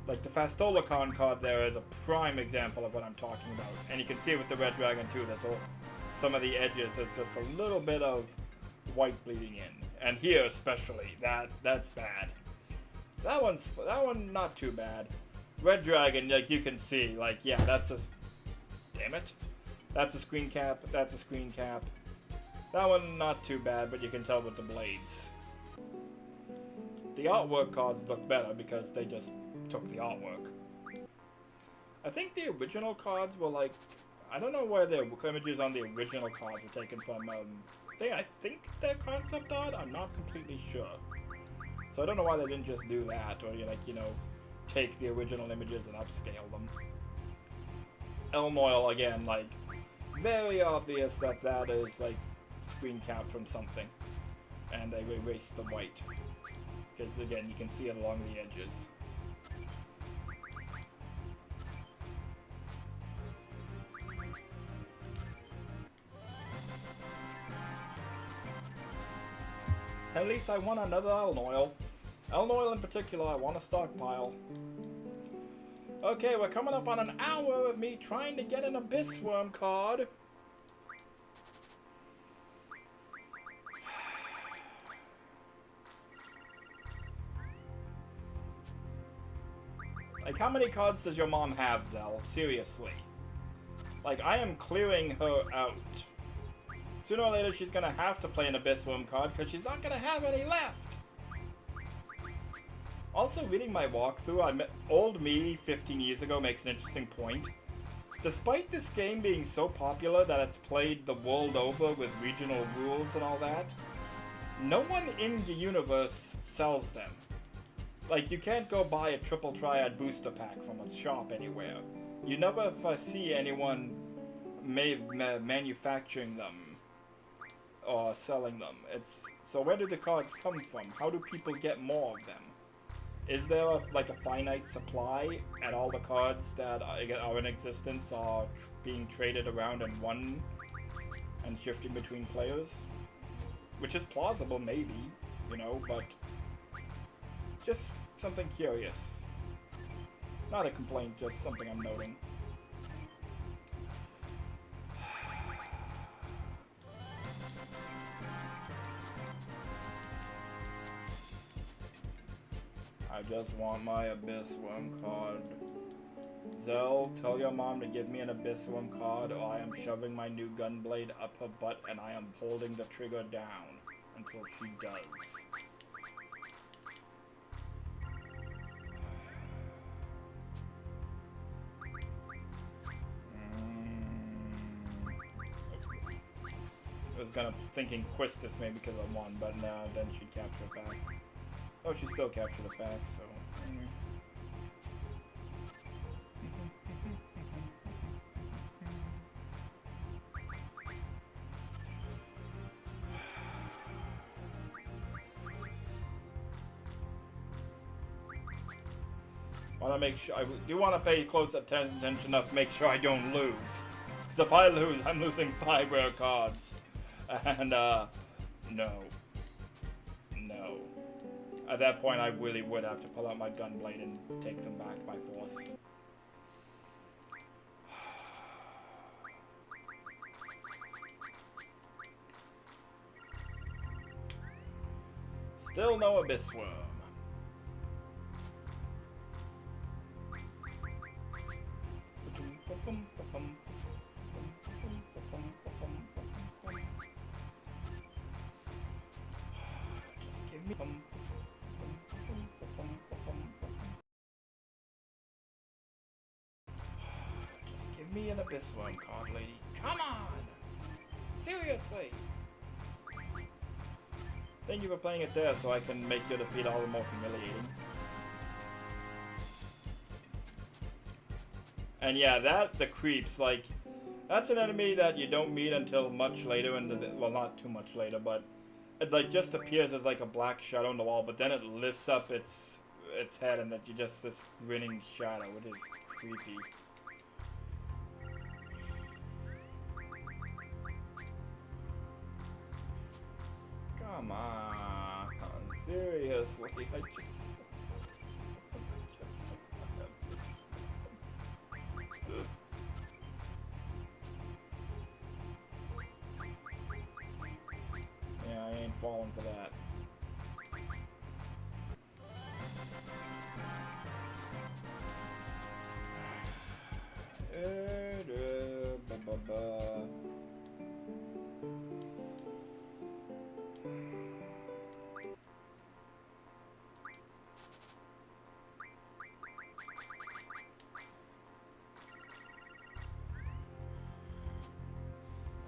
Like the Fastolicon card there is a prime example of what I'm talking about. And you can see it with the Red Dragon too. There's some of the edges, there's just a little bit of white bleeding in. And here especially, that's bad. That one not too bad. Red Dragon, like you can see, like yeah, that's a damn it. That's a screen cap, that's a screen cap. That one not too bad, but you can tell with the blades. The artwork cards look better because they just took the artwork. I think the original cards were like, I don't know where the images on the original cards were taken from. I think they're concept art. I'm not completely sure. So I don't know why they didn't just do that, or take the original images and upscale them. Elmoil again, like very obvious that is like screen cap from something, and they erased the white because again you can see it along the edges. At least I want another Elnoil. Elnoil in particular, I want to stockpile. Okay, we're coming up on an hour of me trying to get an Abyss Worm card. Like, how many cards does your mom have, Zell? Seriously. Like, I am clearing her out. Sooner or later, she's gonna have to play an Abyss Worm card because she's not gonna have any left. Also, reading my walkthrough, old me 15 years ago makes an interesting point. Despite this game being so popular that it's played the world over with regional rules and all that, no one in the universe sells them. Like, you can't go buy a Triple Triad booster pack from a shop anywhere. You never see anyone manufacturing them or selling them. So where do the cards come from? How do people get more of them? Is there a finite supply, and all the cards that are in existence are being traded around and won and shifting between players? Which is plausible, maybe, but just something curious. Not a complaint, just something I'm noting. I just want my Abyss Worm card. Zell, tell your mom to give me an Abyss Worm card, or I am shoving my new gunblade up her butt and I am holding the trigger down until she does. I was thinking Quistis maybe because I won, but no, then she'd capture it back. Oh, she still captured it back, so... I do want to pay close attention enough to make sure I don't lose. If I lose, I'm losing 5 rare cards. And, no. No. At that point, I really would have to pull out my gunblade and take them back by force. Still no Abyss Worm. Just give me Just give me an Abyss Worm card, lady. Come on! Seriously! Thank you for playing it there so I can make your defeat all the more humiliating. And yeah, the creeps, like, that's an enemy that you don't meet until much later in the, well, not too much later, but it like just appears as like a black shadow on the wall, but then it lifts up its head and you just this grinning shadow. It is creepy. Come on, seriously, I just... Yeah, I ain't falling for that.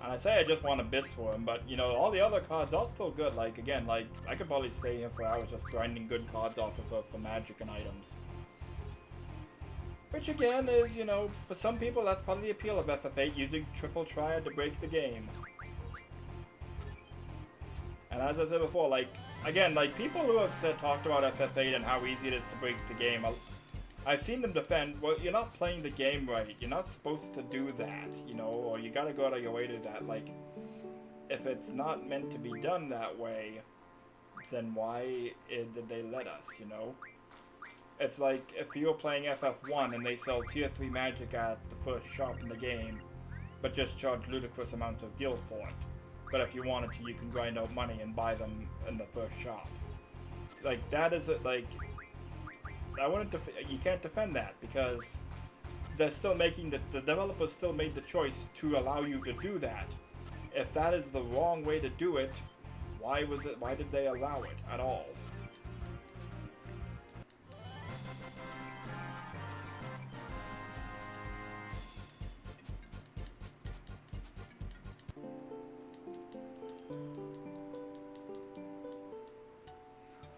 And I say I just want Abyss for him, but, you know, all the other cards are still good. Like, again, like, I could probably stay here for hours just grinding good cards off of for magic and items. Which, again, is, you know, for some people, that's part of the appeal of FF8, using triple triad to break the game. And as I said before, like, again, like, people who have talked about FF8 and how easy it is to break the game, I've seen them defend, well, you're not playing the game right. You're not supposed to do that, you know, or you gotta go out of your way to that. Like, if it's not meant to be done that way, then why did they let us, you know? It's like if you were playing FF1 and they sell tier 3 magic at the first shop in the game, but just charge ludicrous amounts of gil for it. But if you wanted to, you can grind out money and buy them in the first shop. Like, that is it, like, you can't defend that because they're still making the developers still made the choice to allow you to do that. If that is the wrong way to do it, why did they allow it at all?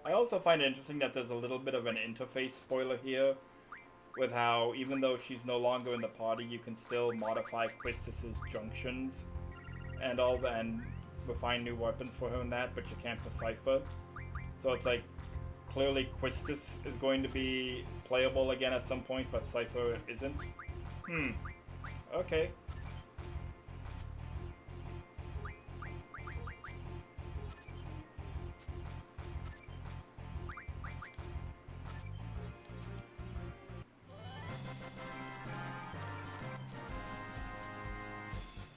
I also find it interesting that there's a little bit of an interface spoiler here, with how, even though she's no longer in the party, you can still modify Quistis's junctions and refine new weapons for her and that, but you can't for Cypher. So it's like, clearly Quistis is going to be playable again at some point, but Cypher isn't. Okay.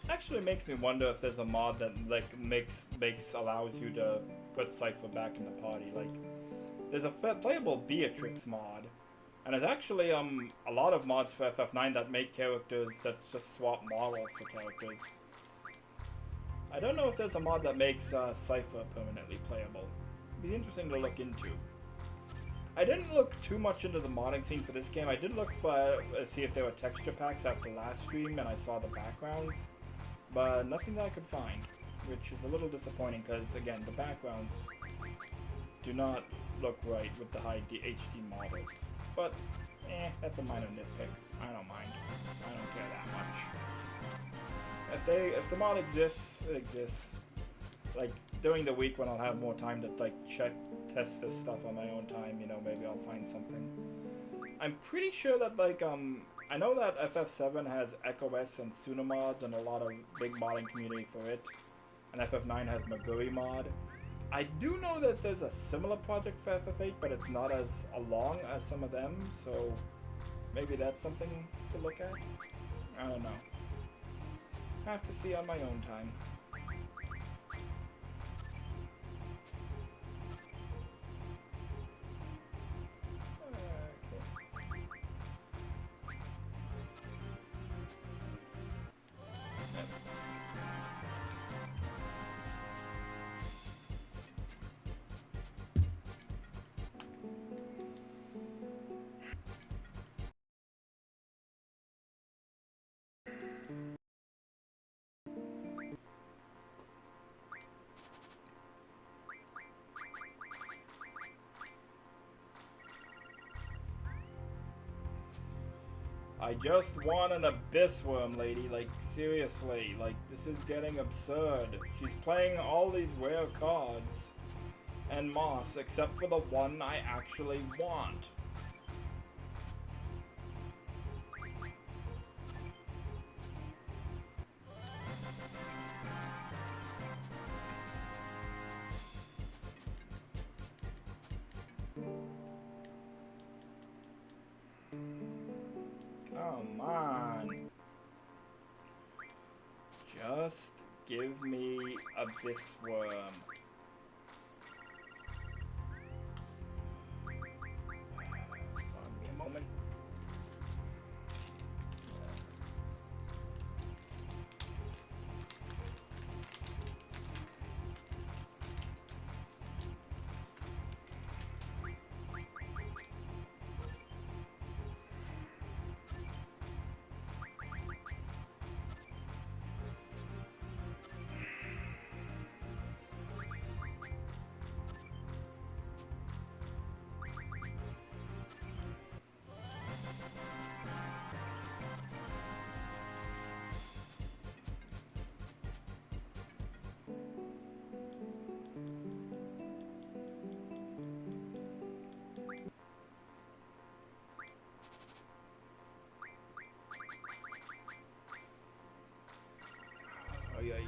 Actually makes me wonder if there's a mod that like allows you to put Cypher back in the party. Like, there's a playable Beatrix mod, and there's actually a lot of mods for FF9 that make characters that just swap models for characters. I don't know if there's a mod that makes Cypher permanently playable. It'd be interesting to look into. I didn't look too much into the modding scene for this game. I did look for see if there were texture packs after last stream, and I saw the backgrounds. But nothing that I could find, which is a little disappointing because, again, the backgrounds do not look right with the high HD models. But, that's a minor nitpick. I don't mind. I don't care that much. If the mod exists, it exists. Like, during the week when I'll have more time to, like, test this stuff on my own time, you know, maybe I'll find something. I'm pretty sure that, like, I know that FF7 has EchoS and Suna mods and a lot of big modding community for it, and FF9 has Maguri mod. I do know that there's a similar project for FF8, but it's not as long as some of them, so maybe that's something to look at? I don't know. Have to see on my own time. I just want an Abyss Worm, lady. Like, seriously. Like, this is getting absurd. She's playing all these rare cards and moss, except for the one I actually want. Come on. Just give me Abyss Worm. Give me a moment.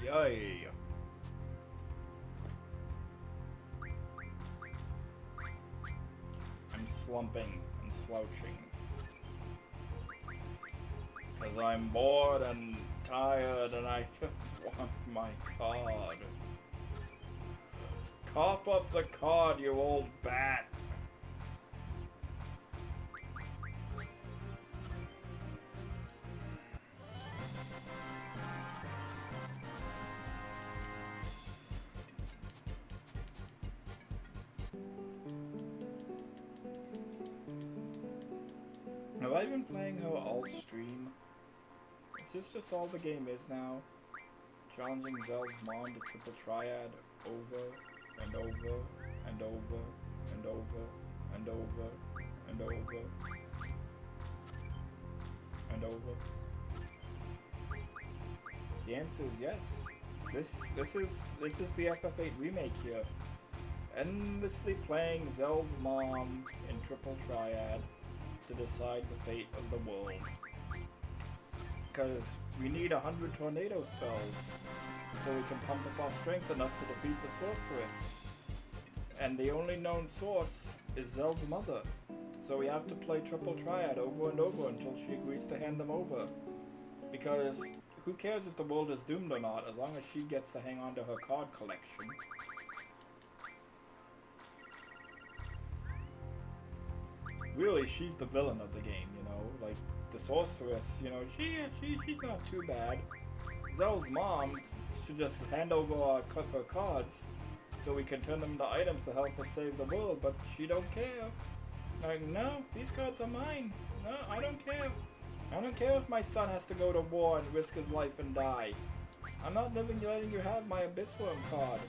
Yay. I'm slumping and slouching. Because I'm bored and tired and I just want my card. Cough up the card, you old bat. Have I been playing her all stream? Is this just all the game is now? Challenging Zell's mom to triple triad over and over and over and over and over and over and over. The answer is yes. This is the FF8 remake here. Endlessly playing Zell's mom in triple triad to decide the fate of the world. Because we need 100 tornado spells so we can pump up our strength enough to defeat the sorceress. And the only known source is Zell's mother. So we have to play triple triad over and over until she agrees to hand them over. Because who cares if the world is doomed or not, as long as she gets to hang on to her card collection. Really, she's the villain of the game, you know, like the sorceress, you know, she's not too bad. Zell's mom should just hand over her cards so we can turn them into items to help us save the world, but she don't care. Like, no, these cards are mine. No, I don't care. I don't care if my son has to go to war and risk his life and die. I'm not letting you have my Abyssworm card.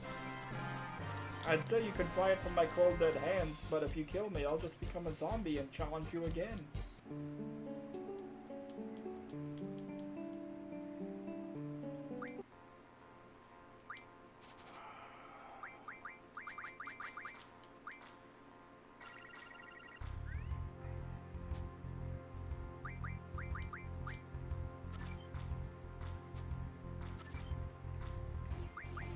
I'd say you can pry it from my cold dead hands, but if you kill me, I'll just become a zombie and challenge you again.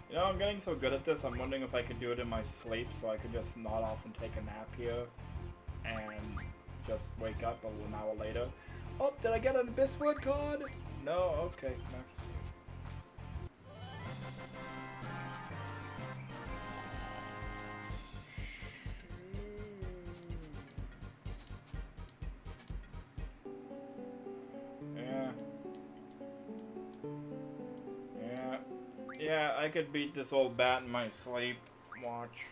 You know, I'm getting so good at this, I'm wondering if I could do it in my sleep so I could just nod off and take a nap here and just wake up an hour later. Oh, did I get an Abyssworm card? No, okay. No. Yeah, I could beat this old bat in my sleep. Watch.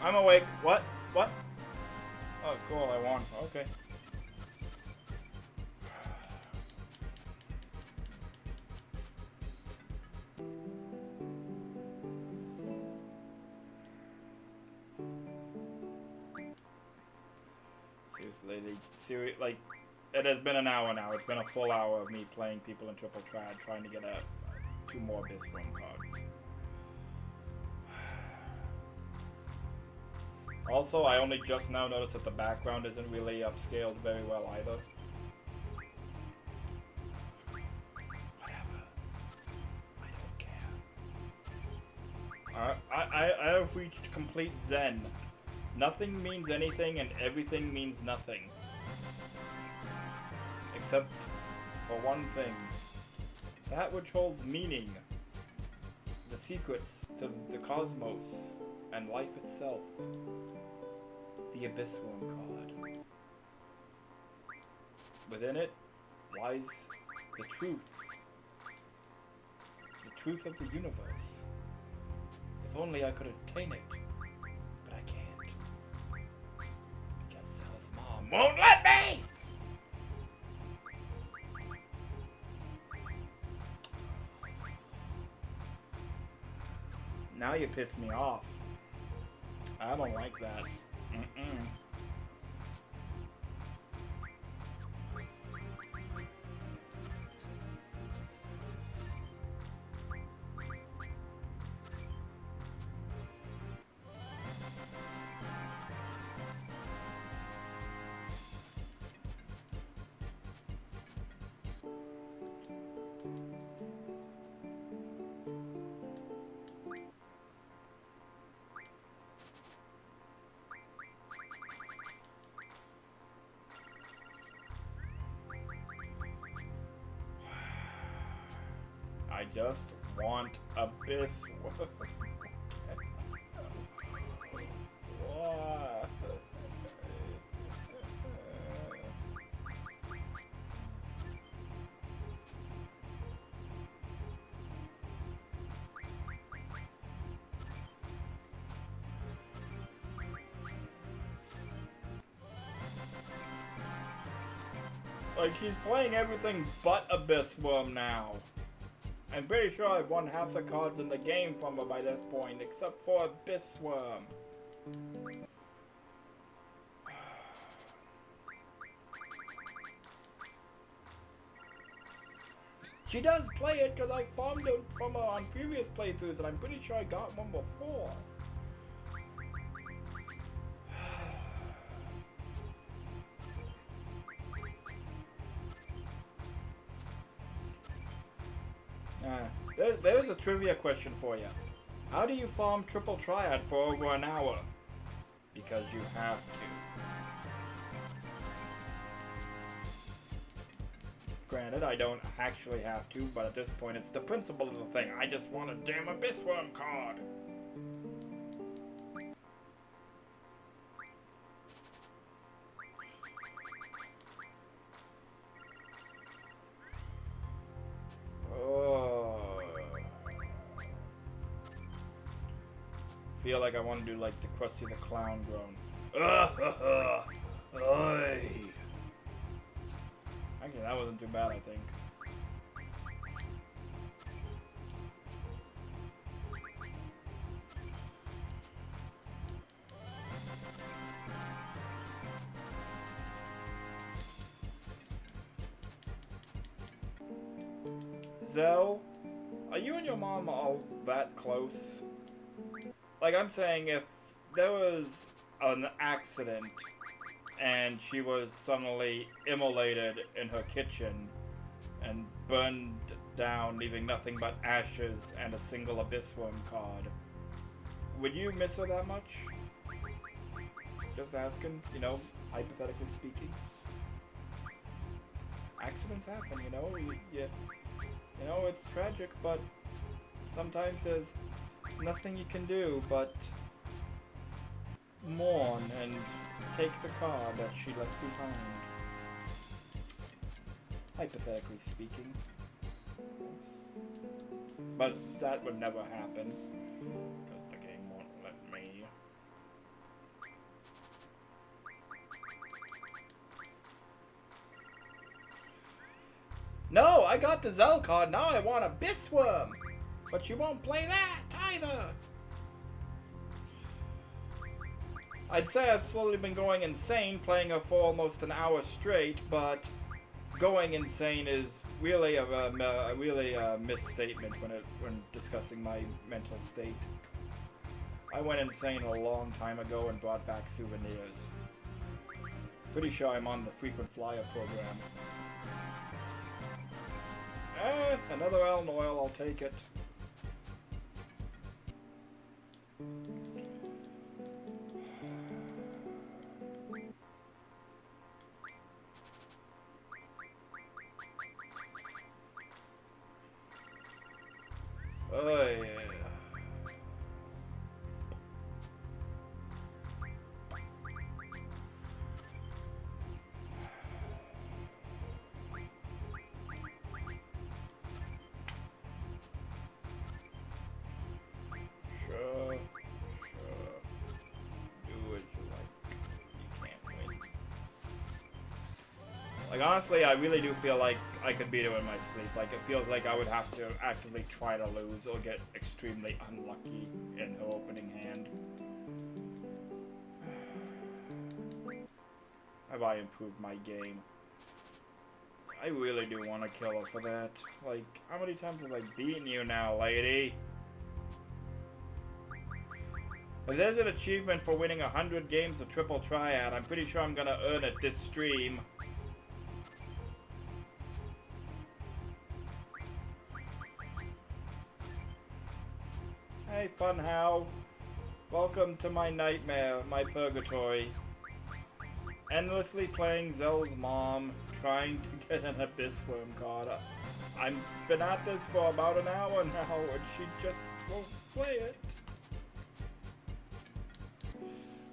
I'm awake. What? What? Oh, cool. I won. Okay. Seriously, like, it has been an hour now. It's been a full hour of me playing people in triple trad, trying to get 2 more Abyssworm cards. Also, I only just now noticed that the background isn't really upscaled very well either. Whatever. I don't care. I have reached complete zen. Nothing means anything and everything means nothing. Except for one thing. That which holds meaning. The secrets to the cosmos and life itself. The Abyssworm card. Within it lies the truth. The truth of the universe. If only I could obtain it. Won't let me! Now you pissed me off. I don't like that. Mm-mm. I just want Abyss. What? Like, she's playing everything but Abyss Worm now. I'm pretty sure I've won half the cards in the game from her by this point, except for Abyss Worm. She does play it because I farmed it from her on previous playthroughs, and I'm pretty sure I got one before. There's a trivia question for you. How do you farm Triple Triad for over an hour? Because you have to. Granted, I don't actually have to, but at this point it's the principle of the thing. I just want a damn Abyss Worm card. Feel like I want to do like the Krusty the Clown groan. Actually, that wasn't too bad, I think. Zell, are you and your mom all that close? Like, I'm saying, if there was an accident and she was suddenly immolated in her kitchen and burned down, leaving nothing but ashes and a single Abyss Worm card, would you miss her that much? Just asking, you know, hypothetically speaking. Accidents happen, you know, you know, it's tragic, but sometimes there's nothing you can do but mourn and take the card that she left behind. Hypothetically speaking, of course. But that would never happen, because the game won't let me. No, I got the Zell card, now I want Abyss Worm! But you won't play that either! I'd say I've slowly been going insane, playing her for almost an hour straight, but going insane is really a misstatement when discussing my mental state. I went insane a long time ago and brought back souvenirs. Pretty sure I'm on the frequent flyer program. Another Elm Oil, I'll take it. Oh yeah. Sure. Do what you like. You can't win. Like, honestly, I really do feel like I could beat him in my sleep. Like, it feels like I would have to actively try to lose or get extremely unlucky in her opening hand. Have I improved my game? I really do want to kill her for that. Like, how many times have I beaten you now, lady? If there's an achievement for winning 100 games of Triple Triad, I'm pretty sure I'm gonna earn it this stream. Hey, Funhow. Welcome to my nightmare, my purgatory. Endlessly playing Zell's mom, trying to get an Abyss Worm card. I've been at this for about an hour now, and she just won't play it.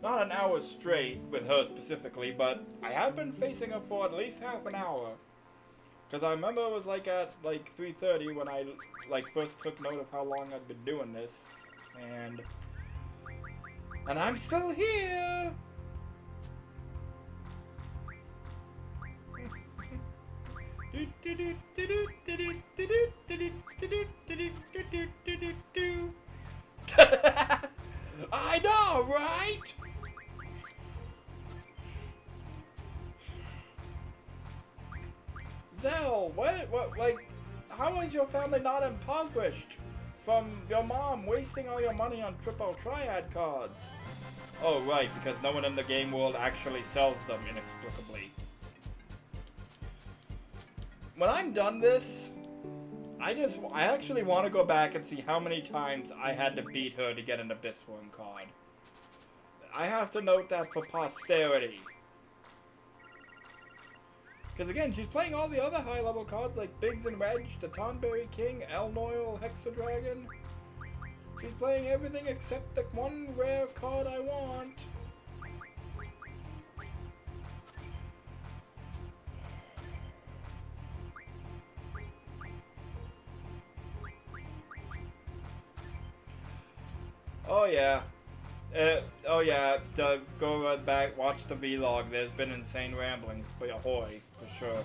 Not an hour straight with her specifically, but I have been facing her for at least half an hour. Because I remember it was like at like 3:30 when I like first took note of how long I'd been doing this, and I'm still here. I know, right? Zell, what, like, how is your family not impoverished from your mom wasting all your money on Triple Triad cards? Oh, right, because no one in the game world actually sells them inexplicably. When I'm done this, I actually want to go back and see how many times I had to beat her to get an Abyss Worm card. I have to note that for posterity. Because again, she's playing all the other high-level cards like Biggs and Wedge, the Tonberry King, Elnoil, Hexadragon. She's playing everything except the one rare card I want. Oh yeah. Go back, watch the vlog. There's been insane ramblings, but ahoy, for sure.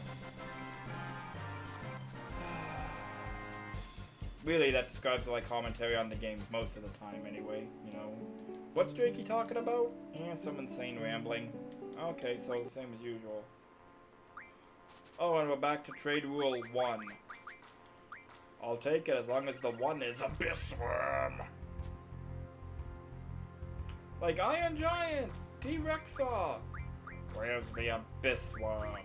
Really, that describes like commentary on the game most of the time anyway, you know. What's Drakey talking about? Yeah, some insane rambling. Okay, so same as usual. Oh, and we're back to Trade Rule 1. I'll take it as long as the 1 is Abyss Worm. Like Iron Giant, T-Rexaw. Where's the Abyss Worm?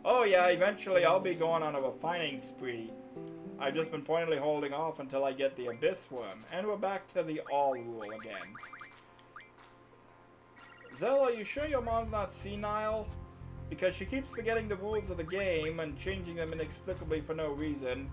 Oh yeah, eventually I'll be going on a refining spree. I've just been pointedly holding off until I get the Abyss Worm, and we're back to the all rule again. Zell, are you sure your mom's not senile? Because she keeps forgetting the rules of the game and changing them inexplicably for no reason.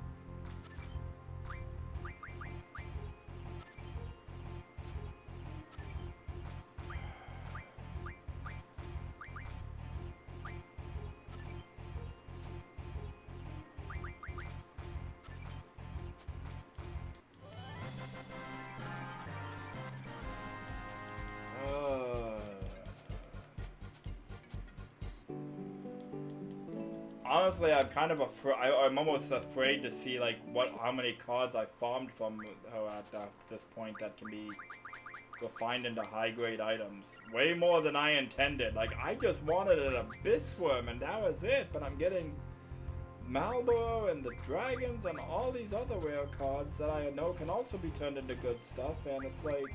Honestly, I'm kind of I'm almost afraid to see like how many cards I farmed from her at this point that can be refined into high grade items. Way more than I intended. Like I just wanted an Abyss Worm and that was it. But I'm getting Malboro and the Dragons and all these other rare cards that I know can also be turned into good stuff. And it's like,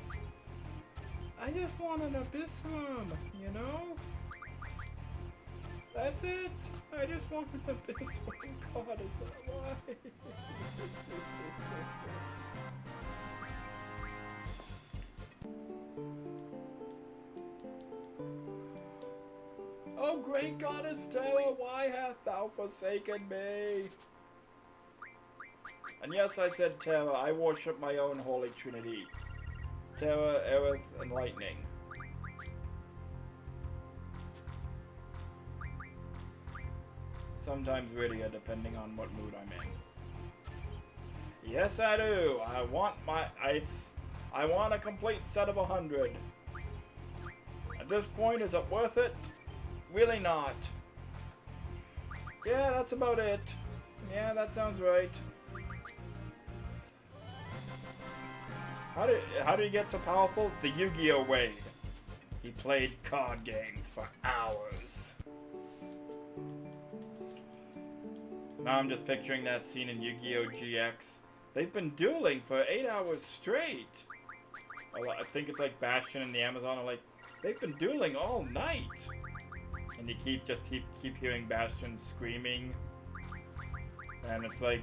I just want an Abyss Worm, you know? That's it. I just want an Abyss Worm card. Is that why? Oh, great goddess Terra, why hast thou forsaken me? And yes, I said Terra. I worship my own holy trinity. Terra, Earth, and Lightning. Sometimes Rydia, depending on what mood I'm in. Yes, I do. I want a complete set of 100. At this point, is it worth it? Really not. Yeah, that's about it. Yeah, that sounds right. How did he get so powerful? The Yu-Gi-Oh way. He played card games for hours. Now I'm just picturing that scene in Yu-Gi-Oh GX. They've been dueling for 8 hours straight. I think it's like Bastion and the Amazon are like, they've been dueling all night. And you keep hearing Bastion screaming. And it's like,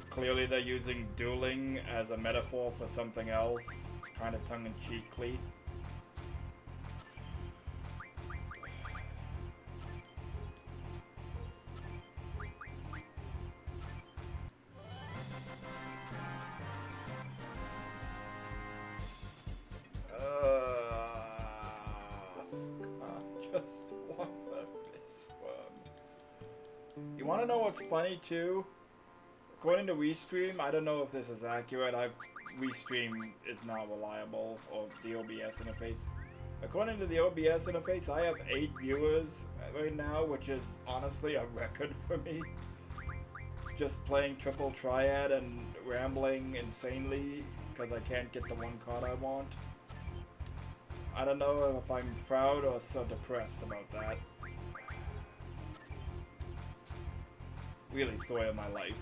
clearly they're using dueling as a metaphor for something else, kind of tongue-in-cheekly. Just one abyss worm. You want to know what's funny too? According to Restream, I don't know if this is accurate. Restream is not reliable, or the OBS interface. According to the OBS interface, I have 8 viewers right now, which is honestly a record for me. Just playing triple triad and rambling insanely because I can't get the one card I want. I don't know if I'm proud or so depressed about that. Really, story of my life.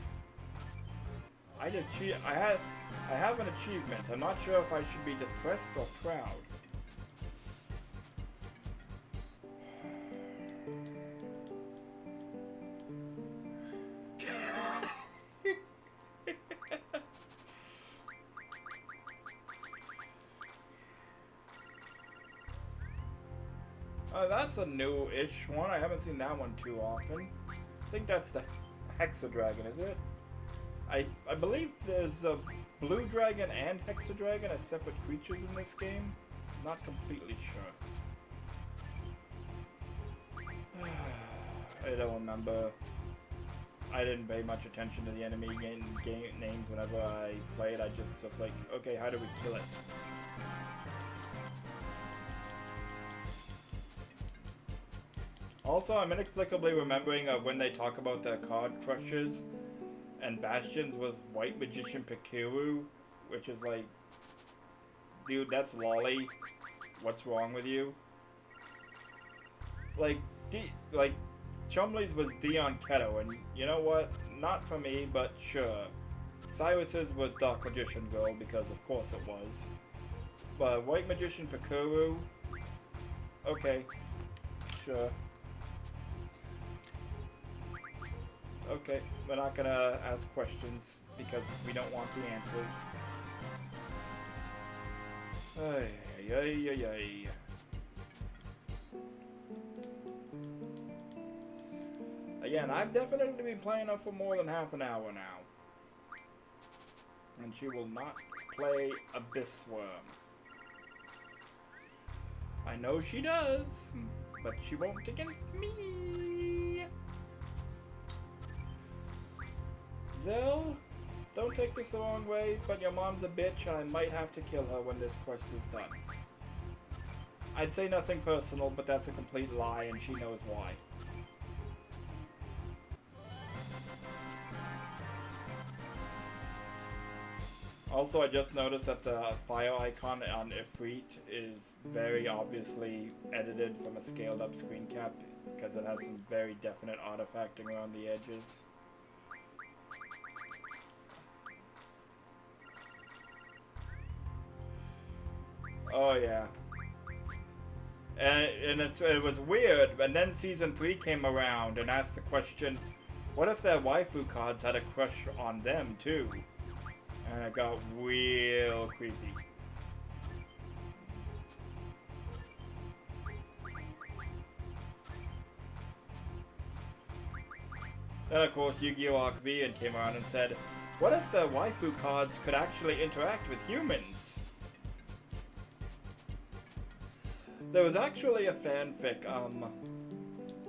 I have an achievement. I'm not sure if I should be depressed or proud. That's a new-ish one. I haven't seen that one too often. I think that's the Hexadragon, is it? I believe there's a Blue Dragon and Hexadragon as separate creatures in this game. Not completely sure. I don't remember. I didn't pay much attention to the enemy game names whenever I played. I just like, okay, how do we kill it? Also, I'm inexplicably remembering when they talk about the card crushers and bastions with White Magician Pikiru, which is like, dude, that's lolly. What's wrong with you? Like Chumley's was Dion Keto, and you know what? Not for me, but sure. Cyrus's was Dark Magician Girl, because of course it was. But White Magician Pikiru, okay, sure. Okay, we're not gonna ask questions because we don't want the answers. Ay, ay, ay, ay. Again, I've definitely been playing her for more than half an hour now. And she will not play Abyss Worm. I know she does, but she won't against me. Zell, don't take this the wrong way, but your mom's a bitch and I might have to kill her when this quest is done. I'd say nothing personal, but that's a complete lie and she knows why. Also, I just noticed that the fire icon on Ifrit is very obviously edited from a scaled up screen cap because it has some very definite artifacting around the edges. Oh yeah, and it was weird. And then season 3 came around and asked the question, what if their waifu cards had a crush on them too? And it got real creepy. Then of course Yu-Gi-Oh! Arc-V came around and said, What if the waifu cards could actually interact with humans? There was actually a fanfic,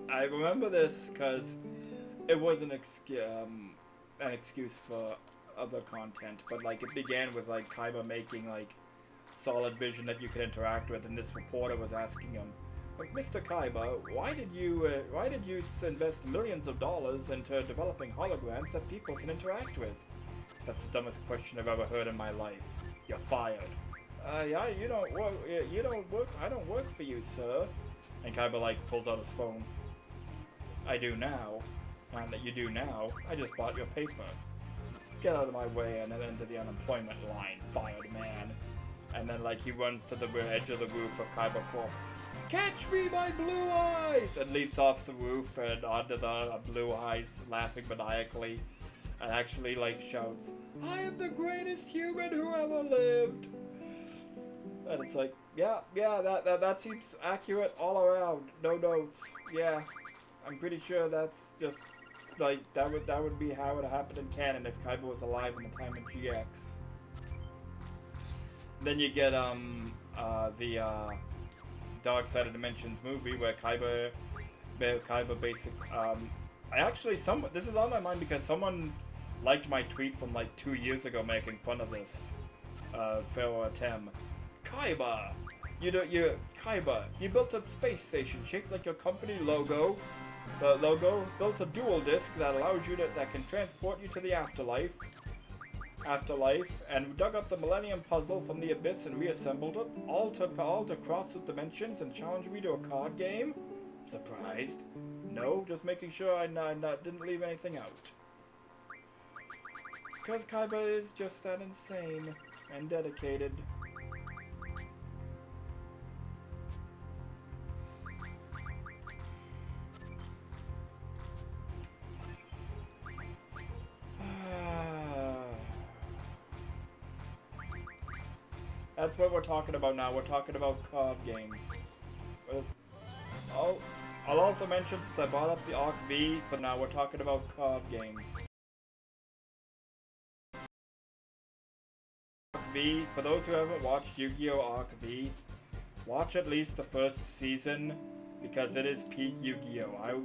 I remember this because it was an excuse for other content, but like it began with like Kaiba making like solid vision that you could interact with, and this reporter was asking him, like, Mr. Kaiba, why did you invest millions of dollars into developing holograms that people can interact with? That's the dumbest question I've ever heard in my life. You're fired. Yeah, you don't work. I don't work for you, sir. And Kaiba like pulls out his phone. I do now. And that you do now. I just bought your paper. Get out of my way, and then into the unemployment line. Fired man. And then like he runs to the edge of the roof of Kaiba Corp. Catch me, my blue eyes! And leaps off the roof and onto the blue eyes, laughing maniacally. And actually like shouts, I am the greatest human who ever lived. And it's like, yeah, that seems accurate all around. No notes. Yeah, I'm pretty sure that's just like that would be how it happened in canon if Kaiba was alive in the time of GX. Then you get the Dark Side of Dimensions movie where Kaiba basic I actually this is on my mind because someone liked my tweet from like 2 years ago making fun of this. Pharaoh Tem. Kaiba, you built a space station shaped like your company logo. The logo built a dual disc that allows you that can transport you to the afterlife, and dug up the Millennium Puzzle from the abyss and reassembled it, all to cross with dimensions and challenge me to a card game. Surprised? No, just making sure I didn't leave anything out. Because Kaiba is just that insane and dedicated. That's what we're talking about now. We're talking about card games. I'll also mention, since I brought up the Arc V, but now we're talking about card games. Arc V, for those who haven't watched Yu-Gi-Oh! Arc V, watch at least the first season, because it is peak Yu-Gi-Oh!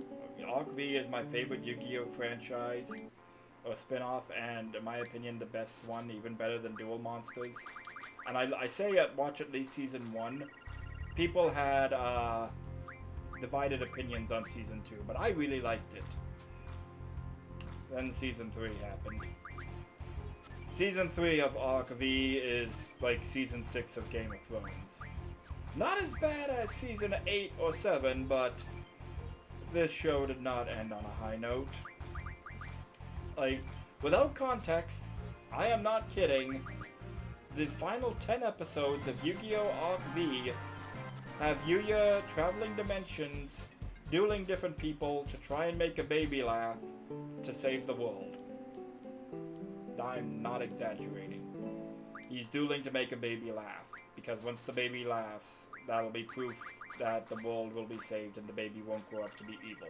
Arc V is my favorite Yu-Gi-Oh! Franchise, or spin-off, and in my opinion the best one, even better than Duel Monsters. And I say watch at least season 1. People had divided opinions on season 2, but I really liked it. Then season 3 happened. Season 3 of Arc V is like season 6 of Game of Thrones. Not as bad as season 8 or 7, but this show did not end on a high note. Like, without context, I am not kidding. The final 10 episodes of Yu-Gi-Oh! Arc V have Yuya traveling dimensions, dueling different people to try and make a baby laugh to save the world. I'm not exaggerating. He's dueling to make a baby laugh, because once the baby laughs, that'll be proof that the world will be saved and the baby won't grow up to be evil.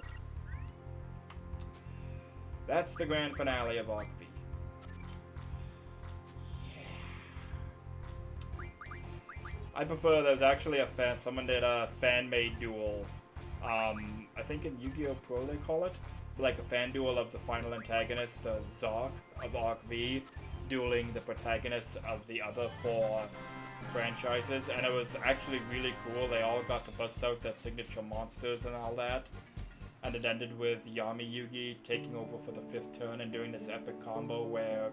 That's the grand finale of Arc V. I prefer, there's actually someone did a fan-made duel, I think in Yu-Gi-Oh! Pro they call it, like a fan duel of the final antagonist, Zark of Arc V, dueling the protagonists of the other 4 franchises, and it was actually really cool. They all got to bust out their signature monsters and all that, and it ended with Yami Yugi taking over for the 5th turn and doing this epic combo where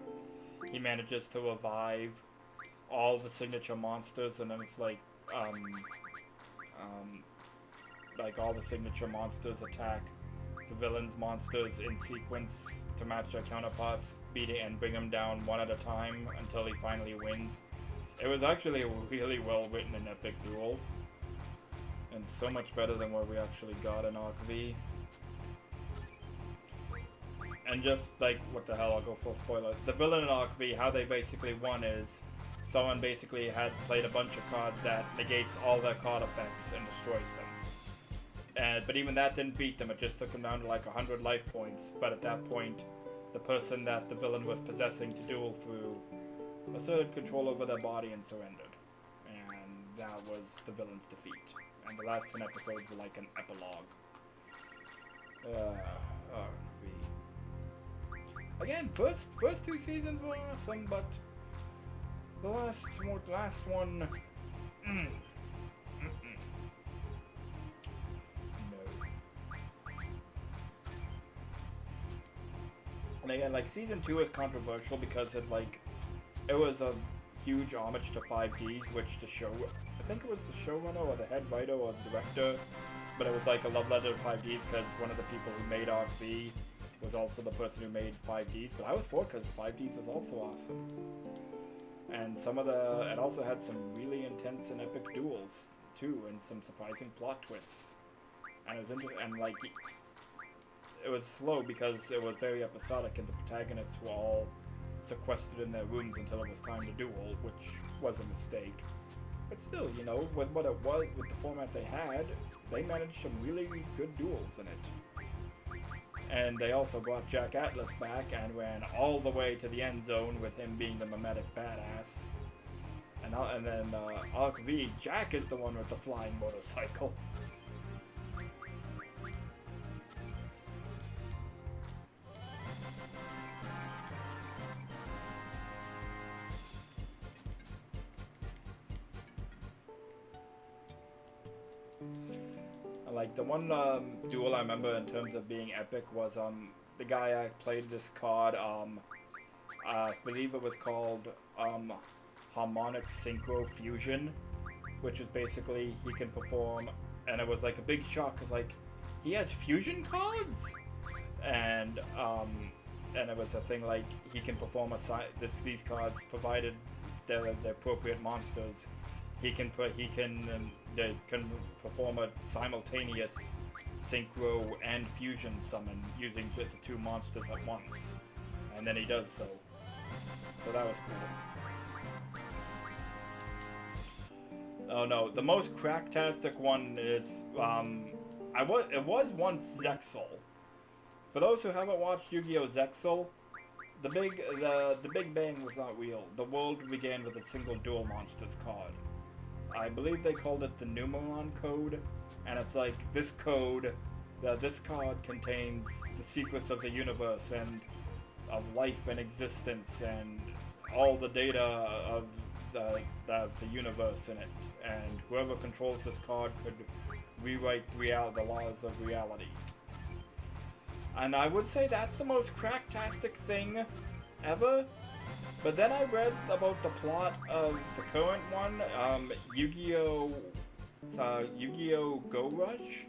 he manages to revive all the signature monsters, and then it's like all the signature monsters attack the villain's monsters in sequence to match their counterparts, beat it and bring them down one at a time until he finally wins. It was actually a really well written and epic duel, and so much better than what we actually got in Arc V. And just like, what the hell, I'll go full spoiler. The villain in Arc V, how they basically won is someone basically had played a bunch of cards that negates all their card effects and destroys them. But even that didn't beat them, it just took them down to like 100 life points. But at that point, the person that the villain was possessing to duel through asserted control over their body and surrendered. And that was the villain's defeat. And the last 10 episodes were like an epilogue. Again, first 2 seasons were awesome, but the last one, no. And again, like season 2 is controversial because it was a huge homage to 5Ds, which I think it was the showrunner or the head writer or the director, but it was like a love letter to 5Ds because one of the people who made Arc V was also the person who made 5Ds, but I was for it because 5Ds was also awesome. And it also had some really intense and epic duels, too, and some surprising plot twists. And it was interesting, and like, it was slow because it was very episodic and the protagonists were all sequestered in their rooms until it was time to duel, which was a mistake. But still, you know, with what it was, with the format they had, they managed some really good duels in it. And they also brought Jack Atlas back and ran all the way to the end zone with him being the mimetic badass. And then Arc V, Jack is the one with the flying motorcycle. Like the one duel I remember in terms of being epic was the guy I played this card, I believe it was called Harmonic Synchro Fusion, which is basically he can perform, and it was like a big shock because like he has fusion cards, and it was a thing like he can perform these cards provided they're the appropriate monsters. He can perform a simultaneous synchro and fusion summon using just the 2 monsters at once, and then he does so. So that was cool. Oh no, the most cracktastic one is it was once Zexal. For those who haven't watched Yu-Gi-Oh! Zexal, the Big Bang was not real. The world began with a single Duel Monsters card. I believe they called it the Numeron Code, and it's like this code, this card contains the secrets of the universe and of life and existence and all the data of the universe in it, and whoever controls this card could rewrite the laws of reality. And I would say that's the most cracktastic thing ever. But then I read about the plot of the current one, Yu-Gi-Oh! Go Rush.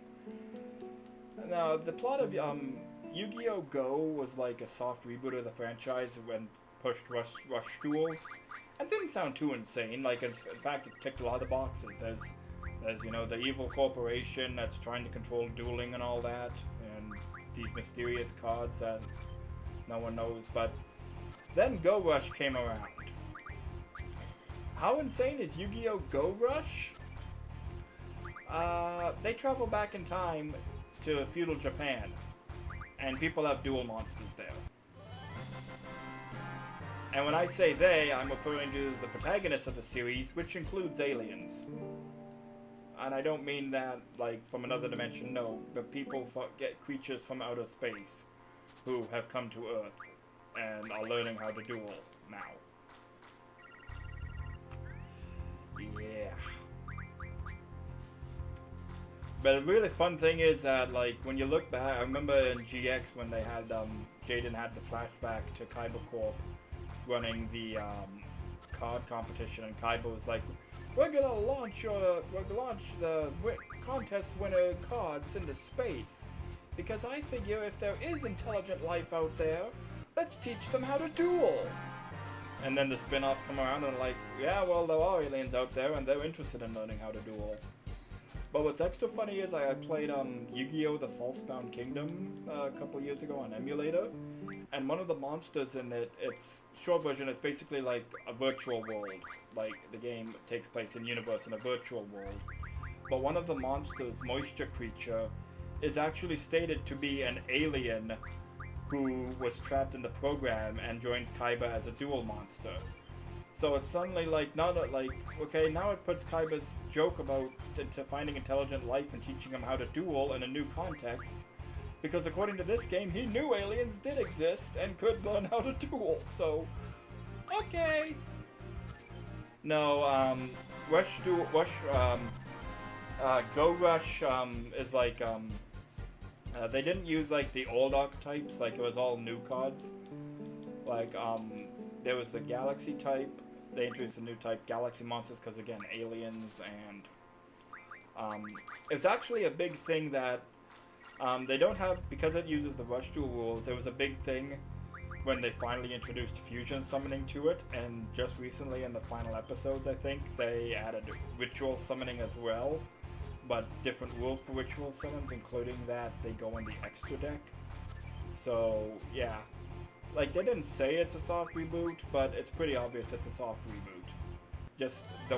Now, the plot of Yu-Gi-Oh! Go was like a soft reboot of the franchise when pushed Rush duels. It didn't sound too insane. Like, in fact, it ticked a lot of the boxes. There's you know, the evil corporation that's trying to control dueling and all that, and these mysterious cards that no one knows, but then Go Rush came around. How insane is Yu-Gi-Oh! Go Rush? They travel back in time to feudal Japan, and people have duel monsters there. And when I say they, I'm referring to the protagonist of the series, which includes aliens. And I don't mean that, like, from another dimension, no, but people get creatures from outer space who have come to Earth and are learning how to duel now. Yeah. But the really fun thing is that, like, when you look back, I remember in GX when they had, Jaden had the flashback to Kaiba Corp running the, card competition, and Kaiba was like, we're gonna launch the contest winner cards into space, because I figure if there is intelligent life out there, let's teach them how to duel. And then the spin-offs come around and like, yeah, well, there are aliens out there and they're interested in learning how to duel. But what's extra funny is I played Yu-Gi-Oh! The Falsebound Kingdom a couple years ago on emulator, and one of the monsters in it, it's short version, it's basically like a virtual world. Like the game takes place in universe in a virtual world. But one of the monsters, Moisture Creature, is actually stated to be an alien who was trapped in the program and joins Kaiba as a dual monster. So it's suddenly like, okay, now it puts Kaiba's joke about to finding intelligent life and teaching him how to duel in a new context. Because according to this game, he knew aliens did exist and could learn how to duel. So, okay. No, Go Rush is like, they didn't use like the old archetypes, like it was all new cards. Like, there was the Galaxy type. They introduced a new type, Galaxy Monsters, because again, aliens, and it's actually a big thing that they don't have, because it uses the Rush Duel rules. There was a big thing when they finally introduced fusion summoning to it, and just recently in the final episodes, I think, they added ritual summoning as well, but different rules for ritual summons, including that they go in the extra deck. So, yeah. Like, they didn't say it's a soft reboot, but it's pretty obvious it's a soft reboot. Just the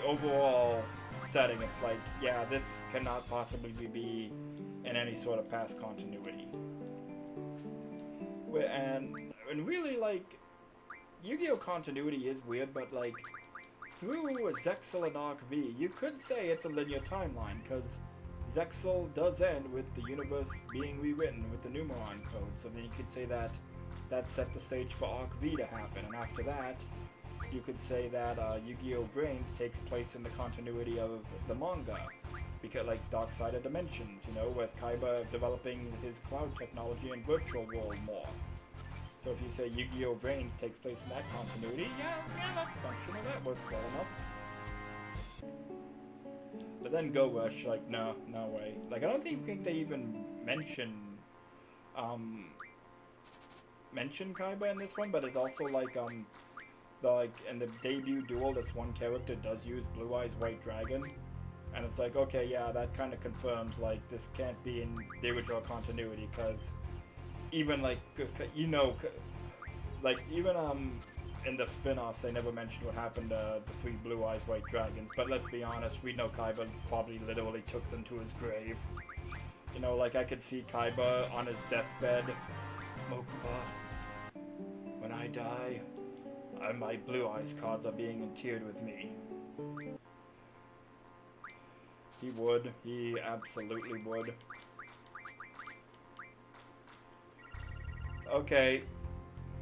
overall setting, it's like, yeah, this cannot possibly be in any sort of past continuity. And really, like, Yu-Gi-Oh! Continuity is weird, but, like, through Zexal and Arc V, you could say it's a linear timeline, because Zexal does end with the universe being rewritten with the Numeron code, so then you could say that set the stage for Arc V to happen, and after that, you could say that Yu-Gi-Oh! Brains takes place in the continuity of the manga, because like Dark-Sided Dimensions, you know, with Kaiba developing his cloud technology and virtual world more. So if you say Yu-Gi-Oh! Brains takes place in that continuity, yeah, that's functional, that works well enough. But then Go Rush, like, no way. Like, I don't think they even mention Kaiba in this one, but it's also like, in the debut duel, this one character does use Blue Eyes White Dragon, and it's like, okay, yeah, that kind of confirms, like, this can't be in the original continuity, because even, like, you know, like, even, in the spin-offs, they never mentioned what happened to the 3 Blue Eyes White Dragons, but let's be honest, we know Kaiba probably literally took them to his grave. You know, like, I could see Kaiba on his deathbed, Mokuba, when I die, my Blue Eyes cards are being interred with me. He would. He absolutely would. Okay,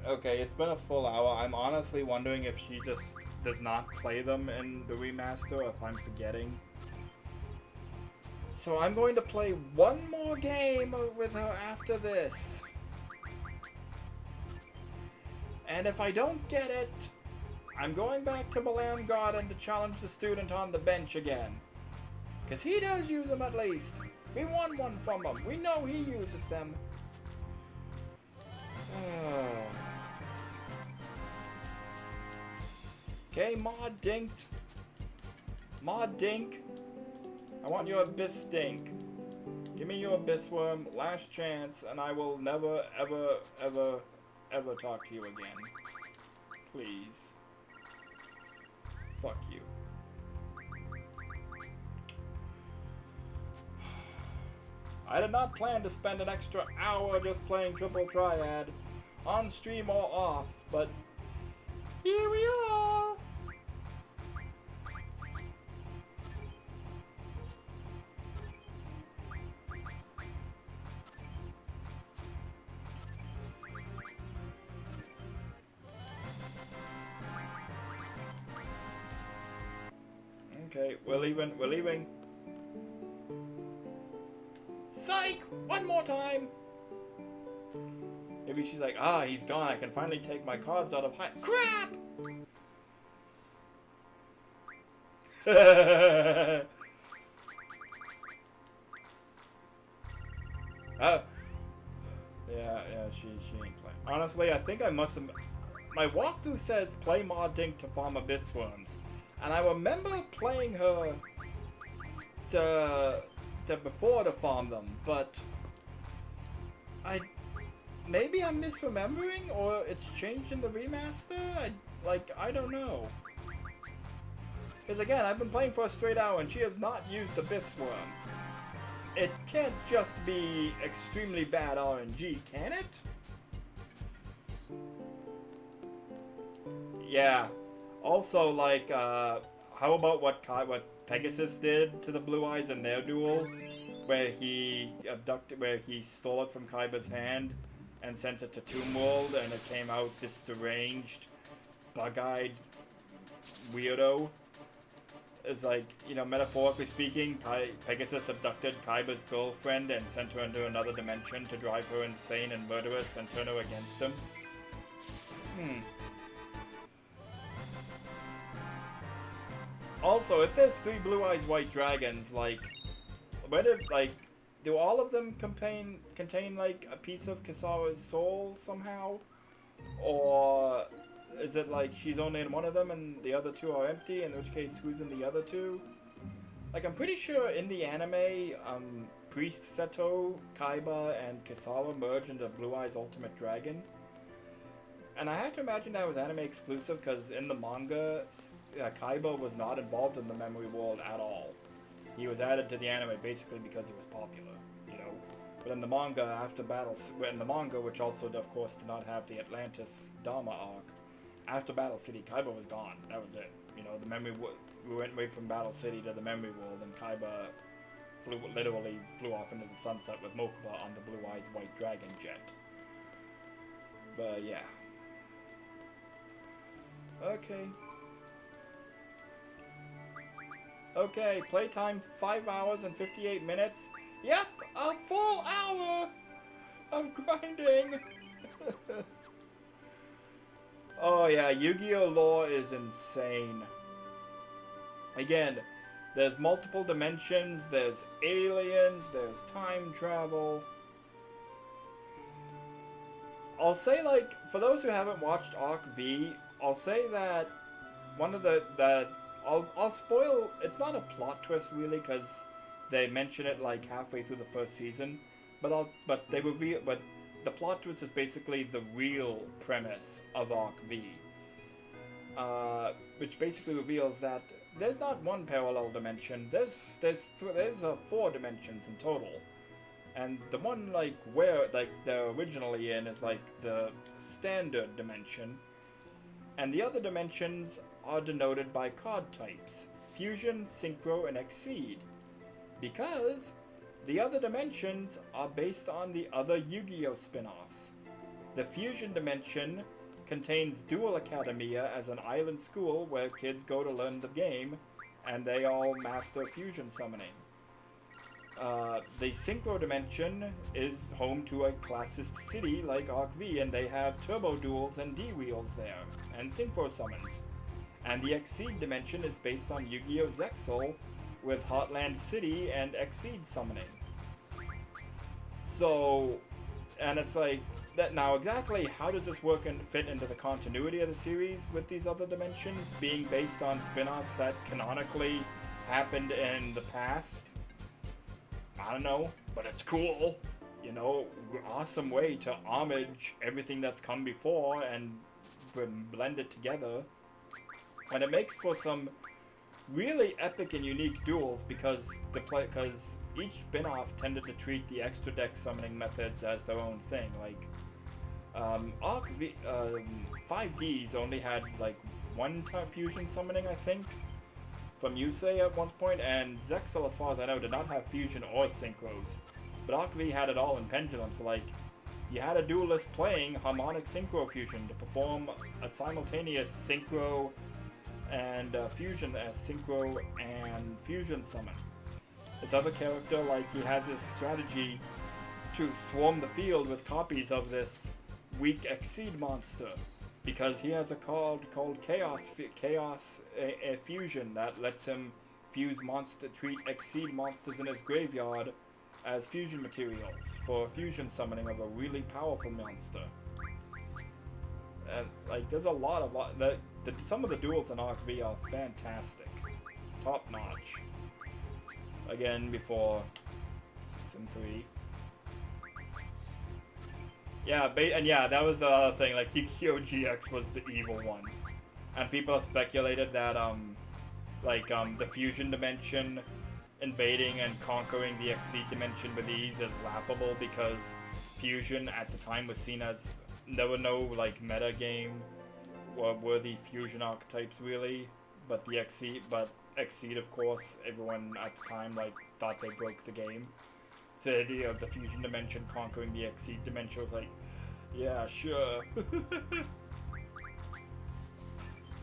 it's been a full hour. I'm honestly wondering if she just does not play them in the remaster, or if I'm forgetting. So I'm going to play one more game with her after this. And if I don't get it, I'm going back to Milan Garden to challenge the student on the bench again. Because he does use them at least. We won one from him. We know he uses them. Okay, Maud Dinked. Maud Dink. I want your Abyss Dink. Give me your Abyss Worm. Last chance, and I will never, ever, ever, ever talk to you again. Please. Fuck you. I did not plan to spend an extra hour just playing Triple Triad, on stream or off, but here we are! Okay, we're leaving. Psych! One more time! Maybe she's like, he's gone, I can finally take my cards out of high— Crap! Yeah, she ain't playing. Honestly, I think I must have— my walkthrough says play Maud Dink to farm Abyss Worms. And I remember playing her before to farm them, but maybe I'm misremembering, or it's changed in the remaster? I don't know. Because again, I've been playing for a straight hour and she has not used Abyss Worm. it can't just be extremely bad RNG, can it? Yeah. Also, like, how about what Pegasus did to the Blue Eyes in their duel, where he stole it from Kaiba's hand and sent it to Tomb World, and it came out this deranged, bug-eyed weirdo. It's like, you know, metaphorically speaking, Pegasus abducted Kaiba's girlfriend and sent her into another dimension to drive her insane and murderous and turn her against him. Also, if there's 3 Blue Eyes White Dragons, like, do all of them contain like a piece of Kisara's soul somehow? Or is it like she's only in one of them and the other 2 are empty, in which case who's in the other 2? Like, I'm pretty sure in the anime, Priest Seto, Kaiba, and Kisara merge into Blue Eyes Ultimate Dragon. And I have to imagine that was anime exclusive, because in the manga, Kaiba was not involved in the memory world at all. He was added to the anime basically because he was popular, you know. But in the manga, which also, of course, did not have the Atlantis Dharma arc, after Battle City, Kaiba was gone. That was it. You know, we went away from Battle City to the memory world, and Kaiba literally flew off into the sunset with Mokuba on the Blue Eyes White Dragon jet. But yeah. Okay, playtime 5 hours and 58 minutes. Yep, a full hour of grinding. Oh yeah, Yu-Gi-Oh! Lore is insane. Again, there's multiple dimensions, there's aliens, there's time travel. I'll say, like, for those who haven't watched Arc V, I'll say that one of I'll spoil, it's not a plot twist really, because they mention it like halfway through the first season, but the plot twist is basically the real premise of Arc V, which basically reveals that there's not one parallel dimension, there's 4 dimensions in total, and the one like where like they're originally in is like the standard dimension, and the other dimensions are denoted by card types: Fusion, Synchro, and Exceed, because the other dimensions are based on the other Yu-Gi-Oh! Spin-offs. The Fusion dimension contains Dual Academia as an island school where kids go to learn the game, and they all master fusion summoning. The Synchro dimension is home to a classist city like Arc V, and they have turbo duels and D-wheels there, and Synchro summons. And the Exceed dimension is based on Yu-Gi-Oh! Zexal, with Heartland City and Exceed summoning. So, and it's like, that now exactly how does this work and fit into the continuity of the series with these other dimensions being based on spin-offs that canonically happened in the past? I don't know, but it's cool. You know, awesome way to homage everything that's come before and blend it together. And it makes for some really epic and unique duels because each spin-off tended to treat the extra deck summoning methods as their own thing. Like, Arc V, 5Ds only had like one fusion summoning, I think, from Yusei at one point, and Zexal, as far as I know, did not have fusion or synchros. But Arc V had it all in Pendulum, so like, you had a duelist playing harmonic synchro fusion to perform a simultaneous synchro and fusion as synchro and fusion summon. This other character, like, he has this strategy to swarm the field with copies of this weak Exceed monster, because he has a card called Chaos Fusion that lets him treat Exceed monsters in his graveyard as fusion materials for fusion summoning of a really powerful monster. And like, there's a lot of some of the duels in Arc V are fantastic, top notch. Again, before Season 3. Yeah, and yeah, that was the other thing, like, Yu-Gi-Oh! GX was the evil one. And people have speculated that, the fusion dimension invading and conquering the Exceed dimension with ease is laughable because Fusion at the time was seen as there were no like meta game or worthy Fusion archetypes really, but Exceed of course everyone at the time like thought they broke the game. So the idea of the Fusion dimension conquering the Exceed dimension was like, yeah, sure.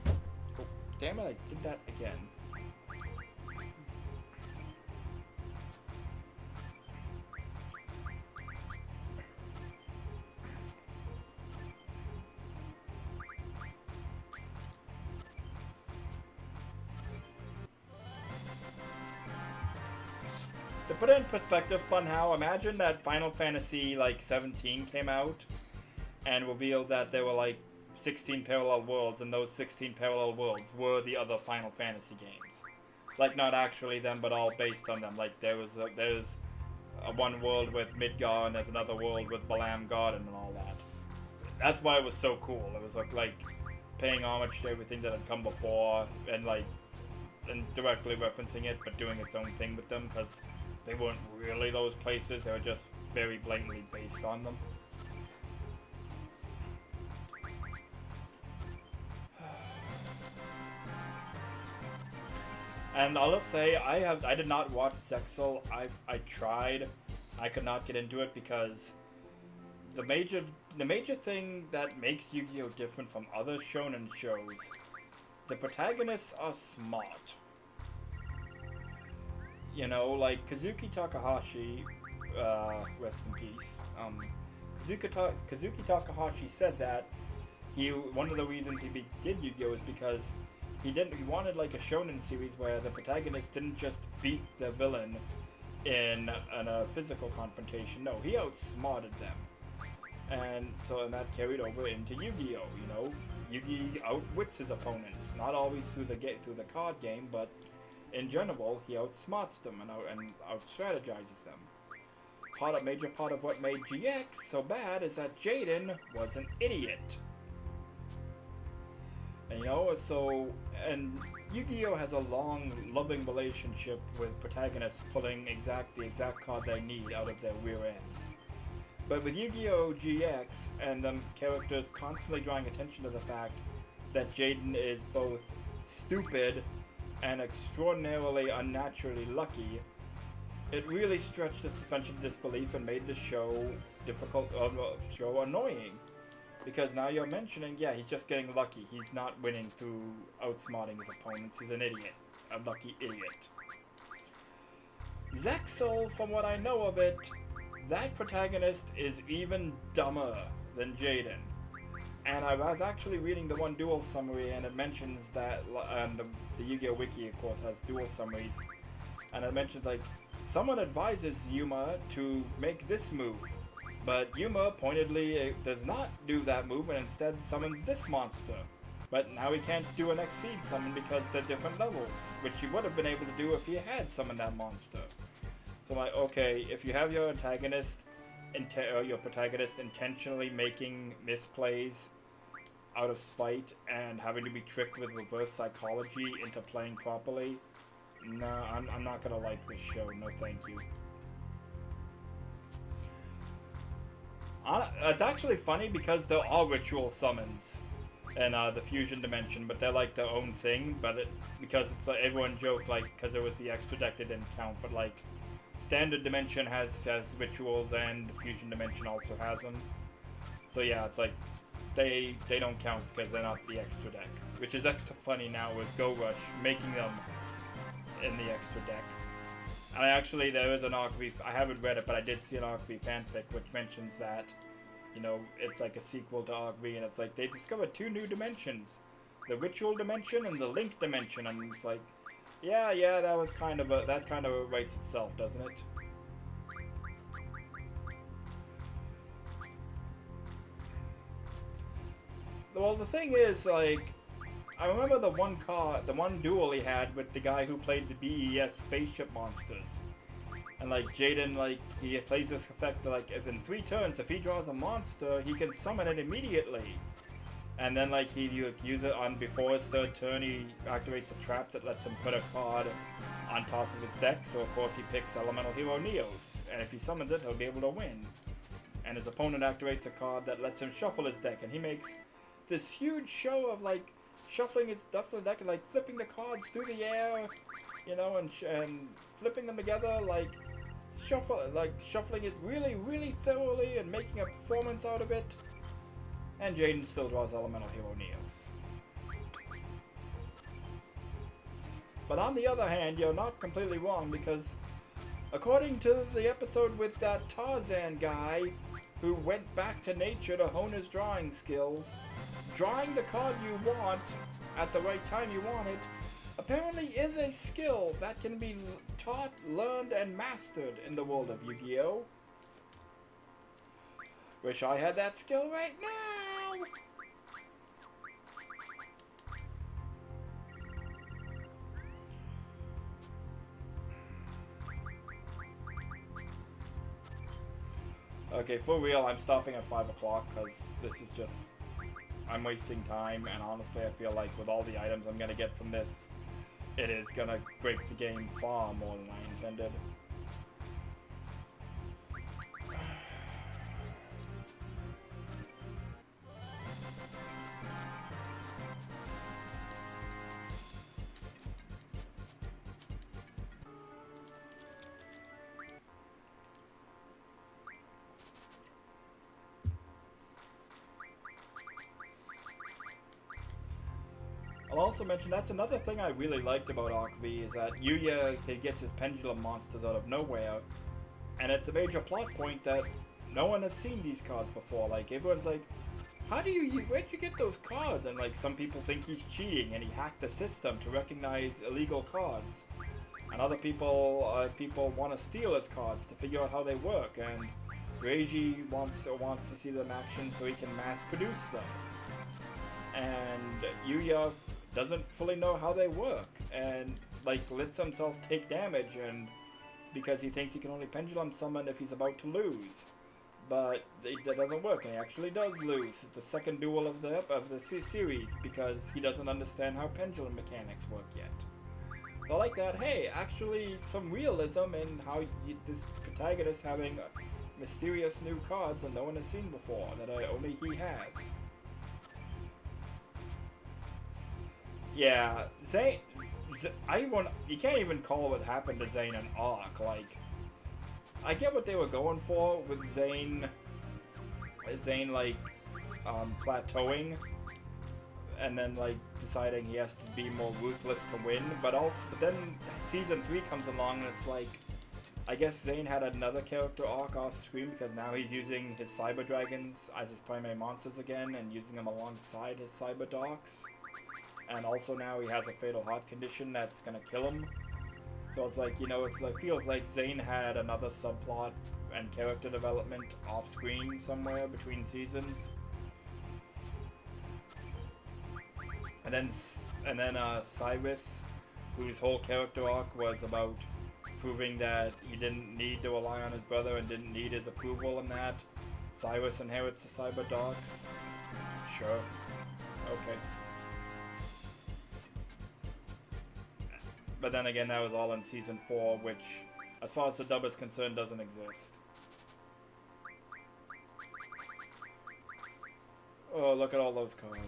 Oh, damn it, I did that again. To put it in perspective, fun how, imagine that Final Fantasy like 17 came out and revealed that there were like 16 parallel worlds, and those 16 parallel worlds were the other Final Fantasy games. Like not actually them, but all based on them. Like there's a one world with Midgar, and there's another world with Balam Garden and all that. That's why it was so cool. It was like paying homage to everything that had come before, and directly referencing it, but doing its own thing with them, because they weren't really those places, they were just very blatantly based on them. And I'll just say, I did not watch Zexal. I tried. I could not get into it because the major thing that makes Yu-Gi-Oh! Different from other shonen shows, the protagonists are smart. You know, like Kazuki Takahashi, rest in peace. Kazuki Takahashi said that one of the reasons he did Yu-Gi-Oh! Is because he wanted like a shonen series where the protagonist didn't just beat the villain in a physical confrontation. No, he outsmarted them. And that carried over into Yu-Gi-Oh! You know, Yugi outwits his opponents, not always through the card game, but in general, he outsmarts them and out-strategizes them. A major part of what made GX so bad is that Jaden was an idiot. And, you know, and Yu-Gi-Oh! Has a long, loving relationship with protagonists pulling the exact card they need out of their rear ends. But with Yu-Gi-Oh! GX and them characters constantly drawing attention to the fact that Jaden is both stupid and extraordinarily unnaturally lucky, it really stretched the suspension of disbelief and made the show annoying. Because now you're mentioning, yeah, he's just getting lucky. He's not winning through outsmarting his opponents. He's an idiot. A lucky idiot. Zexal, from what I know of it, that protagonist is even dumber than Jaden. And I was actually reading the one duel summary, and it mentions that the Yu-Gi-Oh! Wiki, of course, has duel summaries. And it mentions, like, someone advises Yuma to make this move. But Yuma pointedly does not do that move and instead summons this monster. But now he can't do an Exceed summon because they're different levels, which he would have been able to do if he had summoned that monster. So like, okay, if you have your protagonist intentionally making misplays out of spite and having to be tricked with reverse psychology into playing properly, nah, I'm not gonna like this show, no thank you. It's actually funny because they're all ritual summons in the Fusion Dimension, but they're like their own thing, because it's like everyone joked, like, because it was the extra deck that didn't count, but like, Standard Dimension has rituals and the Fusion Dimension also has them. So yeah, it's like, they don't count because they're not the extra deck, which is extra funny now with Go Rush making them in the extra deck. And there is an Archery, I haven't read it, but I did see an Archery fanfic which mentions that, you know, it's like a sequel to Archery, and it's like they discovered 2 new dimensions, the Ritual Dimension and the Link Dimension, and it's like, yeah, that kind of writes itself, doesn't it? Well, the thing is, like, I remember the one duel he had with the guy who played the BES spaceship monsters. And like Jaden, like, he plays this effect like, if in 3 turns, if he draws a monster, he can summon it immediately. And then like he use it on before his third turn, he activates a trap that lets him put a card on top of his deck. So of course he picks Elemental Hero Neos, and if he summons it, he'll be able to win. And his opponent activates a card that lets him shuffle his deck, and he makes this huge show of like shuffling his stuff in the deck and like flipping the cards through the air, you know, and flipping them together, like shuffling it really, really thoroughly and making a performance out of it. And Jaden still draws Elemental Hero Neos. But on the other hand, you're not completely wrong, because according to the episode with that Tarzan guy who went back to nature to hone his drawing skills, drawing the card you want at the right time you want it apparently is a skill that can be taught, learned, and mastered in the world of Yu-Gi-Oh! Wish I had that skill right now! Okay, for real, I'm stopping at 5 o'clock because this is just... I'm wasting time, and honestly I feel like with all the items I'm gonna get from this, it is gonna break the game far more than I intended. I'll also mention that's another thing I really liked about Arc V is that Yuya gets his pendulum monsters out of nowhere, and it's a major plot point that no one has seen these cards before. Like everyone's like, where'd you get those cards? And like some people think he's cheating and he hacked the system to recognize illegal cards, and other people want to steal his cards to figure out how they work. And Reiji wants to see them action so he can mass produce them. And Yuya doesn't fully know how they work, and like lets himself take damage, and because he thinks he can only pendulum summon if he's about to lose, but that doesn't work, and he actually does lose. It's the second duel of the series because he doesn't understand how pendulum mechanics work yet. So I like that. Hey, actually some realism in how this protagonist having mysterious new cards that no one has seen before, that only he has. Yeah, Zane, you can't even call what happened to Zane an arc. Like, I get what they were going for with Zane like, plateauing, and then like deciding he has to be more ruthless to win, but then season 3 comes along and it's like, I guess Zane had another character arc off screen because now he's using his Cyber Dragons as his primary monsters again and using them alongside his Cyber Dogs. And also now he has a fatal heart condition that's gonna kill him. So it's like, you know, feels like Zane had another subplot and character development off screen somewhere between seasons. And then Cyrus, whose whole character arc was about proving that he didn't need to rely on his brother and didn't need his approval, and that Cyrus inherits the Cyber Dogs. Sure. Okay. But then again, that was all in Season 4, which, as far as the dub is concerned, doesn't exist. Oh, look at all those cards.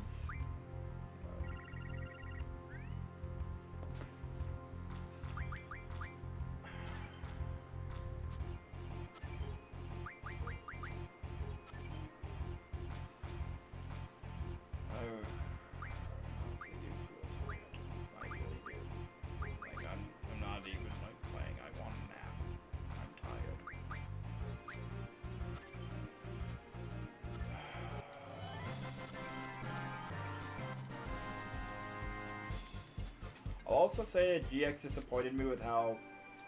I'll also say that GX disappointed me with how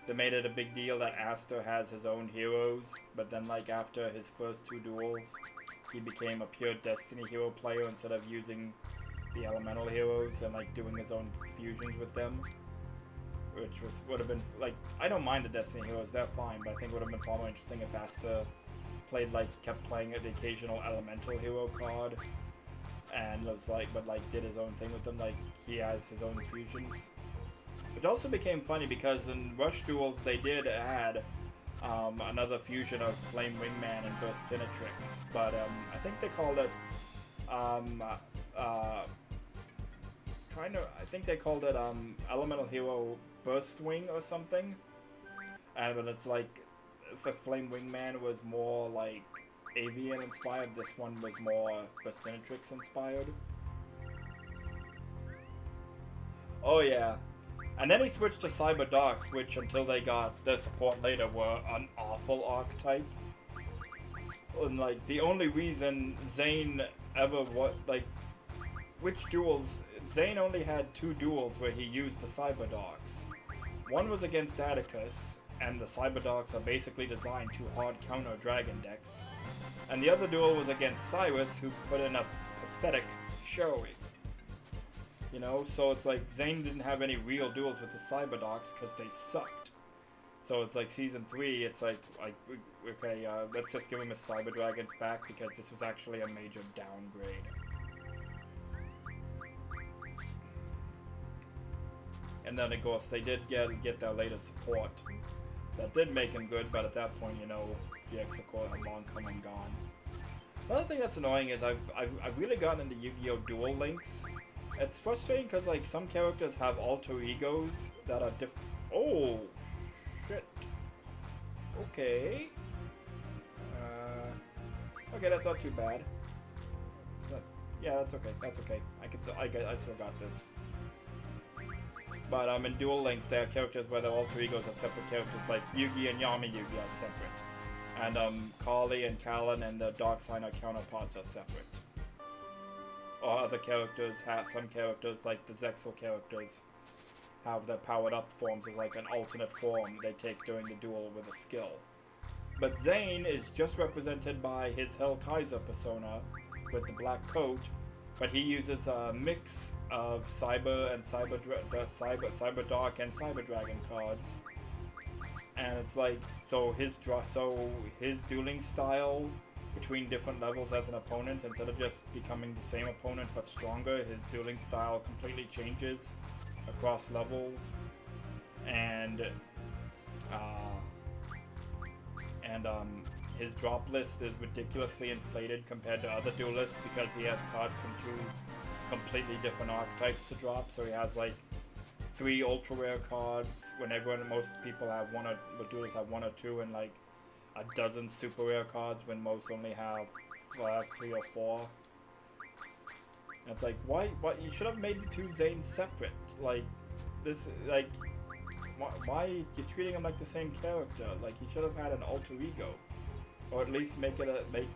they made it a big deal that Aster has his own heroes, but then like after his first 2 duels, he became a pure Destiny hero player instead of using the elemental heroes and like doing his own fusions with them, which would have been like, I don't mind the Destiny heroes, they're fine, but I think it would have been far more interesting if Aster kept playing the occasional elemental hero card. and was like, but like did his own thing with them. Like he has his own fusions. It also became funny because in Rush Duels they did add another fusion of Flame Wingman and Burstinatrix, but I think they called it I think they called it Elemental Hero Burst Wing or something. And but it's like the Flame Wingman was more like Avian inspired, this one was more Burstinatrix inspired. Oh yeah. And then he switched to Cyber Dogs, which until they got their support later were an awful archetype. And like the only reason Zane ever which duels, Zane only had 2 duels where he used the Cyber Dogs. One was against Atticus, and the Cyber Dogs are basically designed to hard counter Dragon decks. And the other duel was against Cyrus, who put in a pathetic showing. You know, so it's like Zane didn't have any real duels with the Cyber Dogs because they sucked. So it's like Season 3, it's like okay, let's just give him his Cyber Dragons back because this was actually a major downgrade. And then of course they did get their later support. That did make him good, but at that point, you know, the Execore had long come and gone. Another thing that's annoying is I've really gotten into Yu-Gi-Oh! Duel Links. It's frustrating because like some characters have alter egos that are oh, shit. Okay. Okay, that's not too bad. Yeah, that's okay. That's okay. I still got this. But in Duel Links, they have characters where their alter egos are separate characters, like Yugi and Yami Yugi are separate. And Kali and Kallen and the Dark Signer counterparts are separate. Or other characters have, some characters, like the Zexal characters, have their powered up forms as like an alternate form they take during the duel with a skill. But Zane is just represented by his Hell Kaiser persona with the black coat, but he uses a mix of Cyber and Cyber Dark and Cyber Dragon cards. And it's like, so his dueling style between different levels as an opponent, instead of just becoming the same opponent but stronger, his dueling style completely changes across levels. And his drop list is ridiculously inflated compared to other duelists because he has cards from 2 completely different archetypes to drop. So he has like 3 ultra rare cards when most people have duelists have 1 or 2, and like a dozen super rare cards when most only have 3 or 4. And it's like, why you should have made the 2 Zanes separate. Like this, like why you're treating him like the same character? Like he should have had an alter ego, or at least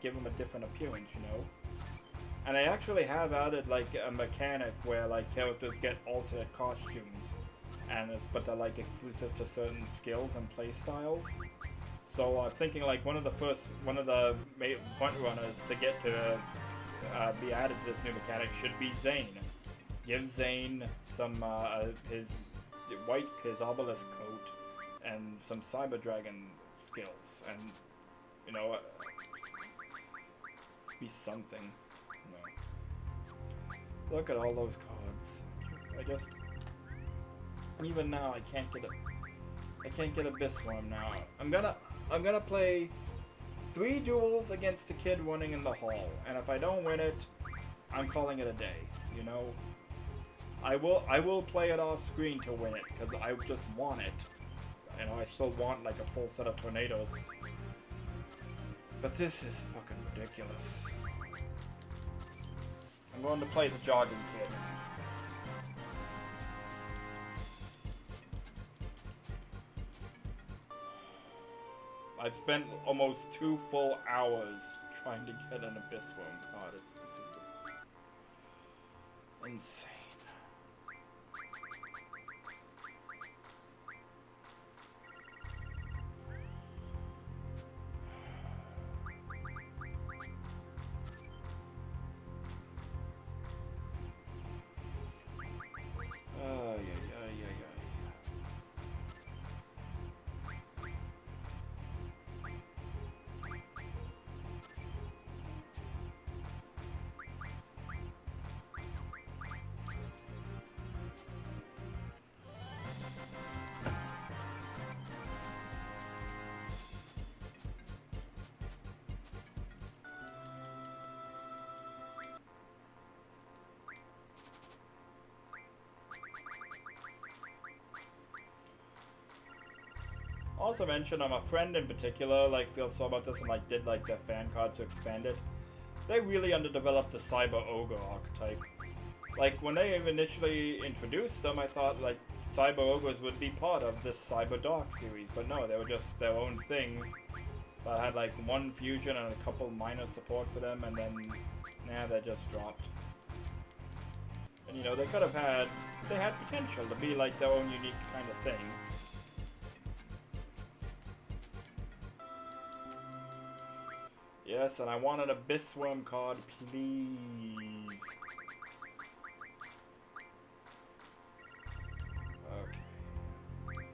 give him a different appearance, you know. And I actually have added like a mechanic where like characters get alternate costumes, but they're like exclusive to certain skills and play styles. So I'm thinking like one of the front runners to get to be added to this new mechanic should be Zane. Give Zane some his obelisk coat and some Cyber Dragon skills, and you know, be something. No. Look at all those cards. Even now I can't get Abyss Worm now. I'm gonna play 3 duels against the kid running in the hall, and if I don't win it, I'm calling it a day, you know? I will play it off screen to win it, because I just want it. You know, I still want like a full set of tornadoes. But this is fucking ridiculous. I'm going to play the jogging kid. I've spent almost 2 full hours trying to get an Abyss Worm card. It's insane. Also mention, a friend in particular, like, feels so about this and, like, did, like, their fan card to expand it. They really underdeveloped the Cyber Ogre archetype. Like, when they initially introduced them, I thought, like, Cyber Ogres would be part of this Cyber Dark series, but no, they were just their own thing. That had, like, one fusion and a couple minor support for them, and then, they just dropped. And, you know, they could have had, they had potential to be, like, their own unique kind of thing. Yes, and I want an Abyss Worm card, please. Okay.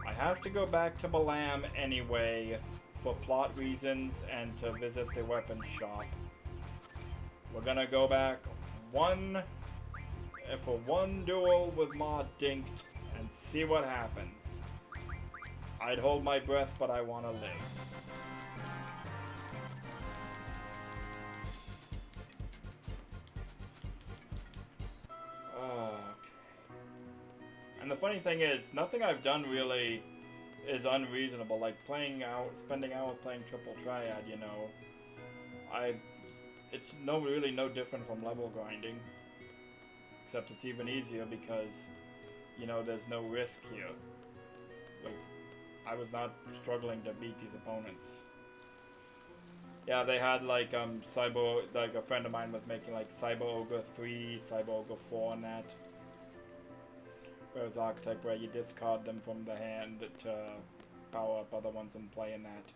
I have to go back to Balam anyway, for plot reasons and to visit the weapon shop. We're gonna go back for one duel with Ma Dinked and see what happens. I'd hold my breath, but I want to live. Okay. And the funny thing is, nothing I've done really is unreasonable. Like spending hours playing Triple Triad, you know. It's really no different from level grinding. Except it's even easier because, you know, there's no risk here. Like, I was not struggling to beat these opponents. Yeah, they had like like a friend of mine was making like Cyber Ogre 3, Cyber Ogre 4 and that. Whereas archetype where you discard them from the hand to power up other ones and play in that.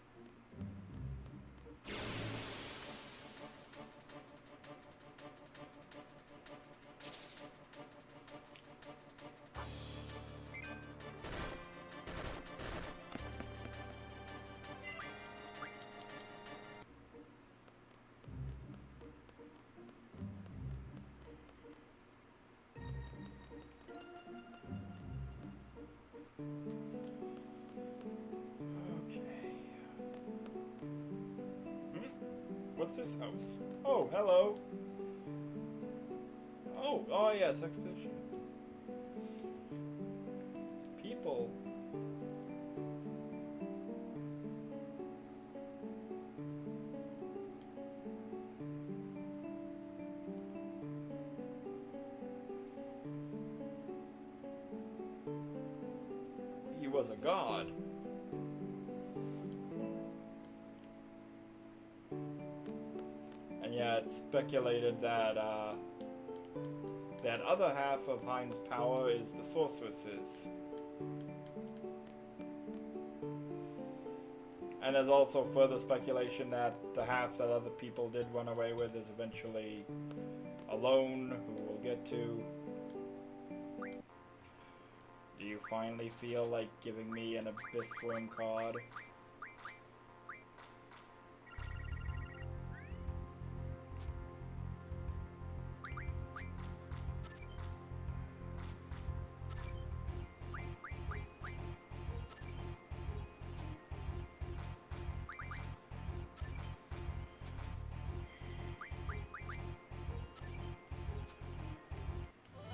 What's this house? Oh, hello. Oh yes, expedition. People. He was a god. Yeah, it's speculated that that other half of Hein's power is the sorceresses. And there's also further speculation that the half that other people did run away with is eventually alone, who we'll get to. Do you finally feel like giving me an Abyss Worm card?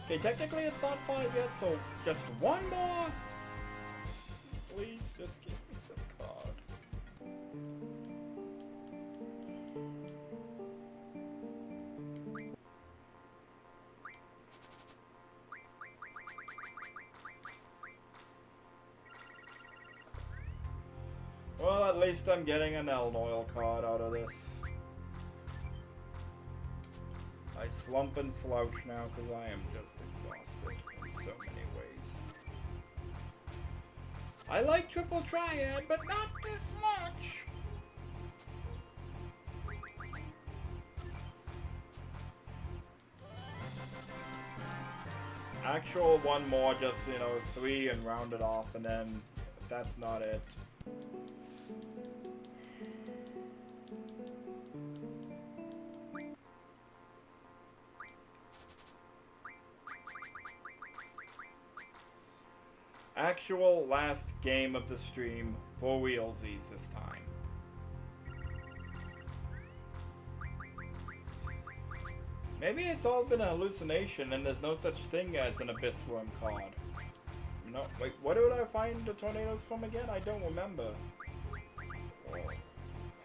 Okay, technically it's not 5 yet, so just one more! Please, just give me the card. Well, at least I'm getting an Elnoil card out of this. I slump and slouch now because I am just exhausted in so many ways. I like Triple Triad, but not this much! Actual one more, just, you know, 3 and round it off, and then if that's not it. Actual last game of the stream for realsies this time. Maybe it's all been a hallucination and there's no such thing as an Abyss Worm card. No, wait, what did I find the tornadoes from again? I don't remember. Oh,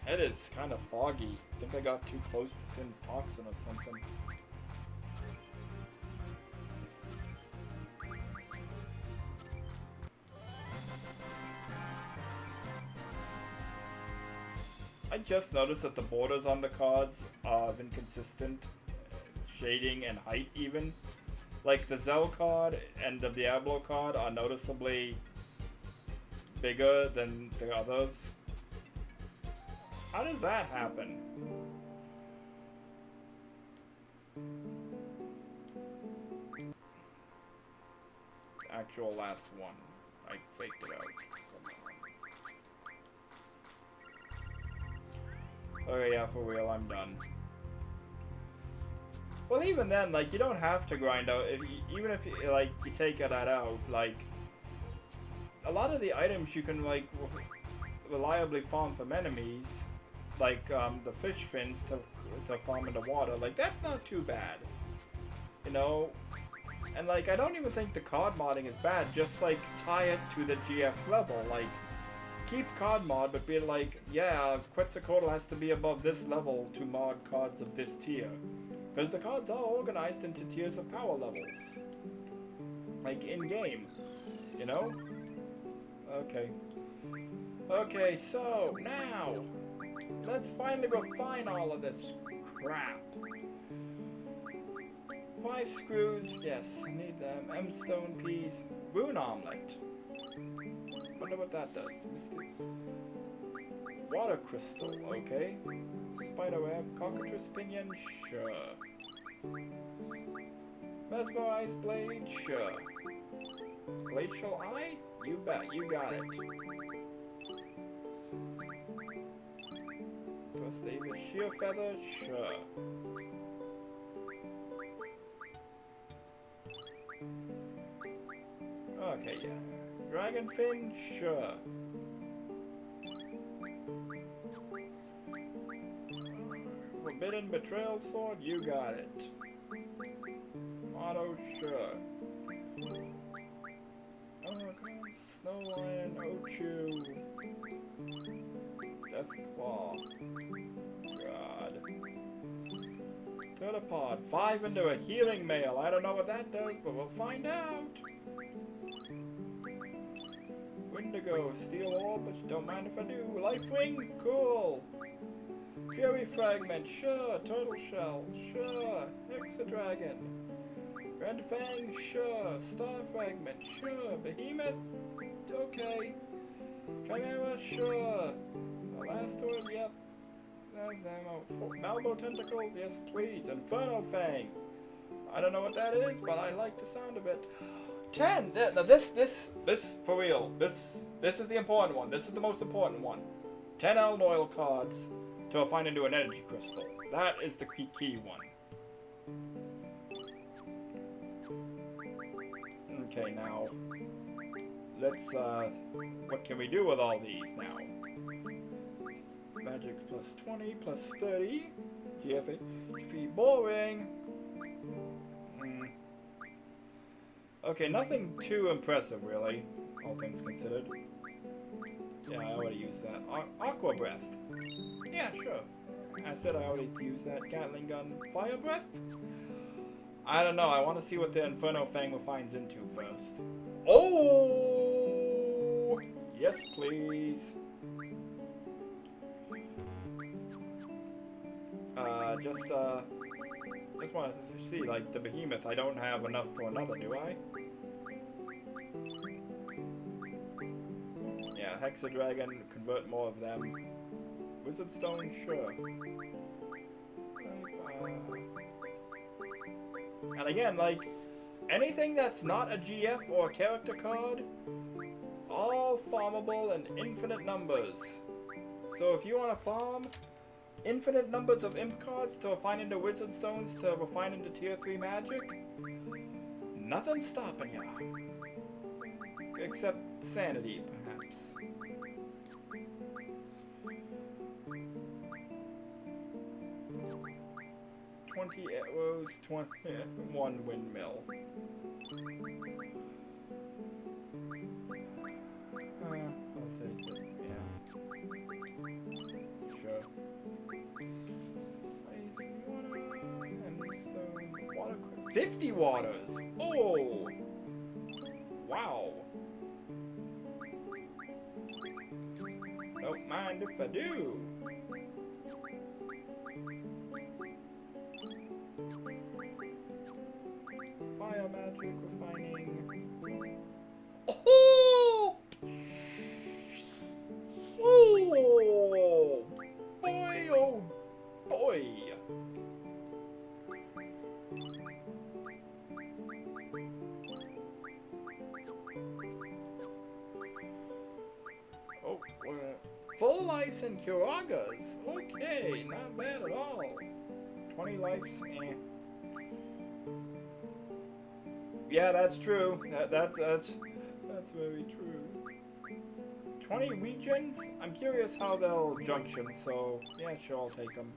head is kind of foggy. I think I got too close to Sin's toxin or something. I just noticed that the borders on the cards are inconsistent, shading and height even. Like the Zell card and the Diablo card are noticeably bigger than the others. How does that happen? Actual last one. I faked it out. Okay, yeah, for real, I'm done. Well, even then, like, you don't have to grind out, even if, you, like, you take that out, like, a lot of the items you can, like, reliably farm from enemies, like, the fish fins to farm in the water, like, that's not too bad, you know? And, like, I don't even think the card modding is bad, just, like, tie it to the GF's level, like, keep card mod, but be like, yeah, Quetzalcoatl has to be above this level to mod cards of this tier. Because the cards are organized into tiers of power levels. Like, in-game. You know? Okay. Okay, so, now, let's finally refine all of this crap. 5 screws, yes, I need them. M-stone peas. Rune omelet. Wonder what that does. Mystic. Water crystal, okay. Spiderweb, cockatrice pinion, sure. Mesmerized blade, sure. Glacial eye? You bet, you got it. First aid with sheer feather, sure. Okay, yeah. Dragon fin, sure. Forbidden betrayal sword, you got it. Motto, sure. Oh god, Snow Lion, Ochu. Deathclaw. God. Pterodapod, 5 into a healing mail. I don't know what that does, but we'll find out. Wendigo, steel orb, but don't mind if I do. Life ring, cool. Fury fragment, sure. Turtle shell, sure. Hexadragon. Red fang, sure. Star fragment, sure. Behemoth, okay. Chimera, sure. The last one, yep. There's ammo. Malvo tentacle, yes please. Inferno fang. I don't know what that is, but I like the sound of it. 10. Now this for real. This is the important one. This is the most important one. 10 Elm Oil cards to find into an energy crystal. That is the key one. Okay, now let's what can we do with all these now? Magic plus 20 plus 30. GFA HP boring. Okay, nothing too impressive, really, all things considered. Yeah, I already used that. Aqua Breath. Yeah, sure. I said I already used that. Gatling Gun. Fire Breath? I don't know. I want to see what the Inferno Fang refines into first. Oh! Yes, please. Just wanted to see, like, the Behemoth. I don't have enough for another, do I? Yeah, Hexadragon, convert more of them. Wizard Stone, sure. And again, like, anything that's not a GF or a character card, all farmable in infinite numbers. So if you want to farm infinite numbers of imp cards to refine into wizard stones to refine into tier 3 magic, nothing's stopping ya. Except sanity, perhaps. $20 arrows, 1 windmill. 50 waters. Oh. Wow. Don't mind if I do. Fire magic, refining. Oh! Oh! Boy, oh boy! Oh, full lives and Kuragas. Okay, not bad at all. 20 lives, eh. Yeah, that's true. That's very true. 20 regions? I'm curious how they'll junction, so yeah, sure, I'll take them.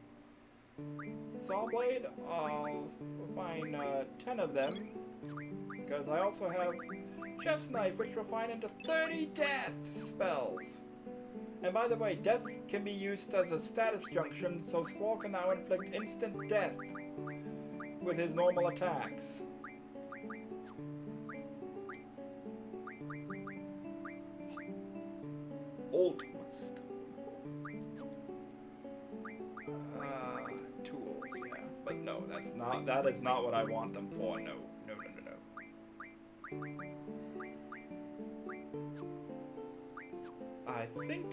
Saw blade? I'll refine 10 of them, because I also have Chef's Knife, which refine into 30 death spells. And by the way, death can be used as a status junction, so Squall can now inflict instant death with his normal attacks. Ultimist. Tools, yeah. But no, that is not what I want them for. No.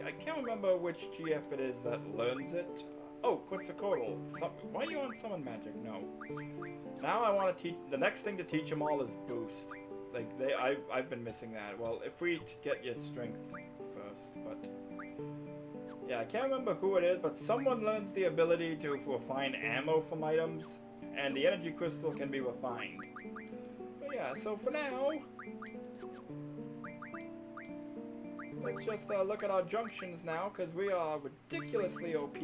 I can't remember which GF it is that learns it. Oh, Quetzalcoatl. Why are you on summon magic? No. Now I want to teach, the next thing to teach them all is boost. Like, I've been missing that. Well, if we get your strength first, but yeah, I can't remember who it is, but someone learns the ability to refine ammo from items, and the energy crystal can be refined. But yeah, so for now, let's just look at our junctions now, because we are ridiculously OP.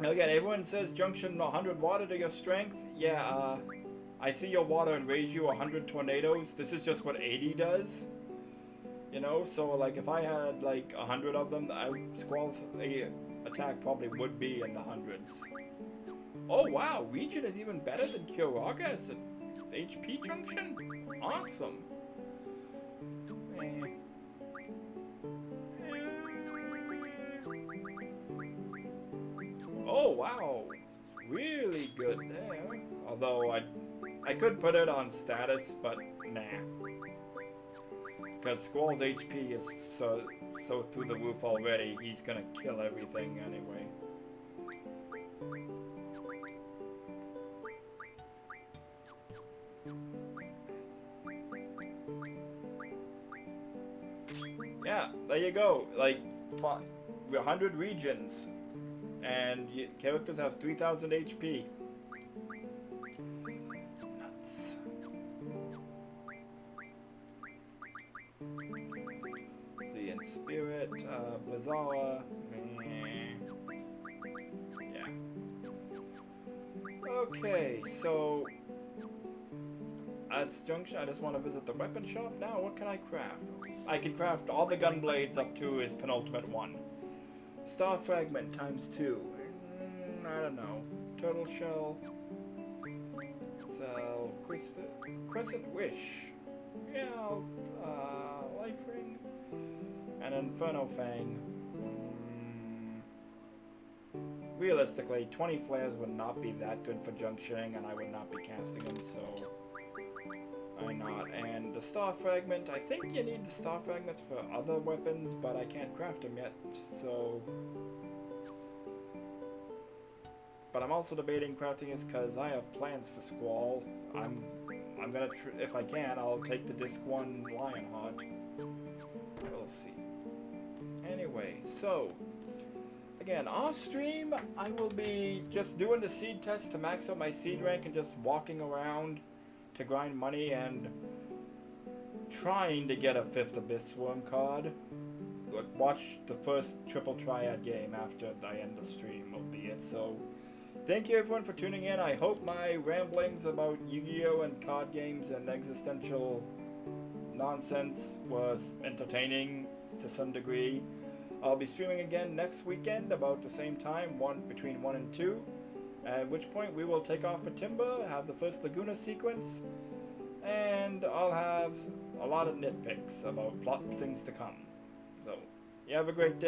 Now again, everyone says junction 100 water to your strength. Yeah, I see your water enrage you 100 tornadoes. This is just what 80 does. You know, so like if I had like 100 of them, Squall's attack probably would be in the hundreds. Oh wow, Region is even better than Kyoraga as an HP junction? Awesome. Oh wow, really good there. Although I could put it on status, but nah. Because Squall's HP is so through the roof already, he's gonna kill everything anyway. Yeah, there you go. Like 100 regions, and characters have 3,000 HP. Nuts. See, in Spirit, Blizzawa. Yeah. Okay, so at this junction, I just want to visit the weapon shop now. What can I craft? I can craft all the gun blades up to his penultimate one. Star fragment ×2. I don't know. Turtle shell. So crescent wish. Yeah. Life ring. And Inferno Fang. Realistically, 20 flares would not be that good for junctioning, and I would not be casting them, so why not? And the star fragment, I think you need the star fragments for other weapons, but I can't craft them yet, so. But I'm also debating crafting this because I have plans for Squall. I'm gonna, if I can, I'll take the Disc 1 Lionheart. We'll see. Anyway, so again, off stream, I will be just doing the seed test to max out my seed rank and just walking around to grind money and trying to get a 5th Abyss Worm card. Look, watch the first Triple Triad game after I end the stream, albeit. So, thank you everyone for tuning in. I hope my ramblings about Yu-Gi-Oh! And card games and existential nonsense was entertaining to some degree. I'll be streaming again next weekend about the same time, between 1 and 2. At which point we will take off for Timber, have the first Laguna sequence, and I'll have a lot of nitpicks about plot things to come. So, you have a great day.